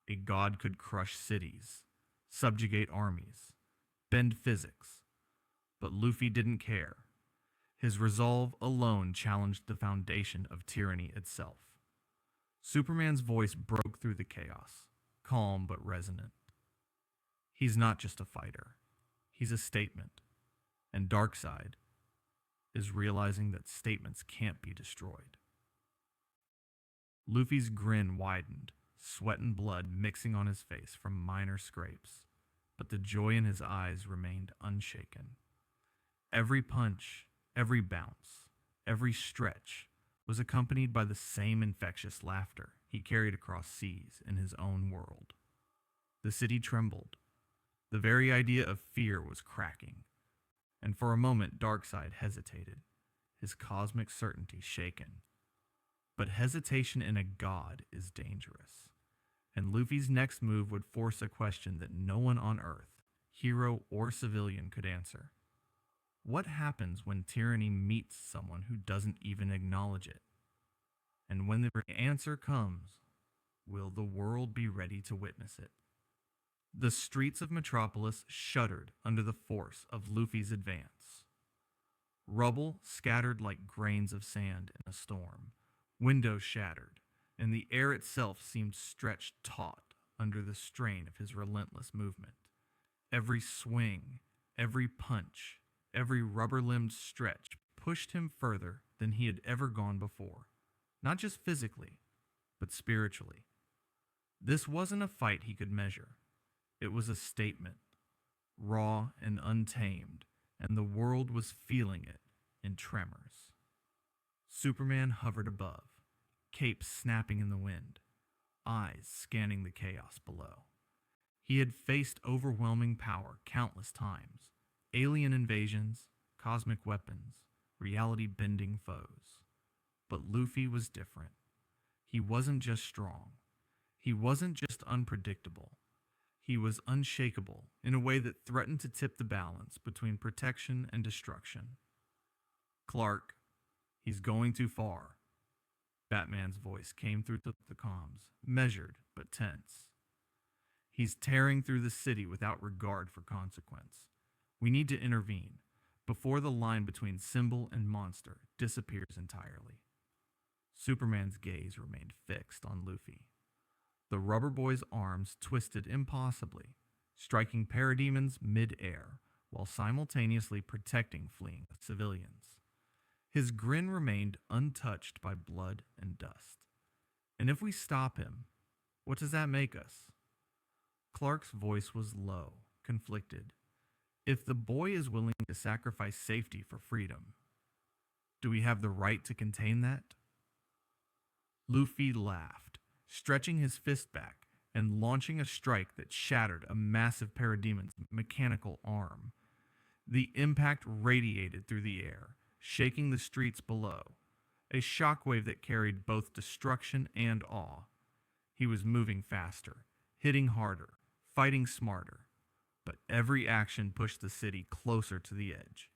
A god could crush cities, subjugate armies, bend physics. But Luffy didn't care. His resolve alone challenged the foundation of tyranny itself. Superman's voice broke through the chaos, calm but resonant. He's not just a fighter. He's a statement. And Darkseid is realizing that statements can't be destroyed. Luffy's grin widened, sweat and blood mixing on his face from minor scrapes, but the joy in his eyes remained unshaken. Every punch, every bounce, every stretch was accompanied by the same infectious laughter he carried across seas in his own world. The city trembled. The very idea of fear was cracking, and for a moment Darkseid hesitated, his cosmic certainty shaken. But hesitation in a god is dangerous, and Luffy's next move would force a question that no one on Earth, hero or civilian, could answer. What happens when tyranny meets someone who doesn't even acknowledge it? And when the answer comes, will the world be ready to witness it? The streets of Metropolis shuddered under the force of Luffy's advance. Rubble scattered like grains of sand in a storm. Windows shattered, and the air itself seemed stretched taut under the strain of his relentless movement. Every swing, every punch, every rubber-limbed stretch pushed him further than he had ever gone before, not just physically, but spiritually. This wasn't a fight he could measure. It was a statement, raw and untamed, and the world was feeling it in tremors. Superman hovered above, cape snapping in the wind, eyes scanning the chaos below. He had faced overwhelming power countless times, alien invasions, cosmic weapons, reality-bending foes. But Luffy was different. He wasn't just strong. He wasn't just unpredictable. He was unshakable in a way that threatened to tip the balance between protection and destruction. Clark, he's going too far. Batman's voice came through the comms, measured but tense. He's tearing through the city without regard for consequence. We need to intervene before the line between symbol and monster disappears entirely. Superman's gaze remained fixed on Luffy. The rubber boy's arms twisted impossibly, striking parademons mid-air while simultaneously protecting fleeing civilians. His grin remained untouched by blood and dust. And if we stop him, what does that make us? Clark's voice was low, conflicted. If the boy is willing to sacrifice safety for freedom, do we have the right to contain that? Luffy laughed, stretching his fist back and launching a strike that shattered a massive parademon's mechanical arm. The impact radiated through the air, shaking the streets below, a shockwave that carried both destruction and awe. He was moving faster, hitting harder, fighting smarter, but every action pushed the city closer to the edge.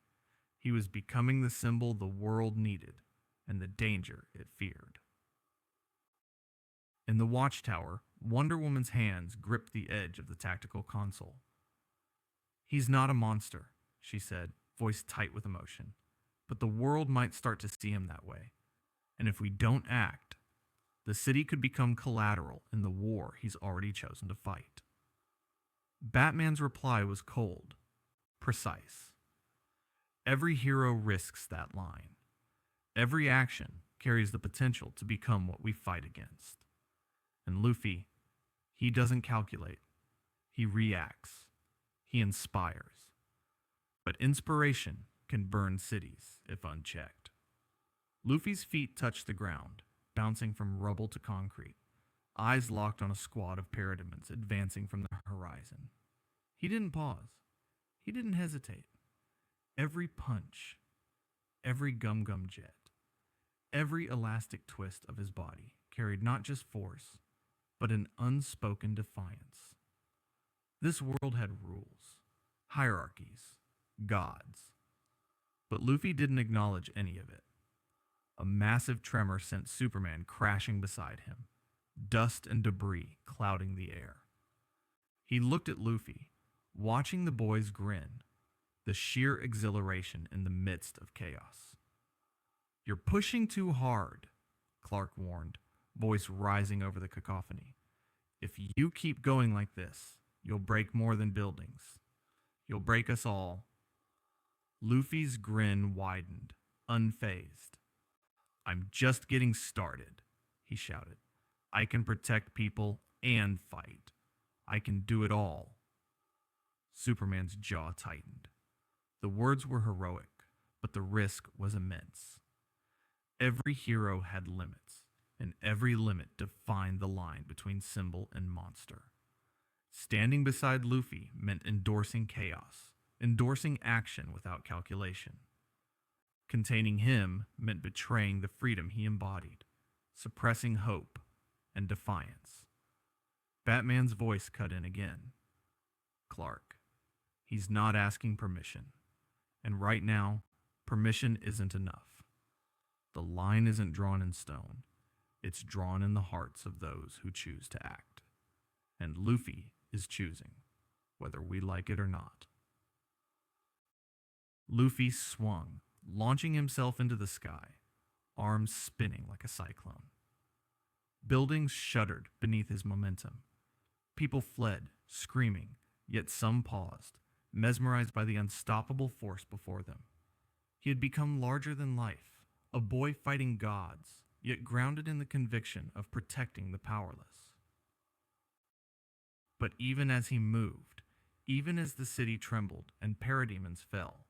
He was becoming the symbol the world needed and the danger it feared. In the Watchtower, Wonder Woman's hands gripped the edge of the tactical console. "He's not a monster," she said, voice tight with emotion. "But the world might start to see him that way. And if we don't act, the city could become collateral in the war he's already chosen to fight." Batman's reply was cold, precise. Every hero risks that line. Every action carries the potential to become what we fight against. And Luffy, he doesn't calculate. He reacts. He inspires. But inspiration can burn cities if unchecked. Luffy's feet touched the ground, bouncing from rubble to concrete, eyes locked on a squad of parademons advancing from the horizon. He didn't pause. He didn't hesitate. Every punch, every gum-gum jet, every elastic twist of his body carried not just force, but an unspoken defiance. This world had rules, hierarchies, gods. But Luffy didn't acknowledge any of it. A massive tremor sent Superman crashing beside him, dust and debris clouding the air. He looked at Luffy, watching the boy's grin, the sheer exhilaration in the midst of chaos. You're pushing too hard, Clark warned, voice rising over the cacophony. If you keep going like this, you'll break more than buildings. You'll break us all. Luffy's grin widened, unfazed. I'm just getting started, he shouted. I can protect people and fight. I can do it all. Superman's jaw tightened. The words were heroic, but the risk was immense. Every hero had limits, and every limit defined the line between symbol and monster. Standing beside Luffy meant endorsing chaos, endorsing action without calculation. Containing him meant betraying the freedom he embodied, suppressing hope and defiance. Batman's voice cut in again. Clark, he's not asking permission. And right now, permission isn't enough. The line isn't drawn in stone. It's drawn in the hearts of those who choose to act. And Luffy is choosing, whether we like it or not. Luffy swung, launching himself into the sky, arms spinning like a cyclone. Buildings shuddered beneath his momentum. People fled, screaming, yet some paused, mesmerized by the unstoppable force before them. He had become larger than life, a boy fighting gods, yet grounded in the conviction of protecting the powerless. But even as he moved, even as the city trembled and parademons fell,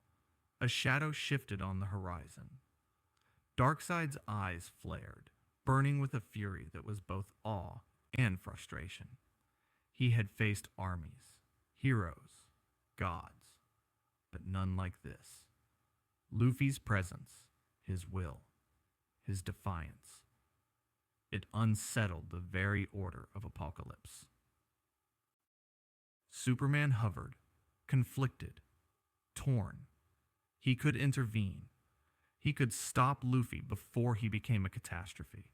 a shadow shifted on the horizon. Darkseid's eyes flared, burning with a fury that was both awe and frustration. He had faced armies, heroes, gods, but none like this. Luffy's presence, his will, his defiance. It unsettled the very order of apocalypse. Superman hovered, conflicted, torn. He could intervene. He could stop Luffy before he became a catastrophe.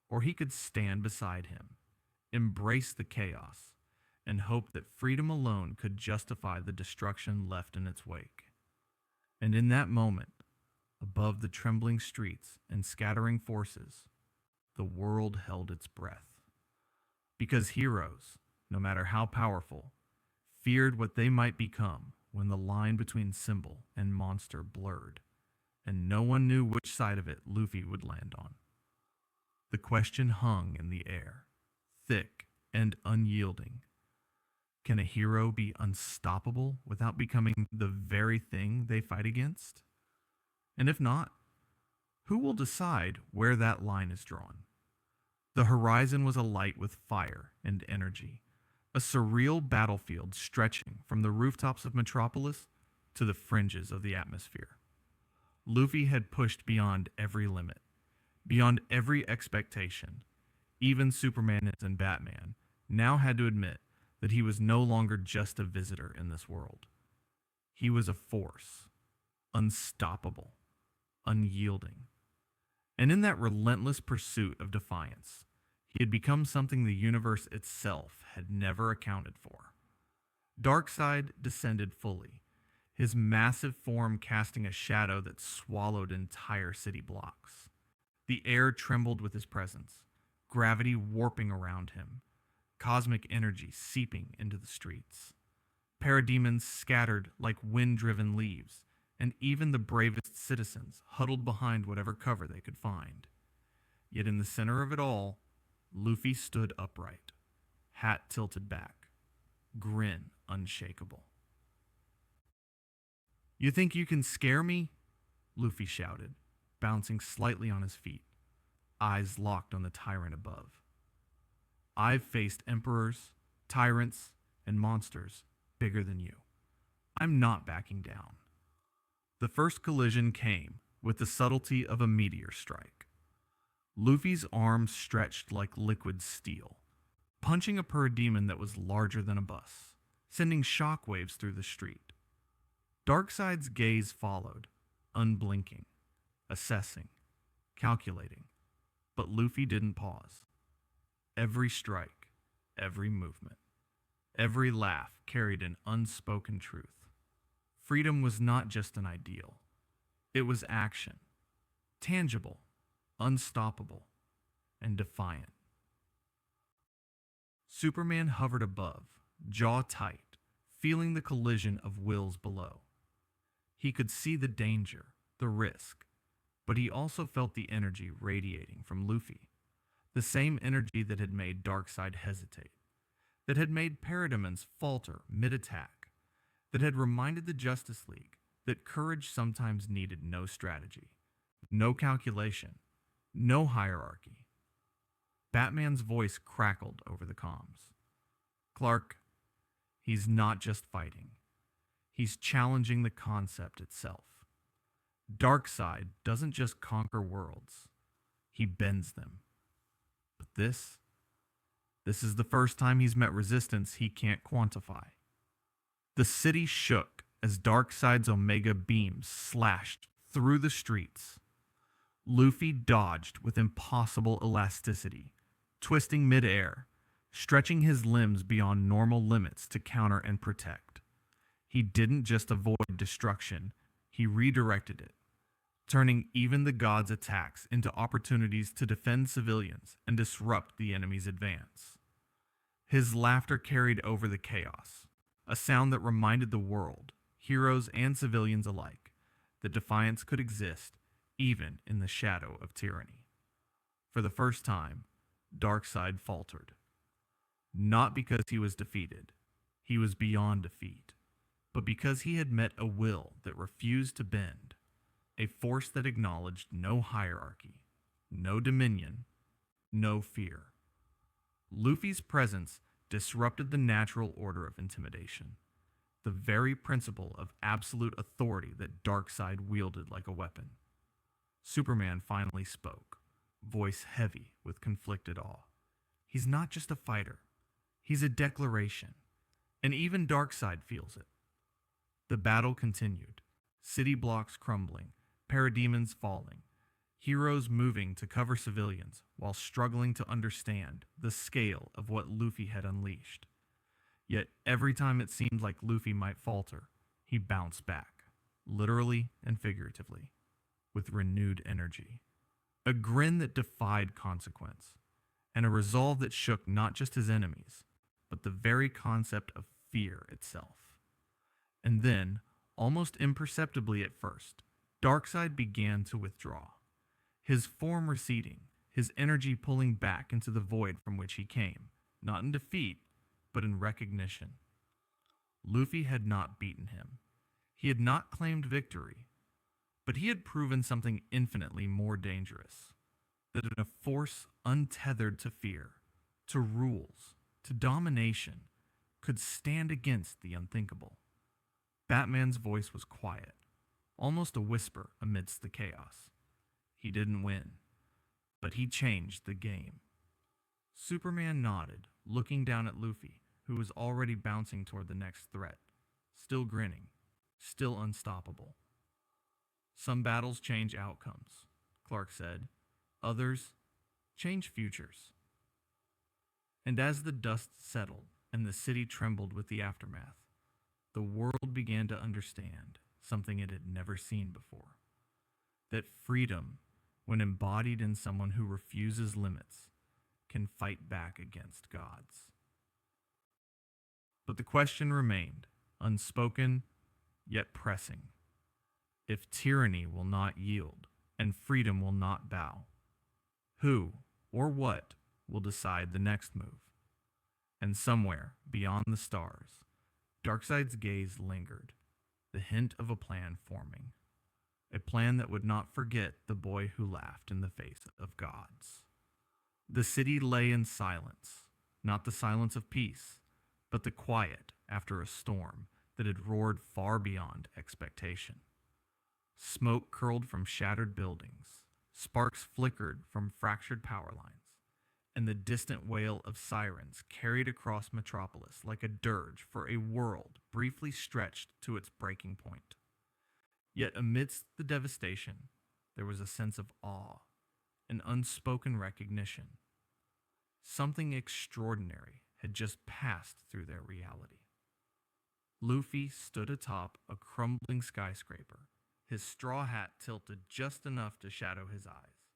Or he could stand beside him, embrace the chaos, and hope that freedom alone could justify the destruction left in its wake. And in that moment, above the trembling streets and scattering forces, the world held its breath. Because heroes, no matter how powerful, feared what they might become when the line between symbol and monster blurred, and no one knew which side of it Luffy would land on. The question hung in the air, thick and unyielding. Can a hero be unstoppable without becoming the very thing they fight against? And if not, who will decide where that line is drawn? The horizon was alight with fire and energy, a surreal battlefield stretching from the rooftops of Metropolis to the fringes of the atmosphere. Luffy had pushed beyond every limit, beyond every expectation. Even Superman and Batman now had to admit that he was no longer just a visitor in this world. He was a force, unstoppable, unyielding. And in that relentless pursuit of defiance, he had become something the universe itself had never accounted for. Darkseid descended fully, his massive form casting a shadow that swallowed entire city blocks. The air trembled with his presence, gravity warping around him, cosmic energy seeping into the streets. Parademons scattered like wind-driven leaves, and even the bravest citizens huddled behind whatever cover they could find. Yet in the center of it all, Luffy stood upright, hat tilted back, grin unshakable. "You think you can scare me?" Luffy shouted, bouncing slightly on his feet, eyes locked on the tyrant above. "I've faced emperors, tyrants, and monsters bigger than you. I'm not backing down." The first collision came with the subtlety of a meteor strike. Luffy's arms stretched like liquid steel, punching a parademon that was larger than a bus, sending shockwaves through the street. Darkseid's gaze followed, unblinking, assessing, calculating, but Luffy didn't pause. Every strike, every movement, every laugh carried an unspoken truth. Freedom was not just an ideal. It was action. tangible, unstoppable, and defiant. Superman hovered above, jaw tight, feeling the collision of wills below. He could see the danger, the risk, but he also felt the energy radiating from Luffy, the same energy that had made Darkseid hesitate, that had made Parademons falter mid-attack, that had reminded the Justice League that courage sometimes needed no strategy, no calculation, no hierarchy. Batman's voice crackled over the comms. Clark, he's not just fighting. He's challenging the concept itself. Darkseid doesn't just conquer worlds. He bends them. But this is the first time he's met resistance he can't quantify. The city shook as Darkseid's Omega beams slashed through the streets. Luffy dodged with impossible elasticity, twisting midair, stretching his limbs beyond normal limits to counter and protect. He didn't just avoid destruction, he redirected it, turning even the gods' attacks into opportunities to defend civilians and disrupt the enemy's advance. His laughter carried over the chaos, a sound that reminded the world, heroes and civilians alike, that defiance could exist even in the shadow of tyranny. For the first time, Darkseid faltered. Not because he was defeated, he was beyond defeat, but because he had met a will that refused to bend, a force that acknowledged no hierarchy, no dominion, no fear. Luffy's presence disrupted the natural order of intimidation, the very principle of absolute authority that Darkseid wielded like a weapon. Superman finally spoke, voice heavy with conflicted awe. He's not just a fighter. He's a declaration, and even Darkseid feels it. The battle continued, city blocks crumbling, parademons falling, heroes moving to cover civilians while struggling to understand the scale of what Luffy had unleashed. Yet every time it seemed like Luffy might falter, he bounced back, literally and figuratively, with renewed energy. A grin that defied consequence, and a resolve that shook not just his enemies, but the very concept of fear itself. And then, almost imperceptibly at first, Darkseid began to withdraw, his form receding, his energy pulling back into the void from which he came, not in defeat, but in recognition. Luffy had not beaten him. He had not claimed victory, but he had proven something infinitely more dangerous, that a force untethered to fear, to rules, to domination, could stand against the unthinkable. Batman's voice was quiet, almost a whisper amidst the chaos. He didn't win, but he changed the game. Superman nodded, looking down at Luffy, who was already bouncing toward the next threat, still grinning, still unstoppable. Some battles change outcomes, Clark said. Others change futures. And as the dust settled and the city trembled with the aftermath, the world began to understand something it had never seen before. That freedom, when embodied in someone who refuses limits, can fight back against gods. But the question remained, unspoken, yet pressing. If tyranny will not yield, and freedom will not bow, who or what will decide the next move? And somewhere, beyond the stars, Darkseid's gaze lingered, the hint of a plan forming. A plan that would not forget the boy who laughed in the face of gods. The city lay in silence, not the silence of peace, but the quiet after a storm that had roared far beyond expectation. Smoke curled from shattered buildings, sparks flickered from fractured power lines, and the distant wail of sirens carried across Metropolis like a dirge for a world briefly stretched to its breaking point. Yet amidst the devastation, there was a sense of awe, an unspoken recognition. Something extraordinary had just passed through their reality. Luffy stood atop a crumbling skyscraper, His straw hat tilted just enough to shadow his eyes.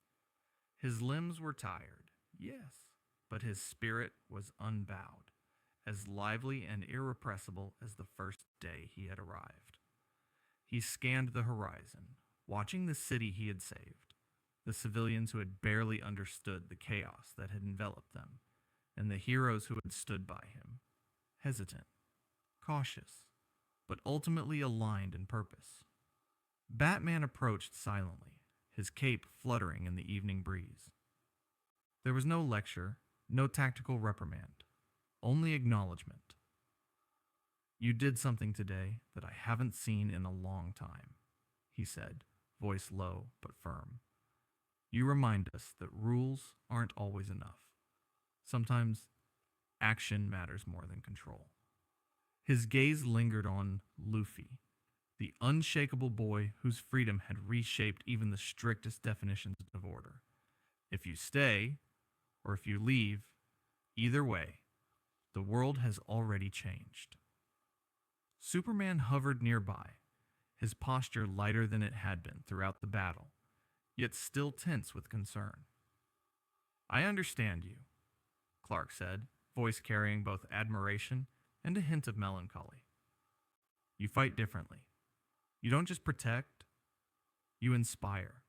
His limbs were tired, yes, but his spirit was unbowed, as lively and irrepressible as the first day he had arrived. He scanned the horizon, watching the city he had saved, the civilians who had barely understood the chaos that had enveloped them, and the heroes who had stood by him, hesitant, cautious, but ultimately aligned in purpose. Batman approached silently, his cape fluttering in the evening breeze. There was no lecture, no tactical reprimand, only acknowledgement. "You did something today that I haven't seen in a long time," he said, voice low but firm. "You remind us that rules aren't always enough. Sometimes action matters more than control." His gaze lingered on Luffy, the unshakable boy whose freedom had reshaped even the strictest definitions of order. If you stay, or if you leave, either way, the world has already changed. Superman hovered nearby, his posture lighter than it had been throughout the battle, yet still tense with concern. "I understand you," Clark said, voice carrying both admiration and a hint of melancholy. "You fight differently. You don't just protect, you inspire.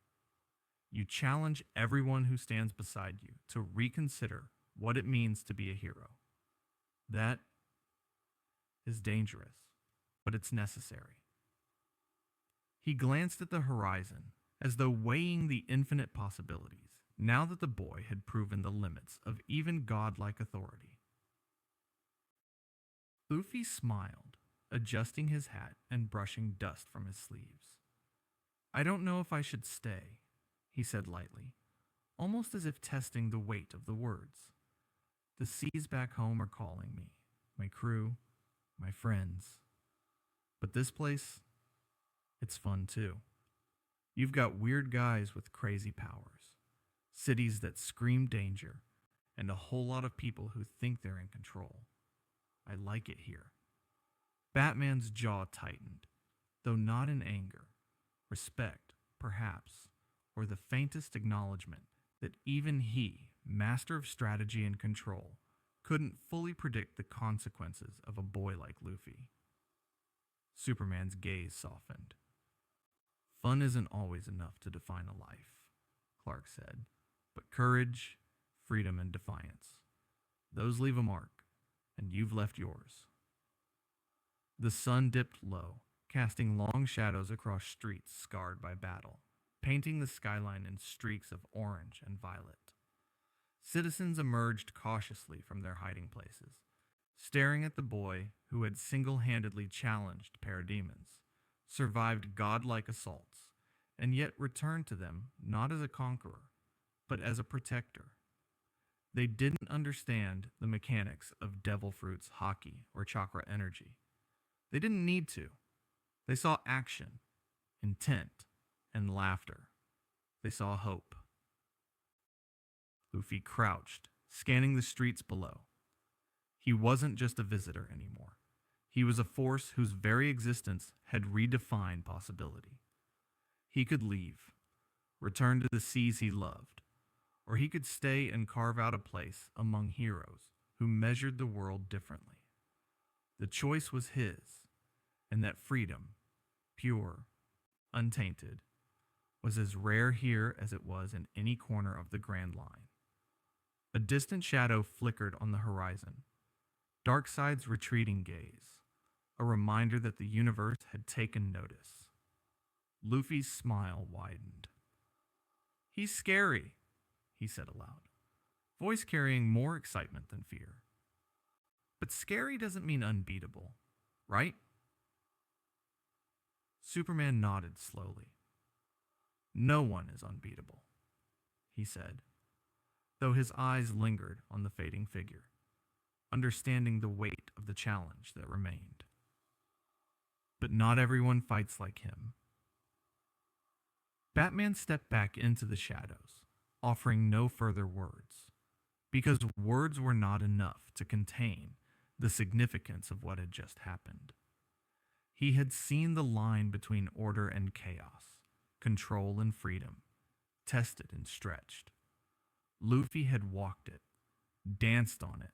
You challenge everyone who stands beside you to reconsider what it means to be a hero. That is dangerous, but it's necessary." He glanced at the horizon, as though weighing the infinite possibilities, now that the boy had proven the limits of even godlike authority. Luffy smiled, adjusting his hat and brushing dust from his sleeves. "I don't know if I should stay," he said lightly, almost as if testing the weight of the words. "The seas back home are calling me, my crew, my friends. But this place, it's fun too. You've got weird guys with crazy powers, cities that scream danger, and a whole lot of people who think they're in control. I like it here." Batman's jaw tightened, though not in anger. Respect, perhaps, or the faintest acknowledgement that even he, master of strategy and control, couldn't fully predict the consequences of a boy like Luffy. Superman's gaze softened. "Fun isn't always enough to define a life," Clark said, "but courage, freedom, and defiance, those leave a mark, and you've left yours." The sun dipped low, casting long shadows across streets scarred by battle, painting the skyline in streaks of orange and violet. Citizens emerged cautiously from their hiding places, staring at the boy who had single-handedly challenged parademons, survived godlike assaults, and yet returned to them not as a conqueror, but as a protector. They didn't understand the mechanics of devil fruit's Haki or chakra energy. They didn't need to. They saw action, intent, and laughter. They saw hope. Luffy crouched, scanning the streets below. He wasn't just a visitor anymore. He was a force whose very existence had redefined possibility. He could leave, return to the seas he loved, or he could stay and carve out a place among heroes who measured the world differently. The choice was his, and that freedom, pure, untainted, was as rare here as it was in any corner of the Grand Line. A distant shadow flickered on the horizon, Darkseid's retreating gaze, a reminder that the universe had taken notice. Luffy's smile widened. "He's scary," he said aloud, voice carrying more excitement than fear. "But scary doesn't mean unbeatable, right?" Superman nodded slowly. "No one is unbeatable," he said, though his eyes lingered on the fading figure, understanding the weight of the challenge that remained. "But not everyone fights like him." Batman stepped back into the shadows, offering no further words, because words were not enough to contain the significance of what had just happened. He had seen the line between order and chaos, control and freedom, tested and stretched. Luffy had walked it, danced on it,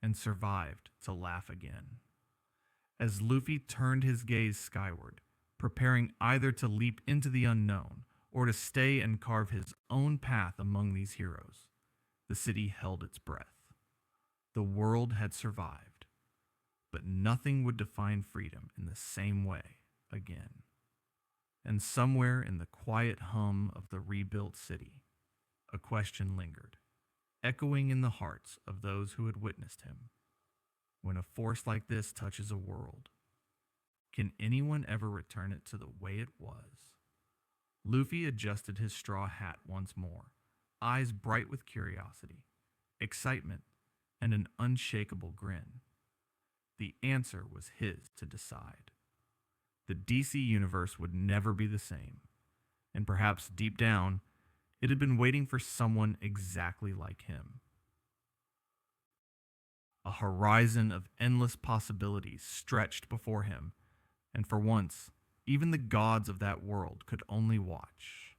and survived to laugh again. As Luffy turned his gaze skyward, preparing either to leap into the unknown or to stay and carve his own path among these heroes, the city held its breath. The world had survived, but nothing would define freedom in the same way again. And somewhere in the quiet hum of the rebuilt city, a question lingered, echoing in the hearts of those who had witnessed him. When a force like this touches a world, can anyone ever return it to the way it was? Luffy adjusted his straw hat once more, eyes bright with curiosity, excitement, and an unshakable grin. The answer was his to decide. The DC universe would never be the same, and perhaps deep down, it had been waiting for someone exactly like him. A horizon of endless possibilities stretched before him, and for once, even the gods of that world could only watch.